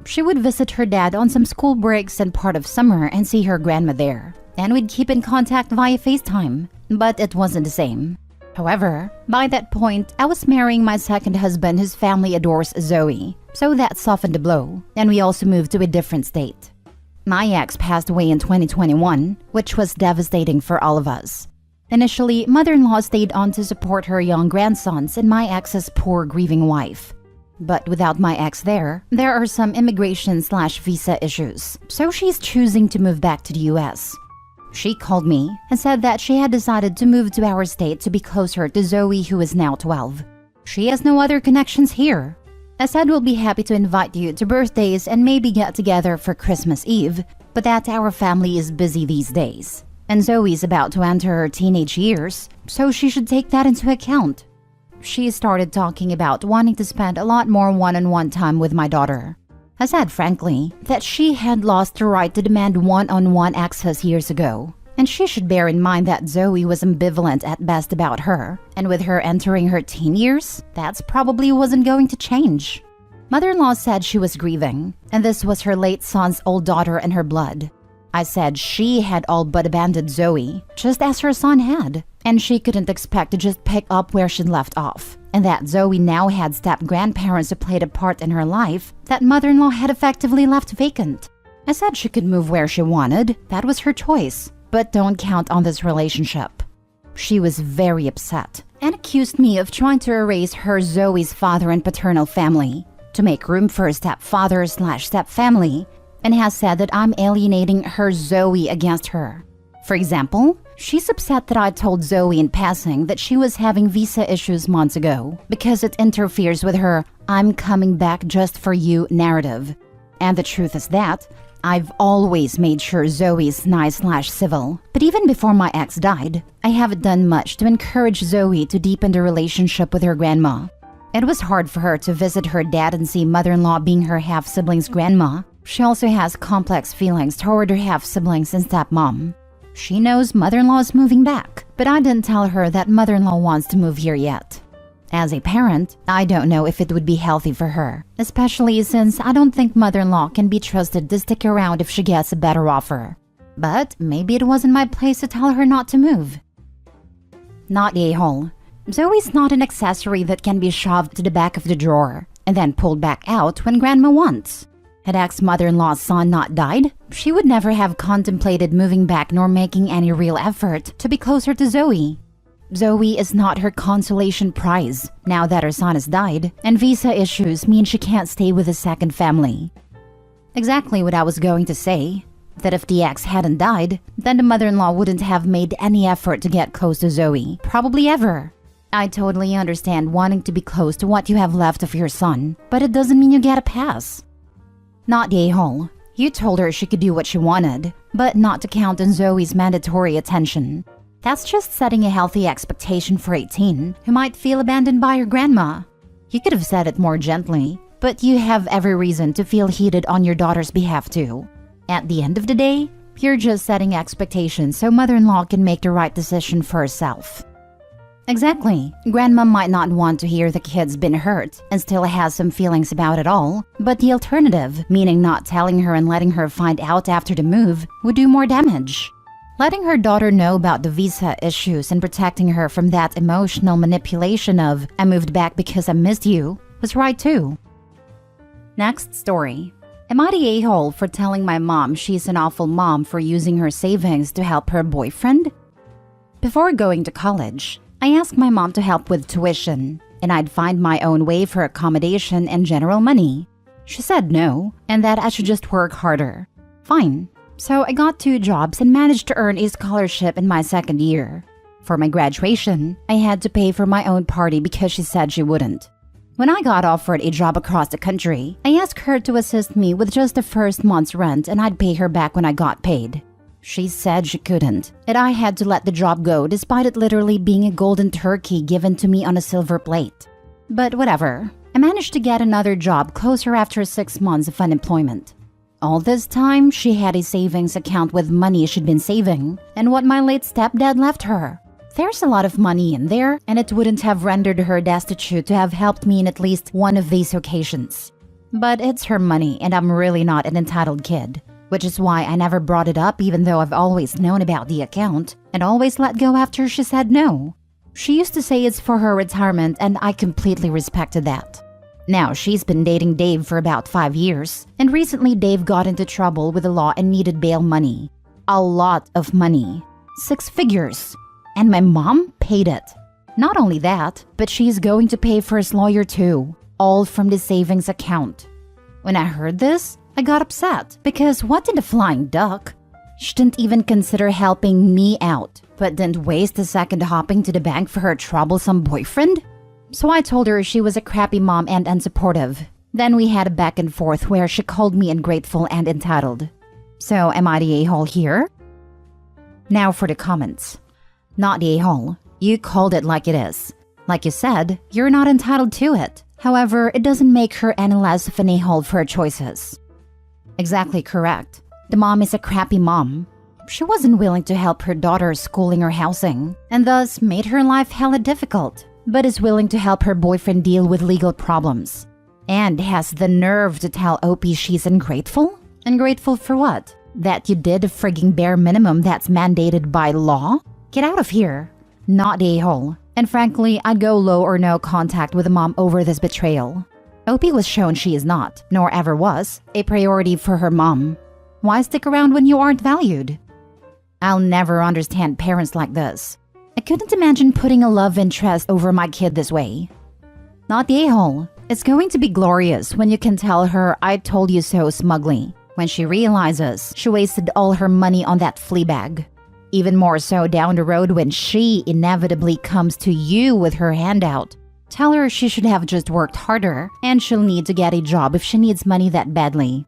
She would visit her dad on some school breaks and part of summer and see her grandma there. And we'd keep in contact via FaceTime, but it wasn't the same. However, by that point, I was marrying my second husband whose family adores Zoe, so that softened the blow, and we also moved to a different state. My ex passed away in 2021, which was devastating for all of us. Initially, mother-in-law stayed on to support her young grandsons and my ex's poor grieving wife. But without my ex there are some immigration/visa issues, so she's choosing to move back to the US. She called me and said that she had decided to move to our state to be closer to Zoe, who is now 12. She has no other connections here. I said we'll be happy to invite you to birthdays and maybe get together for Christmas Eve, but that our family is busy these days. And Zoe's about to enter her teenage years, so she should take that into account. She started talking about wanting to spend a lot more one-on-one time with my daughter. I said frankly that she had lost the right to demand one-on-one access years ago, and she should bear in mind that Zoe was ambivalent at best about her, and with her entering her teen years, that probably wasn't going to change. Mother-in-law said she was grieving, and this was her late son's old daughter in her blood. I said she had all but abandoned Zoe, just as her son had, and she couldn't expect to just pick up where she'd left off, and that Zoe now had step-grandparents who played a part in her life that mother-in-law had effectively left vacant. I said she could move where she wanted, that was her choice, but don't count on this relationship. She was very upset and accused me of trying to erase her Zoe's father and paternal family to make room for a stepfather/stepfamily, and has said that I'm alienating her Zoe against her. For example, she's upset that I told Zoe in passing that she was having visa issues months ago because it interferes with her "I'm coming back just for you" narrative. And the truth is that I've always made sure Zoe's nice/civil, but even before my ex died, I haven't done much to encourage Zoe to deepen the relationship with her grandma. It was hard for her to visit her dad and see mother-in-law being her half-sibling's grandma. She also has complex feelings toward her half-siblings and stepmom. She knows mother-in-law is moving back, but I didn't tell her that mother-in-law wants to move here yet. As a parent, I don't know if it would be healthy for her, especially since I don't think mother-in-law can be trusted to stick around if she gets a better offer. But maybe it wasn't my place to tell her not to move. Not a-hole. Zoe's not an accessory that can be shoved to the back of the drawer and then pulled back out when grandma wants. Had ex-mother-in-law's son not died, she would never have contemplated moving back nor making any real effort to be closer to Zoe. Zoe is not her consolation prize now that her son has died, and visa issues mean she can't stay with a second family. Exactly what I was going to say, that if the ex hadn't died, then the mother-in-law wouldn't have made any effort to get close to Zoe, probably ever. I totally understand wanting to be close to what you have left of your son, but it doesn't mean you get a pass. Not the a-hole. You told her she could do what she wanted, but not to count on Zoe's mandatory attention. That's just setting a healthy expectation for a teen who might feel abandoned by her grandma. You could have said it more gently, but you have every reason to feel heated on your daughter's behalf too. At the end of the day, you're just setting expectations so mother-in-law can make the right decision for herself. Exactly. Grandma might not want to hear the kid's been hurt and still has some feelings about it all, but the alternative, meaning not telling her and letting her find out after the move, would do more damage. Letting her daughter know about the visa issues and protecting her from that emotional manipulation of "I moved back because I missed you" was right too. Next story. Am I the a-hole for telling my mom she's an awful mom for using her savings to help her boyfriend? Before going to college, I asked my mom to help with tuition, and I'd find my own way for accommodation and general money. She said no, and that I should just work harder. Fine. So I got 2 jobs and managed to earn a scholarship in my second year. For my graduation, I had to pay for my own party because she said she wouldn't. When I got offered a job across the country, I asked her to assist me with just the first month's rent and I'd pay her back when I got paid. She said she couldn't, and I had to let the job go despite it literally being a golden turkey given to me on a silver plate. But whatever, I managed to get another job closer after 6 months of unemployment. All this time, she had a savings account with money she'd been saving and what my late stepdad left her. There's a lot of money in there, and it wouldn't have rendered her destitute to have helped me in at least one of these occasions. But it's her money, and I'm really not an entitled kid, which is why I never brought it up even though I've always known about the account and always let go after she said no. She used to say it's for her retirement, and I completely respected that. Now, she's been dating Dave for about 5 years, and recently Dave got into trouble with the law and needed bail money. A lot of money. 6 figures. And my mom paid it. Not only that, but she's going to pay for his lawyer too, all from the savings account. When I heard this, I got upset because what in the flying duck? She didn't even consider helping me out, but didn't waste a second hopping to the bank for her troublesome boyfriend? So I told her she was a crappy mom and unsupportive. Then we had a back and forth where she called me ungrateful and entitled. So am I the a-hole here? Now for the comments. Not the a-hole. You called it like it is. Like you said, you're not entitled to it. However, it doesn't make her any less of an a-hole for her choices. Exactly correct. The mom is a crappy mom. She wasn't willing to help her daughter's schooling or housing, and thus made her life hella difficult, but is willing to help her boyfriend deal with legal problems. And has the nerve to tell OP she's ungrateful? Ungrateful for what? That you did a frigging bare minimum that's mandated by law? Get out of here. Not the a-hole. And frankly, I'd go low or no contact with the mom over this betrayal. OP was shown she is not, nor ever was, a priority for her mom. Why stick around when you aren't valued? I'll never understand parents like this. I couldn't imagine putting a love interest over my kid this way. Not the a-hole. It's going to be glorious when you can tell her I told you so smugly, when she realizes she wasted all her money on that flea bag. Even more so down the road when she inevitably comes to you with her handout. Tell her she should have just worked harder and she'll need to get a job if she needs money that badly.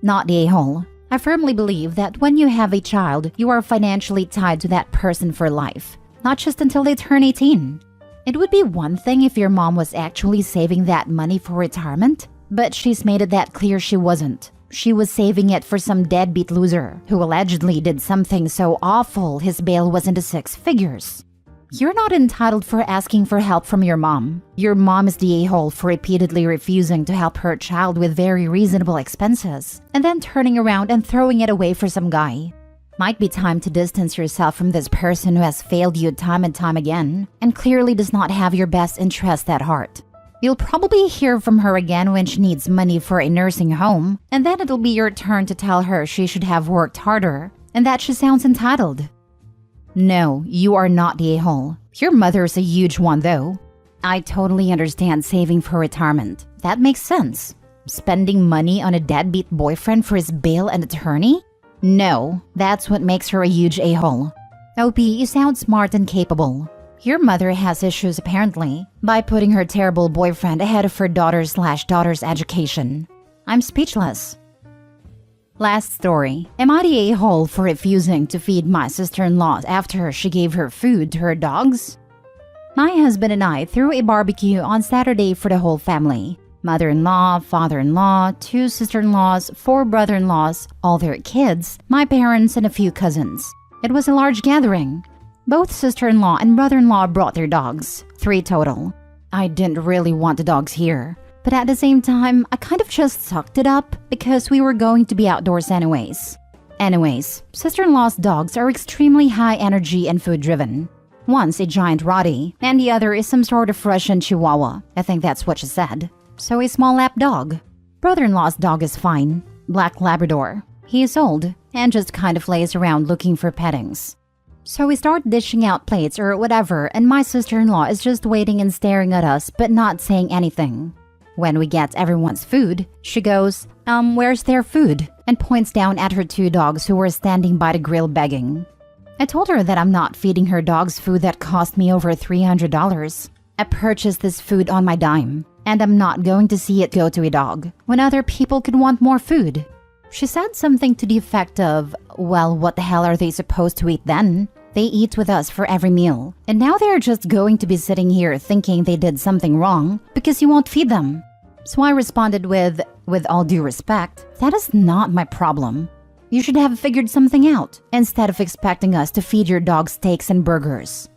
Not the a-hole. I firmly believe that when you have a child, you are financially tied to that person for life, not just until they turn 18. It would be one thing if your mom was actually saving that money for retirement, but she's made it that clear she wasn't. She was saving it for some deadbeat loser who allegedly did something so awful his bail was into 6 figures. You're not entitled for asking for help from your mom. Your mom is the a-hole for repeatedly refusing to help her child with very reasonable expenses, and then turning around and throwing it away for some guy. Might be time to distance yourself from this person who has failed you time and time again, and clearly does not have your best interest at heart. You'll probably hear from her again when she needs money for a nursing home, and then it'll be your turn to tell her she should have worked harder, and that she sounds entitled. No, you are not the a-hole. Your mother's a huge one, though. I totally understand saving for retirement. That makes sense. Spending money on a deadbeat boyfriend for his bail and attorney? No, that's what makes her a huge a-hole. OP, you sound smart and capable. Your mother has issues, apparently, by putting her terrible boyfriend ahead of her daughter's education. I'm speechless. Last story. Am I the a-hole for refusing to feed my sister-in-law after she gave her food to her dogs? My husband and I threw a barbecue on Saturday for the whole family. Mother-in-law, father-in-law, 2 sister-in-laws, 4 brother-in-laws, all their kids, my parents, and a few cousins. It was a large gathering. Both sister-in-law and brother-in-law brought their dogs, 3 total. I didn't really want the dogs here. But at the same time, I kind of just sucked it up because we were going to be outdoors anyways. Sister-in-law's dogs are extremely high energy and food driven. One's a giant Rottie, and the other is some sort of Russian Chihuahua. I think that's what she said. So a small lap dog. Brother-in-law's dog is fine. Black Labrador. He is old and just kind of lays around looking for pettings. So we start dishing out plates or whatever, and my sister-in-law is just waiting and staring at us but not saying anything. When we get everyone's food, she goes, where's their food? And points down at her 2 dogs who were standing by the grill begging. I told her that I'm not feeding her dogs food that cost me over $300. I purchased this food on my dime, and I'm not going to see it go to a dog when other people could want more food. She said something to the effect of, well, what the hell are they supposed to eat then? They eat with us for every meal, and now they're just going to be sitting here thinking they did something wrong because you won't feed them. So I responded with all due respect, that is not my problem. You should have figured something out instead of expecting us to feed your dog steaks and burgers.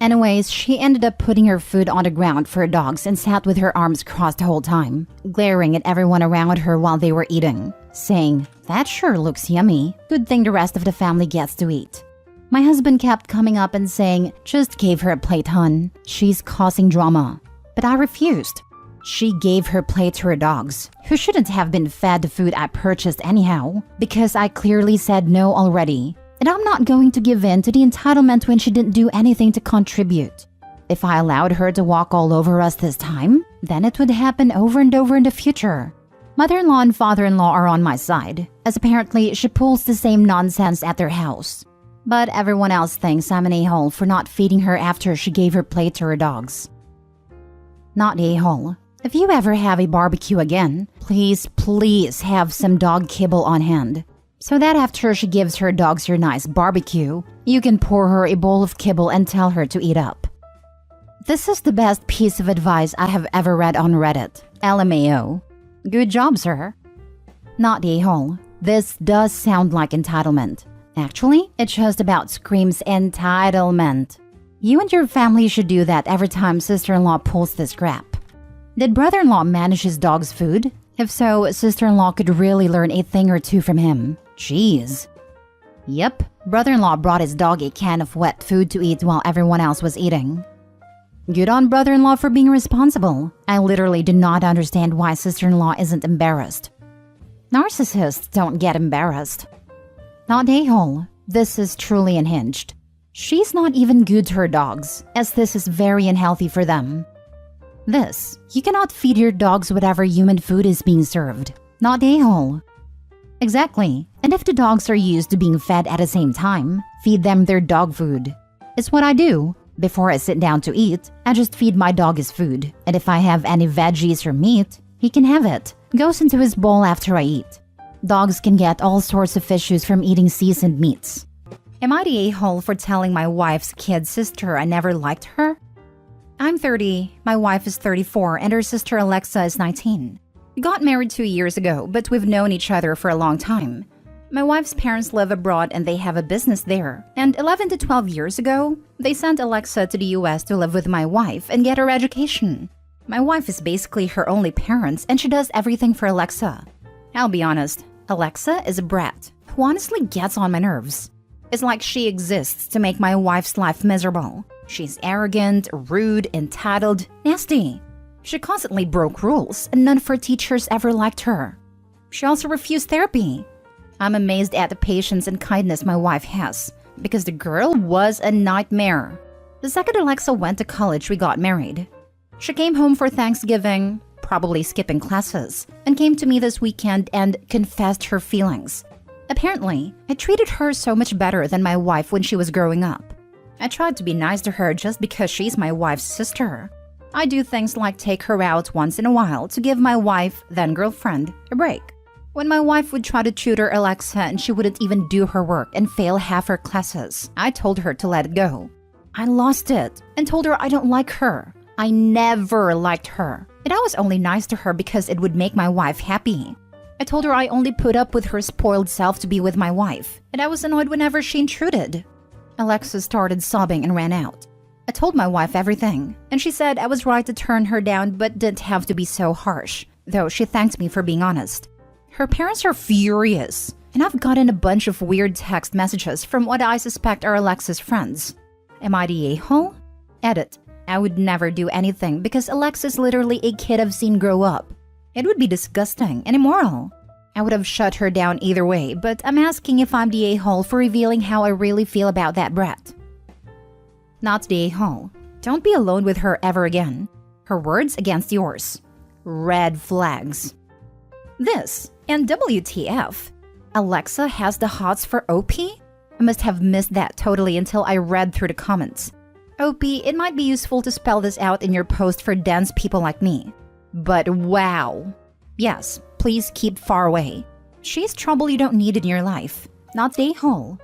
Anyways, she ended up putting her food on the ground for her dogs and sat with her arms crossed the whole time, glaring at everyone around her while they were eating, saying, that sure looks yummy. Good thing the rest of the family gets to eat. My husband kept coming up and saying, "Just gave her a plate, hun. She's causing drama." But I refused. She gave her plate to her dogs, who shouldn't have been fed the food I purchased anyhow, because I clearly said no already. And I'm not going to give in to the entitlement when she didn't do anything to contribute. If I allowed her to walk all over us this time, then it would happen over and over in the future. Mother-in-law and father-in-law are on my side, as apparently she pulls the same nonsense at their house. But everyone else thinks I'm an a-hole for not feeding her after she gave her plate to her dogs. Not a-hole. If you ever have a barbecue again, please have some dog kibble on hand, so that after she gives her dogs your nice barbecue, you can pour her a bowl of kibble and tell her to eat up. This is the best piece of advice I have ever read on Reddit. LMAO. Good job, sir. Not a-hole. This does sound like entitlement. Actually, it just about screams entitlement. You and your family should do that every time sister-in-law pulls this crap. Did brother-in-law manage his dog's food? If so, sister-in-law could really learn a thing or two from him. Jeez. Yep, brother-in-law brought his dog a can of wet food to eat while everyone else was eating. Good on brother-in-law for being responsible. I literally do not understand why sister-in-law isn't embarrassed. Narcissists don't get embarrassed. Not a-hole. This is truly unhinged. She's not even good to her dogs, as this is very unhealthy for them. You cannot feed your dogs whatever human food is being served. Not a-hole. Exactly. And if the dogs are used to being fed at the same time, feed them their dog food. It's what I do. Before I sit down to eat, I just feed my dog his food. And if I have any veggies or meat, he can have it. Goes into his bowl after I eat. Dogs can get all sorts of issues from eating seasoned meats. Am I the a-hole for telling my wife's kid sister I never liked her? I'm 30, my wife is 34, and her sister Alexa is 19. We got married 2 years ago, but we've known each other for a long time. My wife's parents live abroad and they have a business there. And 11 to 12 years ago, they sent Alexa to the US to live with my wife and get her education. My wife is basically her only parent and she does everything for Alexa. I'll be honest, Alexa is a brat who honestly gets on my nerves. It's like she exists to make my wife's life miserable. She's arrogant, rude, entitled, nasty. She constantly broke rules and none of her teachers ever liked her. She also refused therapy. I'm amazed at the patience and kindness my wife has, because the girl was a nightmare. The second Alexa went to college, we got married. She came home for Thanksgiving, probably skipping classes, and came to me this weekend and confessed her feelings. Apparently, I treated her so much better than my wife when she was growing up. I tried to be nice to her just because she's my wife's sister. I do things like take her out once in a while to give my wife, then girlfriend, a break. When my wife would try to tutor Alexa and she wouldn't even do her work and fail half her classes, I told her to let it go. I lost it and told her I don't like her. I never liked her. And I was only nice to her because it would make my wife happy. I told her I only put up with her spoiled self to be with my wife, and I was annoyed whenever she intruded. Alexa started sobbing and ran out. I told my wife everything, and she said I was right to turn her down but didn't have to be so harsh, though she thanked me for being honest. Her parents are furious, and I've gotten a bunch of weird text messages from what I suspect are Alexa's friends. Am I the a-hole? Edit. I would never do anything because Alexa's literally a kid I've seen grow up. It would be disgusting and immoral. I would have shut her down either way, but I'm asking if I'm the a-hole for revealing how I really feel about that brat. Not the a-hole. Don't be alone with her ever again. Her words against yours. Red flags. This, and WTF. Alexa has the hots for OP? I must have missed that totally until I read through the comments. OP, it might be useful to spell this out in your post for dense people like me. But wow. Yes, please keep far away. She's trouble you don't need in your life. Not the a-hole.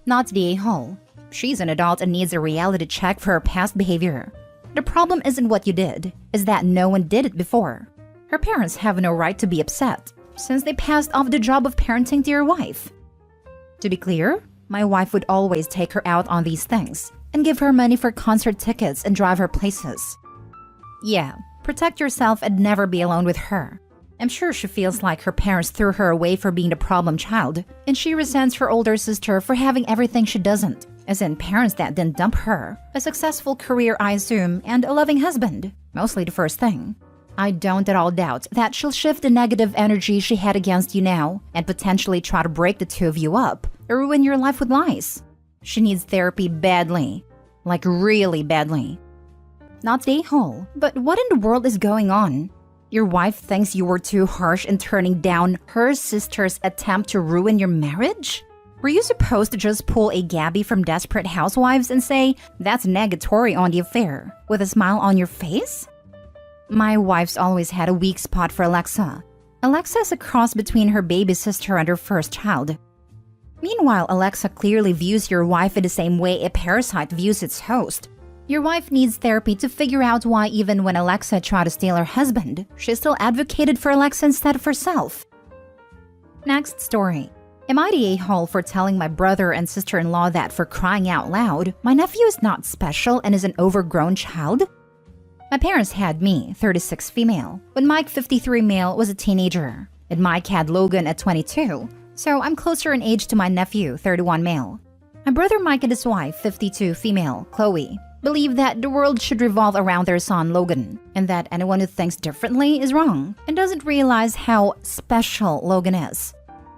Not the a-hole. She's an adult and needs a reality check for her past behavior. The problem isn't what you did, is that no one did it before. Her parents have no right to be upset, since they passed off the job of parenting to your wife. To be clear, my wife would always take her out on these things, and give her money for concert tickets and drive her places. Yeah, protect yourself and never be alone with her. I'm sure she feels like her parents threw her away for being the problem child, and she resents her older sister for having everything she doesn't, as in parents that didn't dump her, a successful career I assume, and a loving husband, mostly the first thing. I don't at all doubt that she'll shift the negative energy she had against you now and potentially try to break the two of you up or ruin your life with lies. She needs therapy badly. Like really badly. Not the a-hole, but what in the world is going on? Your wife thinks you were too harsh in turning down her sister's attempt to ruin your marriage? Were you supposed to just pull a Gabby from Desperate Housewives and say, that's negatory on the affair, with a smile on your face? My wife's always had a weak spot for Alexa. Alexa's a cross between her baby sister and her first child. Meanwhile, Alexa clearly views your wife in the same way a parasite views its host. Your wife needs therapy to figure out why even when Alexa tried to steal her husband, she still advocated for Alexa instead of herself. Next story. Am I the a-hole for telling my brother and sister-in-law that for crying out loud, my nephew is not special and is an overgrown child? My parents had me, 36 female, when Mike, 53 male, was a teenager, and Mike had Logan at 22, so I'm closer in age to my nephew, 31 male. My brother Mike and his wife, 52 female, Chloe, believe that the world should revolve around their son Logan, and that anyone who thinks differently is wrong and doesn't realize how special Logan is.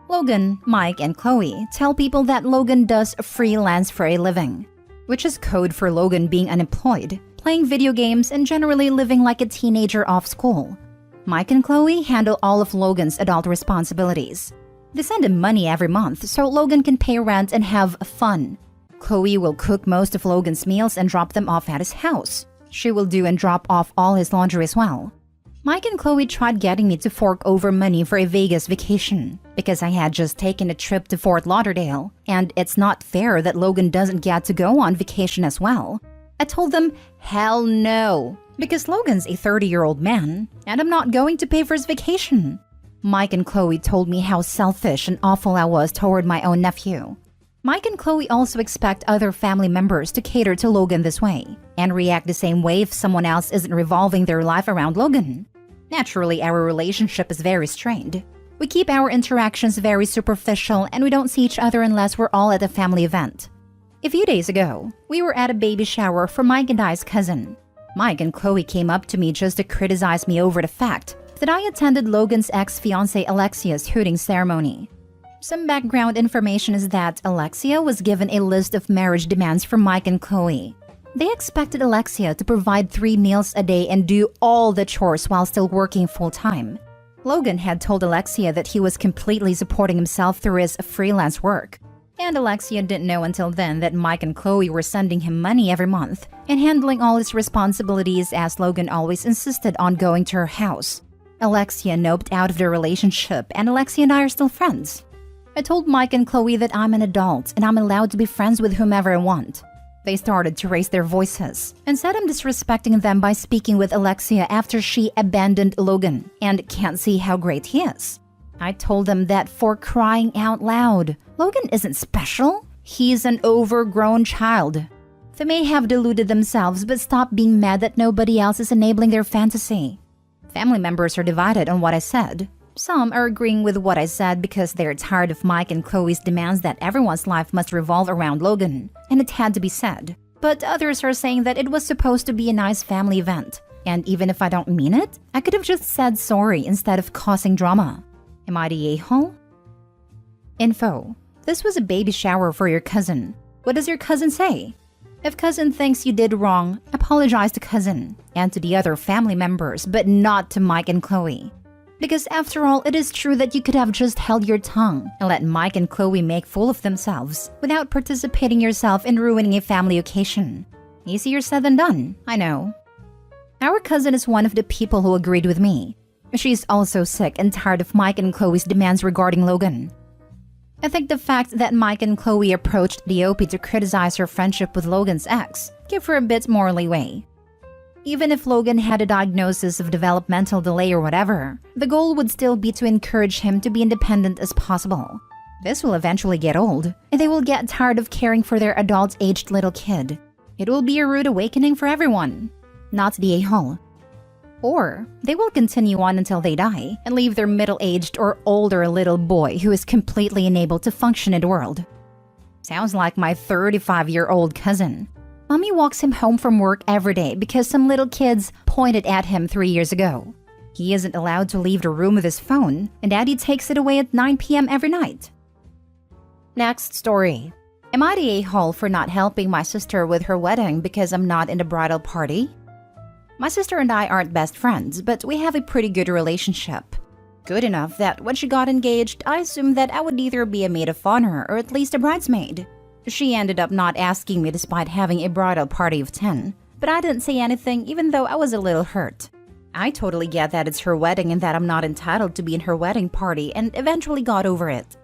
Logan, Mike, and Chloe tell people that Logan does freelance for a living, which is code for Logan being unemployed, playing video games, and generally living like a teenager off school. Mike and Chloe handle all of Logan's adult responsibilities. They send him money every month so Logan can pay rent and have fun. Chloe will cook most of Logan's meals and drop them off at his house. She will do and drop off all his laundry as well. Mike and Chloe tried getting me to fork over money for a Vegas vacation because I had just taken a trip to Fort Lauderdale, and it's not fair that Logan doesn't get to go on vacation as well. I told them, hell no, because Logan's a 30-year-old man, and I'm not going to pay for his vacation. Mike and Chloe told me how selfish and awful I was toward my own nephew. Mike and Chloe also expect other family members to cater to Logan this way, and react the same way if someone else isn't revolving their life around Logan. Naturally, our relationship is very strained. We keep our interactions very superficial, and we don't see each other unless we're all at a family event. A few days ago, we were at a baby shower for Mike and I's cousin. Mike and Chloe came up to me just to criticize me over the fact that I attended Logan's ex-fiancée Alexia's hooting ceremony. Some background information is that Alexia was given a list of marriage demands from Mike and Chloe. They expected Alexia to provide 3 meals a day and do all the chores while still working full-time. Logan had told Alexia that he was completely supporting himself through his freelance work. And Alexia didn't know until then that Mike and Chloe were sending him money every month and handling all his responsibilities, as Logan always insisted on going to her house. Alexia noped out of their relationship, and Alexia and I are still friends. I told Mike and Chloe that I'm an adult and I'm allowed to be friends with whomever I want. They started to raise their voices and said I'm disrespecting them by speaking with Alexia after she abandoned Logan and can't see how great he is. I told them that for crying out loud, Logan isn't special. He's an overgrown child. They may have deluded themselves, but stop being mad that nobody else is enabling their fantasy. Family members are divided on what I said. Some are agreeing with what I said because they're tired of Mike and Chloe's demands that everyone's life must revolve around Logan, and it had to be said. But others are saying that it was supposed to be a nice family event, and even if I don't mean it, I could have just said sorry instead of causing drama. Am I the a-hole? Info. This was a baby shower for your cousin. What does your cousin say? If cousin thinks you did wrong, apologize to cousin and to the other family members, but not to Mike and Chloe. Because after all, it is true that you could have just held your tongue and let Mike and Chloe make fool of themselves without participating yourself in ruining a family occasion. Easier said than done, I know. Our cousin is one of the people who agreed with me. She's also sick and tired of Mike and Chloe's demands regarding Logan. I think the fact that Mike and Chloe approached the OP to criticize her friendship with Logan's ex gave her a bit more leeway. Even if Logan had a diagnosis of developmental delay or whatever, the goal would still be to encourage him to be independent as possible. This will eventually get old, and they will get tired of caring for their adult-aged little kid. It will be a rude awakening for everyone. Not the a-hole. Or they will continue on until they die and leave their middle-aged or older little boy who is completely unable to function in the world. Sounds like my 35-year-old cousin. Mommy walks him home from work every day because some little kids pointed at him 3 years ago. He isn't allowed to leave the room with his phone, and Daddy takes it away at 9 p.m. every night. Next story. Am I the a-hole for not helping my sister with her wedding because I'm not in the bridal party? My sister and I aren't best friends, but we have a pretty good relationship. Good enough that when she got engaged, I assumed that I would either be a maid of honor or at least a bridesmaid. She ended up not asking me despite having a bridal party of 10, but I didn't say anything even though I was a little hurt. I totally get that it's her wedding and that I'm not entitled to be in her wedding party and eventually got over it.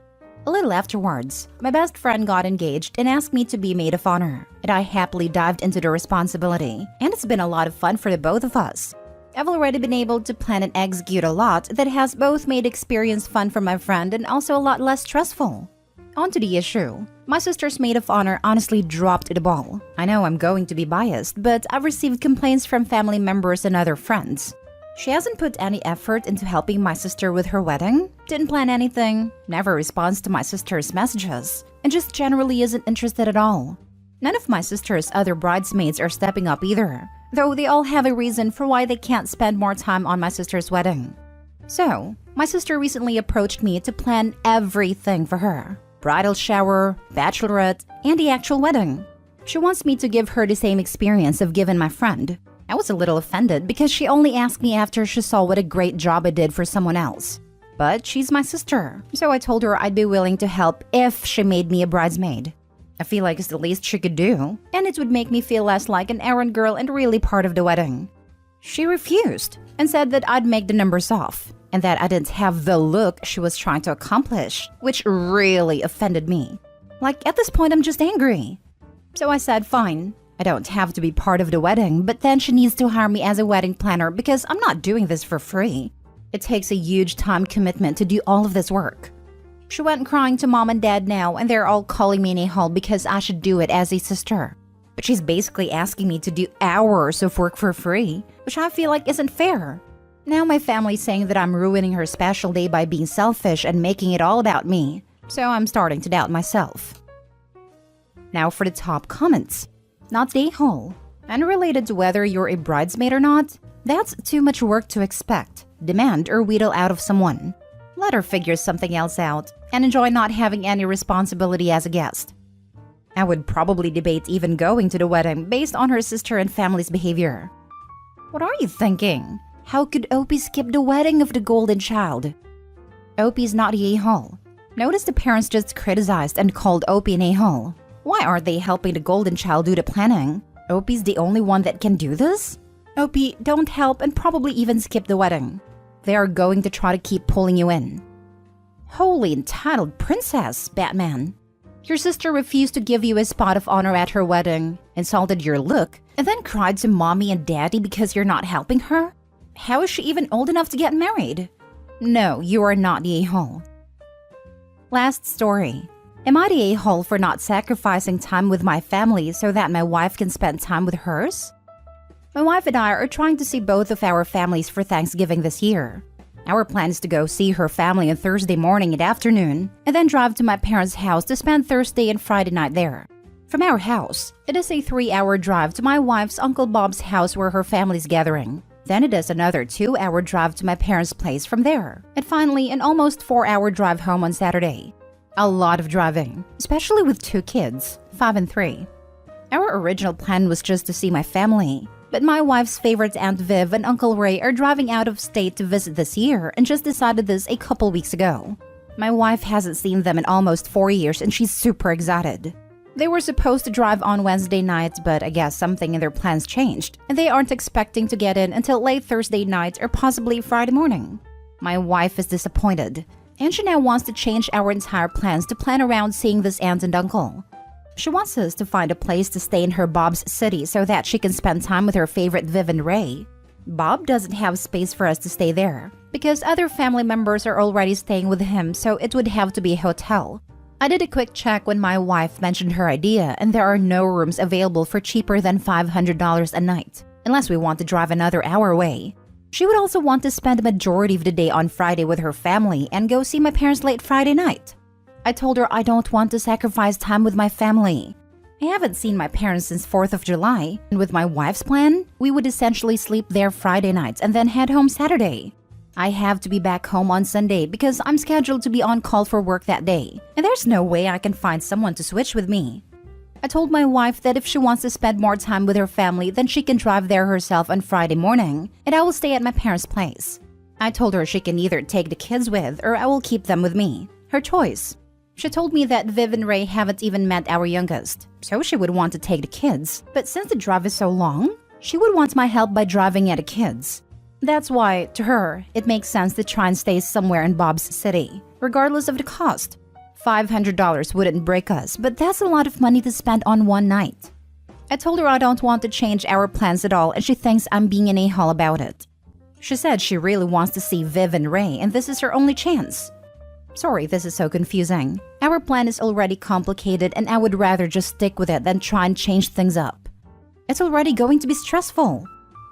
A little afterwards, my best friend got engaged and asked me to be maid of honor, and I happily dived into the responsibility, and it's been a lot of fun for the both of us. I've already been able to plan and execute a lot that has both made experience fun for my friend and also a lot less stressful. On to the issue. My sister's maid of honor honestly dropped the ball. I know I'm going to be biased, but I've received complaints from family members and other friends. She hasn't put any effort into helping my sister with her wedding, didn't plan anything, never responds to my sister's messages, and just generally isn't interested at all. None of my sister's other bridesmaids are stepping up either, though they all have a reason for why they can't spend more time on my sister's wedding. So, my sister recently approached me to plan everything for her. Bridal shower, bachelorette, and the actual wedding. She wants me to give her the same experience I've given my friend. I was a little offended because she only asked me after she saw what a great job I did for someone else. But she's my sister, so I told her I'd be willing to help if she made me a bridesmaid. I feel like it's the least she could do, and it would make me feel less like an errand girl and really part of the wedding. She refused and said that I'd make the numbers off, and that I didn't have the look she was trying to accomplish, which really offended me. Like, at this point, I'm just angry. So I said, fine. I don't have to be part of the wedding, but then she needs to hire me as a wedding planner because I'm not doing this for free. It takes a huge time commitment to do all of this work. She went crying to mom and dad now, and they're all calling me an a-hole because I should do it as a sister. But she's basically asking me to do hours of work for free, which I feel like isn't fair. Now my family's saying that I'm ruining her special day by being selfish and making it all about me, so I'm starting to doubt myself. Now for the top comments. Not the a-hole. Unrelated to whether you're a bridesmaid or not, that's too much work to expect, demand, or wheedle out of someone. Let her figure something else out and enjoy not having any responsibility as a guest. I would probably debate even going to the wedding based on her sister and family's behavior. What are you thinking? How could Opie skip the wedding of the golden child? Opie's not the a-hole. Notice the parents just criticized and called Opie an a-hole. Why aren't they helping the golden child do the planning? Opie's the only one that can do this? Opie, don't help and probably even skip the wedding. They are going to try to keep pulling you in. Holy entitled princess, Batman. Your sister refused to give you a spot of honor at her wedding, insulted your look, and then cried to mommy and daddy because you're not helping her? How is she even old enough to get married? No, you are not the a-hole. Last story. Am I the a-hole for not sacrificing time with my family so that my wife can spend time with hers? My wife and I are trying to see both of our families for Thanksgiving this year. Our plan is to go see her family on Thursday morning and afternoon, and then drive to my parents' house to spend Thursday and Friday night there. From our house, it is a 3-hour drive to my wife's Uncle Bob's house where her family's gathering. Then it is another 2-hour drive to my parents' place from there, and finally an almost 4-hour drive home on Saturday. A lot of driving, especially with 2 kids, 5 and 3. Our original plan was just to see my family, but my wife's favorite Aunt Viv and Uncle Ray are driving out of state to visit this year and just decided this a couple weeks ago. My wife hasn't seen them in almost 4 years and she's super excited. They were supposed to drive on Wednesday night, but I guess something in their plans changed, and they aren't expecting to get in until late Thursday night or possibly Friday morning. My wife is disappointed, and she now wants to change our entire plans to plan around seeing this aunt and uncle. She wants us to find a place to stay in her Bob's city so that she can spend time with her favorite Viv and Ray. Bob doesn't have space for us to stay there, because other family members are already staying with him, so it would have to be a hotel. I did a quick check when my wife mentioned her idea, and there are no rooms available for cheaper than $500 a night, unless we want to drive another hour away. She would also want to spend the majority of the day on Friday with her family and go see my parents late Friday night. I told her I don't want to sacrifice time with my family. I haven't seen my parents since 4th of July, and with my wife's plan, we would essentially sleep there Friday nights and then head home Saturday. I have to be back home on Sunday because I'm scheduled to be on call for work that day, and there's no way I can find someone to switch with me. I told my wife that if she wants to spend more time with her family, then she can drive there herself on Friday morning, and I will stay at my parents' place. I told her she can either take the kids with or I will keep them with me. Her choice. She told me that Viv and Ray haven't even met our youngest, so she would want to take the kids. But since the drive is so long, she would want my help by driving at the kids. That's why, to her, it makes sense to try and stay somewhere in Bob's city, regardless of the cost. $500 wouldn't break us, but that's a lot of money to spend on one night. I told her I don't want to change our plans at all, and she thinks I'm being an a-hole about it. She said she really wants to see Viv and Ray, and this is her only chance. Sorry, this is so confusing. Our plan is already complicated, and I would rather just stick with it than try and change things up. It's already going to be stressful.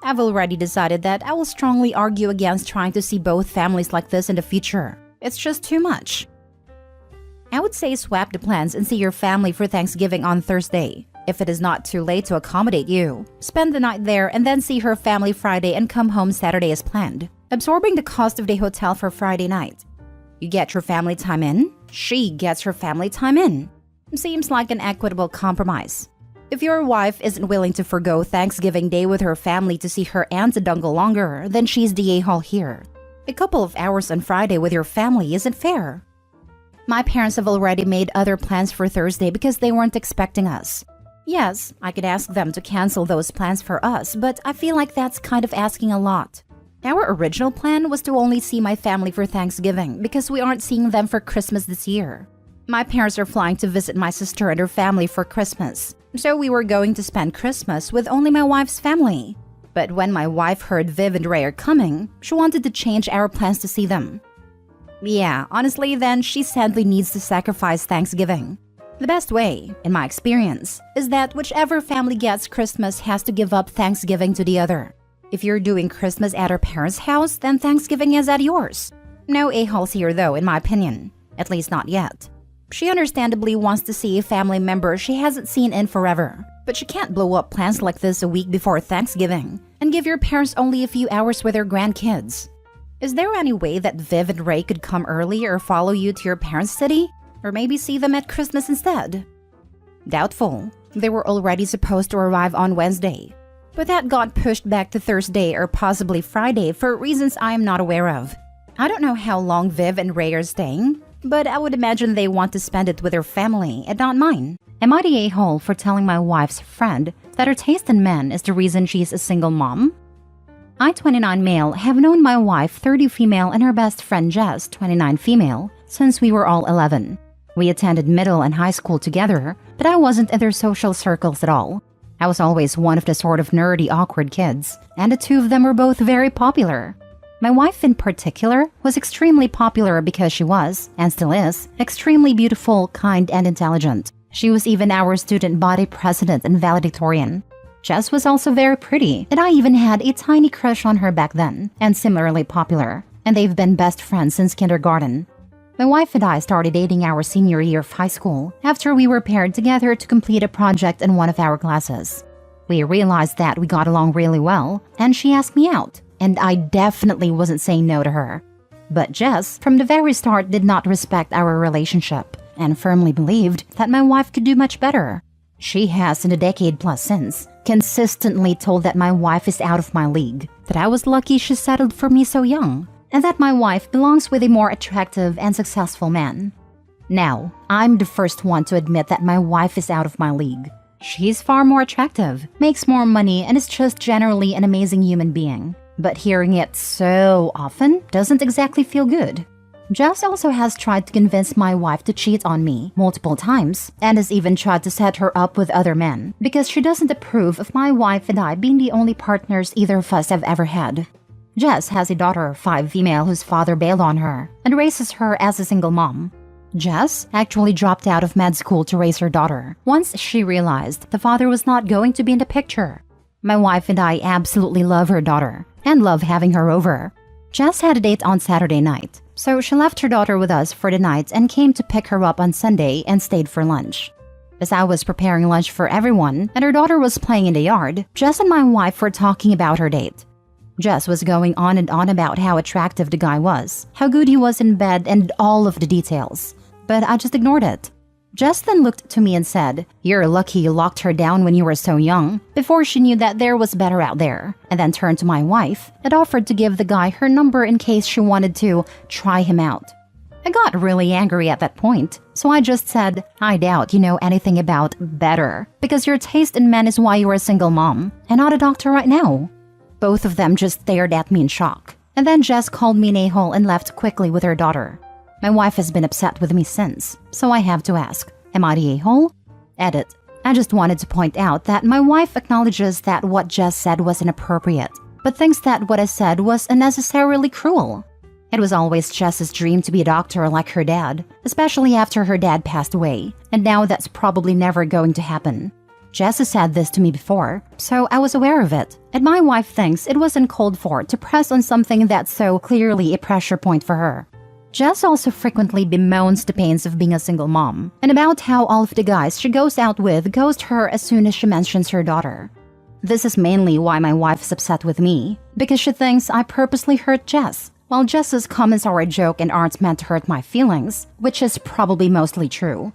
I've already decided that I will strongly argue against trying to see both families like this in the future. It's just too much. I would say swap the plans and see your family for Thanksgiving on Thursday. If it is not too late to accommodate you, spend the night there and then see her family Friday and come home Saturday as planned, absorbing the cost of the hotel for Friday night. You get your family time in, she gets her family time in. Seems like an equitable compromise. If your wife isn't willing to forgo Thanksgiving Day with her family to see her aunt a dungle longer, then she's the a-hole here. A couple of hours on Friday with your family isn't fair. My parents have already made other plans for Thursday because they weren't expecting us. Yes, I could ask them to cancel those plans for us, but I feel like that's kind of asking a lot. Our original plan was to only see my family for Thanksgiving because we aren't seeing them for Christmas this year. My parents are flying to visit my sister and her family for Christmas, so we were going to spend Christmas with only my wife's family. But when my wife heard Viv and Ray are coming, she wanted to change our plans to see them. Yeah, honestly, then she sadly needs to sacrifice Thanksgiving. The best way, in my experience, is that whichever family gets Christmas has to give up Thanksgiving to the other. If you're doing Christmas at her parents' house, then Thanksgiving is at yours. No a-holes here though, in my opinion. At least not yet. She understandably wants to see a family member she hasn't seen in forever. But she can't blow up plans like this a week before Thanksgiving and give your parents only a few hours with their grandkids. Is there any way that Viv and Ray could come early or follow you to your parents' city? Or maybe see them at Christmas instead? Doubtful. They were already supposed to arrive on Wednesday. But that got pushed back to Thursday or possibly Friday for reasons I am not aware of. I don't know how long Viv and Ray are staying, but I would imagine they want to spend it with their family and not mine. Am I the a-hole for telling my wife's friend that her taste in men is the reason she's a single mom? I, 29 male, have known my wife, 30 female, and her best friend Jess, 29 female, since we were all 11. We attended middle and high school together, but I wasn't in their social circles at all. I was always one of the sort of nerdy, awkward kids, and the two of them were both very popular. My wife in particular was extremely popular because she was, and still is, extremely beautiful, kind, and intelligent. She was even our student body president and valedictorian. Jess was also very pretty, and I even had a tiny crush on her back then, and similarly popular, and they've been best friends since kindergarten. My wife and I started dating our senior year of high school after we were paired together to complete a project in one of our classes. We realized that we got along really well, and she asked me out, and I definitely wasn't saying no to her. But Jess, from the very start, did not respect our relationship, and firmly believed that my wife could do much better. She has, in a decade plus since, consistently told that my wife is out of my league, that I was lucky she settled for me so young, and that my wife belongs with a more attractive and successful man. Now, I'm the first one to admit that my wife is out of my league. She's far more attractive, makes more money, and is just generally an amazing human being. But hearing it so often doesn't exactly feel good. Jess also has tried to convince my wife to cheat on me multiple times, and has even tried to set her up with other men, because she doesn't approve of my wife and I being the only partners either of us have ever had. Jess has a daughter, 5 female, whose father bailed on her, and raises her as a single mom. Jess actually dropped out of med school to raise her daughter, once she realized the father was not going to be in the picture. My wife and I absolutely love her daughter, and love having her over. Jess had a date on Saturday night, so she left her daughter with us for the night and came to pick her up on Sunday and stayed for lunch. As I was preparing lunch for everyone and her daughter was playing in the yard, Jess and my wife were talking about her date. Jess was going on and on about how attractive the guy was, how good he was in bed, and all of the details. But I just ignored it. Jess then looked to me and said, "You're lucky you locked her down when you were so young," before she knew that there was better out there, and then turned to my wife and offered to give the guy her number in case she wanted to try him out. I got really angry at that point, so I just said, "I doubt you know anything about better, because your taste in men is why you're a single mom, and not a doctor right now." Both of them just stared at me in shock, and then Jess called me an a-hole and left quickly with her daughter. My wife has been upset with me since, so I have to ask, am I the a-hole? Edit. I just wanted to point out that my wife acknowledges that what Jess said was inappropriate, but thinks that what I said was unnecessarily cruel. It was always Jess's dream to be a doctor like her dad, especially after her dad passed away, and now that's probably never going to happen. Jess has said this to me before, so I was aware of it, and my wife thinks it was uncalled for to press on something that's so clearly a pressure point for her. Jess also frequently bemoans the pains of being a single mom, and about how all of the guys she goes out with ghost her as soon as she mentions her daughter. This is mainly why my wife is upset with me, because she thinks I purposely hurt Jess, while Jess's comments are a joke and aren't meant to hurt my feelings, which is probably mostly true.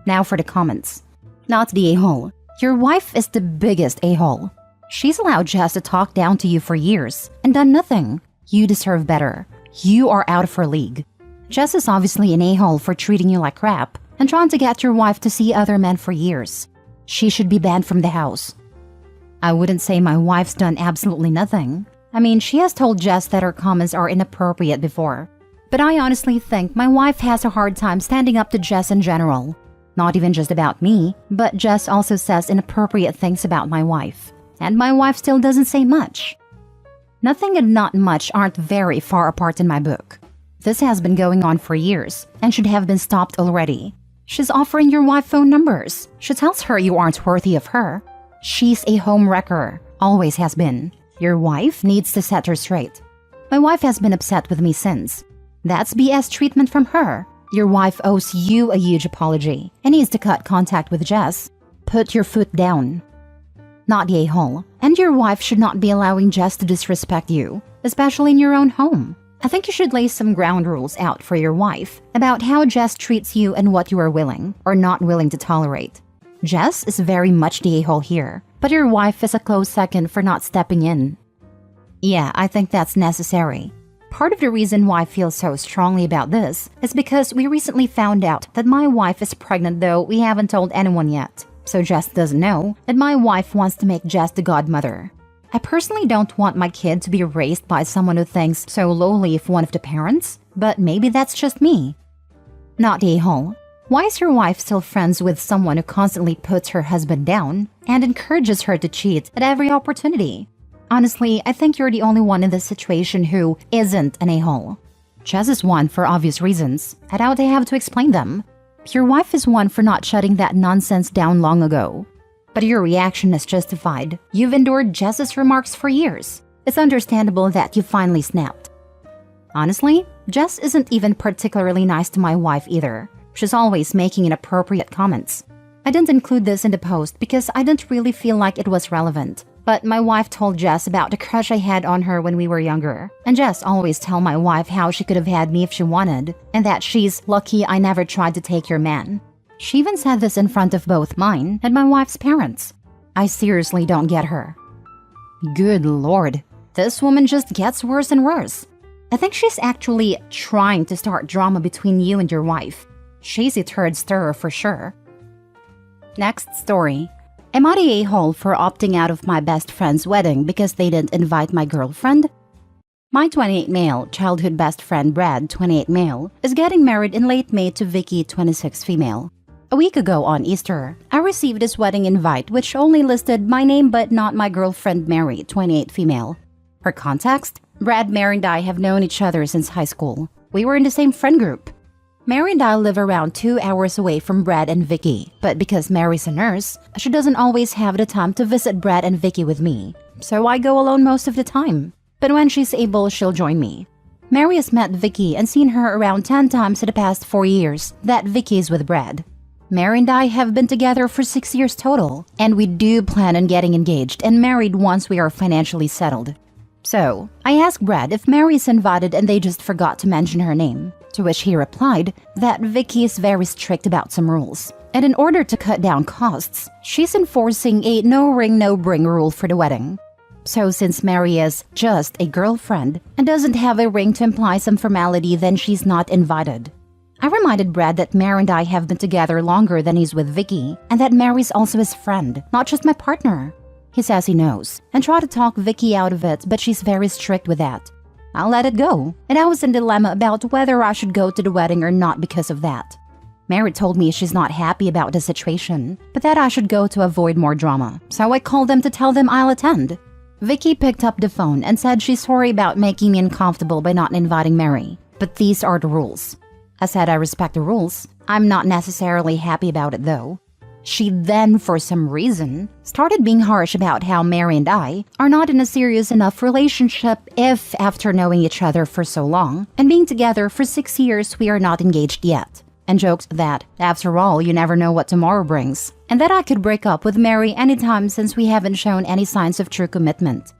Now for the comments. Not the a-hole. Your wife is the biggest a-hole. She's allowed Jess to talk down to you for years and done nothing. You deserve better. You are out of her league. Jess is obviously an a-hole for treating you like crap and trying to get your wife to see other men for years. She should be banned from the house. I wouldn't say my wife's done absolutely nothing. I mean, she has told Jess that her comments are inappropriate before. But I honestly think my wife has a hard time standing up to Jess in general. Not even just about me, but Jess also says inappropriate things about my wife. And my wife still doesn't say much. Nothing and not much aren't very far apart in my book. This has been going on for years and should have been stopped already. She's offering your wife phone numbers. She tells her you aren't worthy of her. She's a home wrecker, always has been. Your wife needs to set her straight. My wife has been upset with me since. That's BS treatment from her. Your wife owes you a huge apology and needs to cut contact with Jess. Put your foot down. Not the a-hole. And your wife should not be allowing Jess to disrespect you, especially in your own home. I think you should lay some ground rules out for your wife about how Jess treats you and what you are willing or not willing to tolerate. Jess is very much the a-hole here, but your wife is a close second for not stepping in. Yeah, I think that's necessary. Part of the reason why I feel so strongly about this is because we recently found out that my wife is pregnant, though we haven't told anyone yet. So Jess doesn't know that my wife wants to make Jess the godmother. I personally don't want my kid to be raised by someone who thinks so lowly of one of the parents, but maybe that's just me. Not the a-hole. Why is your wife still friends with someone who constantly puts her husband down and encourages her to cheat at every opportunity? Honestly, I think you're the only one in this situation who isn't an a-hole. Jess is one for obvious reasons. I doubt I have to explain them. Your wife is one for not shutting that nonsense down long ago. But your reaction is justified. You've endured Jess's remarks for years. It's understandable that you finally snapped. Honestly, Jess isn't even particularly nice to my wife either. She's always making inappropriate comments. I didn't include this in the post because I didn't really feel like it was relevant. But my wife told Jess about the crush I had on her when we were younger. And Jess always tell my wife how she could have had me if she wanted, and that she's lucky I never tried to take your man. She even said this in front of both mine and my wife's parents. I seriously don't get her. Good lord, this woman just gets worse and worse. I think she's actually trying to start drama between you and your wife. She's a turd stirrer for sure. Next story. Am I the a-hole for opting out of my best friend's wedding because they didn't invite my girlfriend? My 28 male childhood best friend Brad, 28 male, is getting married in late May to Vicky, 26 female. A week ago on Easter, I received his wedding invite which only listed my name but not my girlfriend Mary, 28 female. For context, Brad, Mary and I have known each other since high school. We were in the same friend group. Mary and I live around 2 hours away from Brad and Vicky, but because Mary's a nurse, she doesn't always have the time to visit Brad and Vicky with me, so I go alone most of the time. But when she's able, she'll join me. Mary has met Vicky and seen her around 10 times in the past 4 years that Vicky is with Brad. Mary and I have been together for 6 years total, and we do plan on getting engaged and married once we are financially settled. So, I asked Brad if Mary is invited and they just forgot to mention her name, to which he replied that Vicky is very strict about some rules. And in order to cut down costs, she's enforcing a no ring, no bring rule for the wedding. So since Mary is just a girlfriend and doesn't have a ring to imply some formality, then she's not invited. I reminded Brad that Mary and I have been together longer than he's with Vicky, and that Mary's also his friend, not just my partner. He says he knows, and tried to talk Vicky out of it, but she's very strict with that. I'll let it go, and I was in a dilemma about whether I should go to the wedding or not because of that. Mary told me she's not happy about the situation, but that I should go to avoid more drama, so I called them to tell them I'll attend. Vicky picked up the phone and said she's sorry about making me uncomfortable by not inviting Mary, but these are the rules. I said I respect the rules. I'm not necessarily happy about it though. She then, for some reason, started being harsh about how Mary and I are not in a serious enough relationship if, after knowing each other for so long and being together for 6 years, we are not engaged yet, and joked that, after all, you never know what tomorrow brings, and that I could break up with Mary anytime since we haven't shown any signs of true commitment.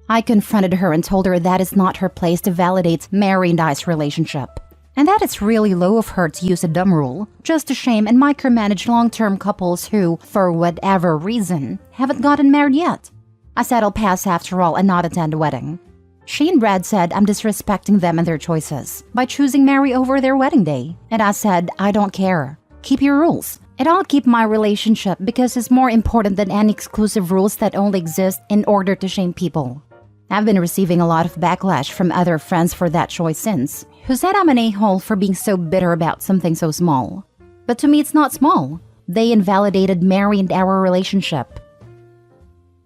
I confronted her and told her that is not her place to validate Mary and I's relationship, and that it's really low of her to use a dumb rule just to shame and micromanage long-term couples who, for whatever reason, haven't gotten married yet. I said I'll pass after all and not attend the wedding. She and Brad said I'm disrespecting them and their choices by choosing Mary over their wedding day, and I said I don't care. Keep your rules, and I'll keep my relationship because it's more important than any exclusive rules that only exist in order to shame people. I've been receiving a lot of backlash from other friends for that choice since, who said I'm an a-hole for being so bitter about something so small. But to me it's not small. They invalidated Mary and our relationship.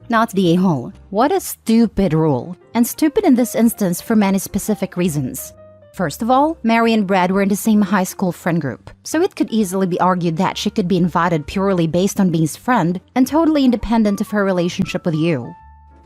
Not the a-hole. What a stupid rule. And stupid in this instance for many specific reasons. First of all, Mary and Brad were in the same high school friend group, so it could easily be argued that she could be invited purely based on being his friend and totally independent of her relationship with you.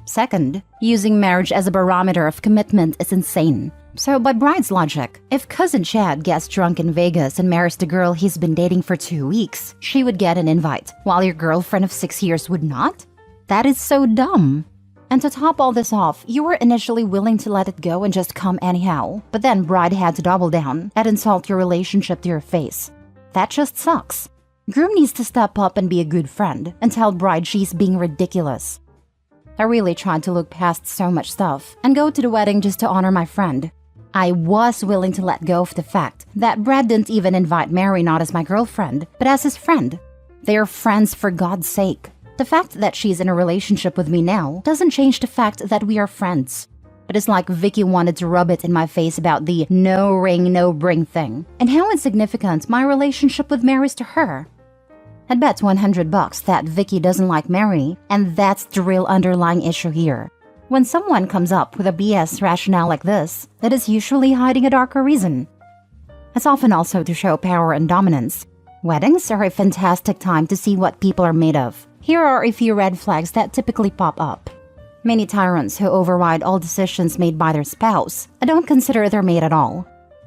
Second, using marriage as a barometer of commitment is insane. So by Bride's logic, if cousin Chad gets drunk in Vegas and marries the girl he's been dating for 2 weeks, she would get an invite, while your girlfriend of 6 years would not? That is so dumb. And to top all this off, you were initially willing to let it go and just come anyhow, but then Bride had to double down and insult your relationship to your face. That just sucks. Groom needs to step up and be a good friend and tell Bride she's being ridiculous. I really tried to look past so much stuff and go to the wedding just to honor my friend. I was willing to let go of the fact that Brad didn't even invite Mary not as my girlfriend, but as his friend. They are friends for God's sake. The fact that she's in a relationship with me now doesn't change the fact that we are friends. It is like Vicky wanted to rub it in my face about the no ring, no bring thing, and how insignificant my relationship with Mary is to her. I'd bet $100 that Vicky doesn't like Mary, and that's the real underlying issue here. When someone comes up with a BS rationale like this, it is usually hiding a darker reason. It's often also to show power and dominance. Weddings are a fantastic time to see what people are made of. Here are a few red flags that typically pop up. Many tyrants who override all decisions made by their spouse and don't consider their mate at all.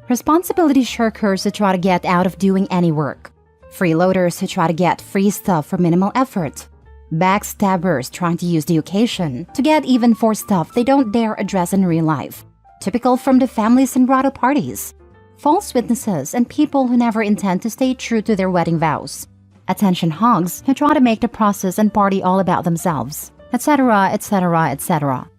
Responsibility shirkers who try to get out of doing any work. Freeloaders who try to get free stuff for minimal effort. Backstabbers trying to use the occasion to get even for stuff they don't dare address in real life. Typical from the families and bridal parties. False witnesses and people who never intend to stay true to their wedding vows. Attention hogs who try to make the process and party all about themselves, etc., etc., etc.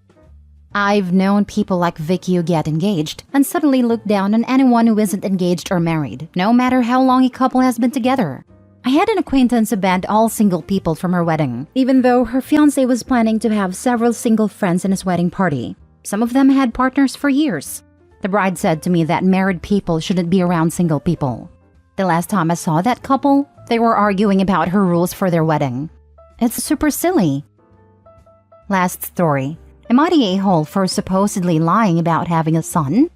I've known people like Vicky who get engaged and suddenly look down on anyone who isn't engaged or married, no matter how long a couple has been together. I had an acquaintance who banned all single people from her wedding, even though her fiancé was planning to have several single friends in his wedding party. Some of them had partners for years. The bride said to me that married people shouldn't be around single people. The last time I saw that couple, they were arguing about her rules for their wedding. It's super silly. Last story. Am I the a-hole for supposedly lying about having a son?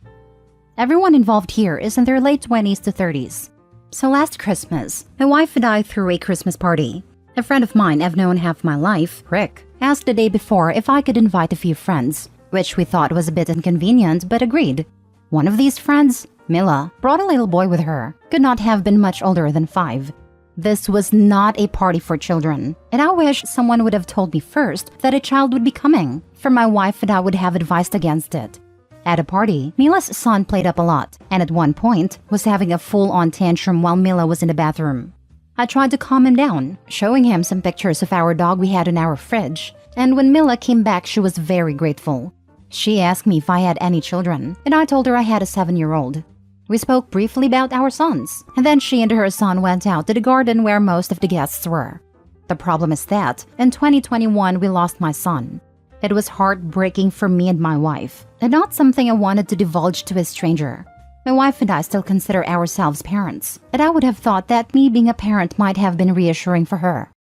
Everyone involved here is in their late 20s to 30s. So last Christmas, my wife and I threw a Christmas party. A friend of mine I've known half my life, Rick, asked the day before if I could invite a few friends, which we thought was a bit inconvenient but agreed. One of these friends, Mila, brought a little boy with her, could not have been much older than 5. This was not a party for children, and I wish someone would have told me first that a child would be coming, for my wife and I would have advised against it. At a party, Mila's son played up a lot, and at one point was having a full-on tantrum while Mila was in the bathroom. I tried to calm him down, showing him some pictures of our dog we had in our fridge, and when Mila came back she was very grateful. She asked me if I had any children, and I told her I had a 7-year-old. We spoke briefly about our sons, and then she and her son went out to the garden where most of the guests were. The problem is that, in 2021 we lost my son. It was heartbreaking for me and my wife, and not something I wanted to divulge to a stranger. My wife and I still consider ourselves parents, and I would have thought that me being a parent might have been reassuring for her.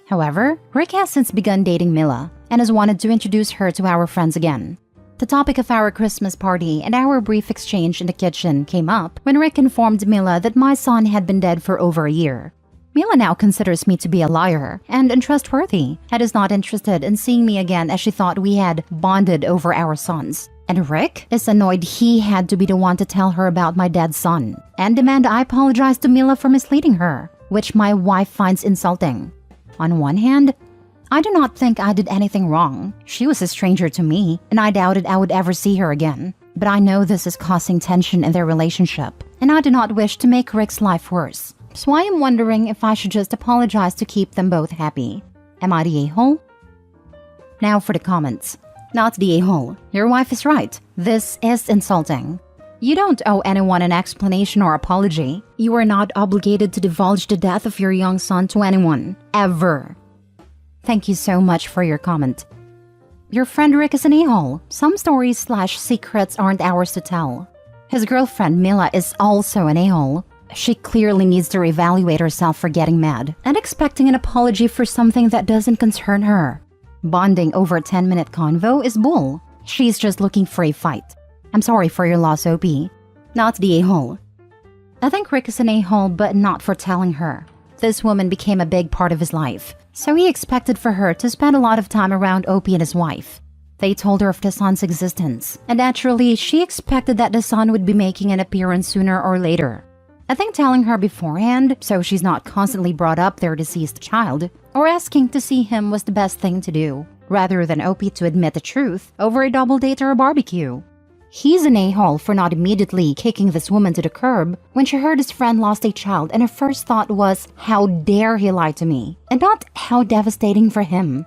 However, Rick has since begun dating Mila, and has wanted to introduce her to our friends again. The topic of our Christmas party and our brief exchange in the kitchen came up when Rick informed Mila that my son had been dead for over a year. Mila now considers me to be a liar and untrustworthy and is not interested in seeing me again as she thought we had bonded over our sons. And Rick is annoyed he had to be the one to tell her about my dead son and demand I apologize to Mila for misleading her, which my wife finds insulting. On one hand, I do not think I did anything wrong. She was a stranger to me, and I doubted I would ever see her again. But I know this is causing tension in their relationship, and I do not wish to make Rick's life worse. So I am wondering if I should just apologize to keep them both happy. Am I the a-hole? Now for the comments. Not the a-hole. Your wife is right. This is insulting. You don't owe anyone an explanation or apology. You are not obligated to divulge the death of your young son to anyone. Ever. Thank you so much for your comment. Your friend Rick is an a-hole. Some stories/secrets aren't ours to tell. His girlfriend Mila is also an a-hole. She clearly needs to reevaluate herself for getting mad and expecting an apology for something that doesn't concern her. Bonding over a 10-minute convo is bull. She's just looking for a fight. I'm sorry for your loss, OP. Not the a-hole. I think Rick is an a-hole, but not for telling her. This woman became a big part of his life, so he expected for her to spend a lot of time around OP and his wife. They told her of the son's existence, and naturally, she expected that the son would be making an appearance sooner or later. I think telling her beforehand, so she's not constantly brought up their deceased child, or asking to see him was the best thing to do, rather than OP to admit the truth over a double date or a barbecue. He's an a-hole for not immediately kicking this woman to the curb when she heard his friend lost a child and her first thought was, how dare he lie to me, and not how devastating for him.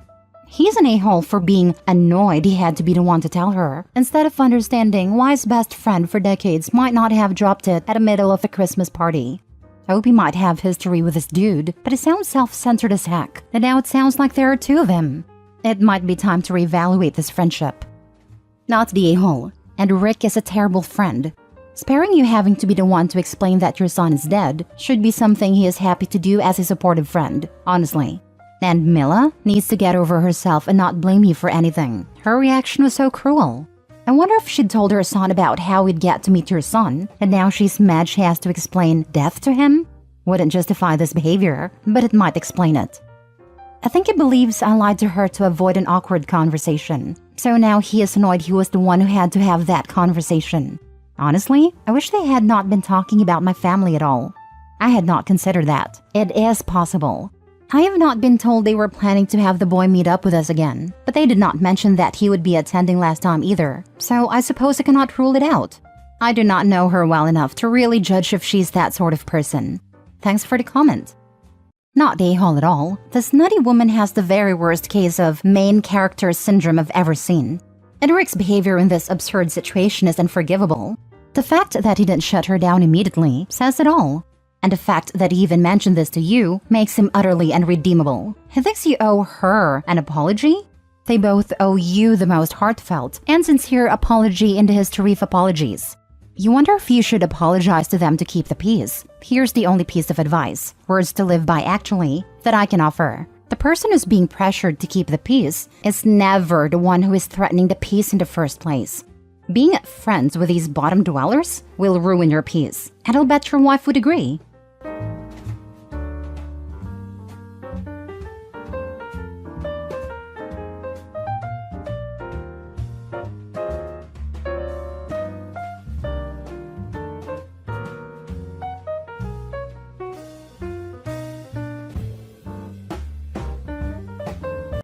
He's an a-hole for being annoyed he had to be the one to tell her, instead of understanding why his best friend for decades might not have dropped it at the middle of the Christmas party. I hope he might have history with this dude, but he sounds self-centered as heck, and now it sounds like there are 2 of him. It might be time to reevaluate this friendship. Not the a-hole. And Rick is a terrible friend. Sparing you having to be the one to explain that your son is dead should be something he is happy to do as a supportive friend, honestly. And Mila needs to get over herself and not blame you for anything. Her reaction was so cruel. I wonder if she'd told her son about how he'd get to meet her son, and now she's mad she has to explain death to him? Wouldn't justify this behavior, but it might explain it. I think he believes I lied to her to avoid an awkward conversation. So now he is annoyed he was the one who had to have that conversation. Honestly, I wish they had not been talking about my family at all. I had not considered that. It is possible. I have not been told they were planning to have the boy meet up with us again, but they did not mention that he would be attending last time either, so I suppose I cannot rule it out. I do not know her well enough to really judge if she's that sort of person. Thanks for the comment. Not the a-hole at all. This nutty woman has the very worst case of main character syndrome I've ever seen. And Rick's behavior in this absurd situation is unforgivable. The fact that he didn't shut her down immediately says it all. And the fact that he even mentioned this to you makes him utterly unredeemable. He thinks you owe her an apology? They both owe you the most heartfelt and sincere apology in the history of apologies. You wonder if you should apologize to them to keep the peace. Here's the only piece of advice, words to live by actually, that I can offer. The person who's being pressured to keep the peace is never the one who is threatening the peace in the first place. Being friends with these bottom dwellers will ruin your peace, and I'll bet your wife would agree.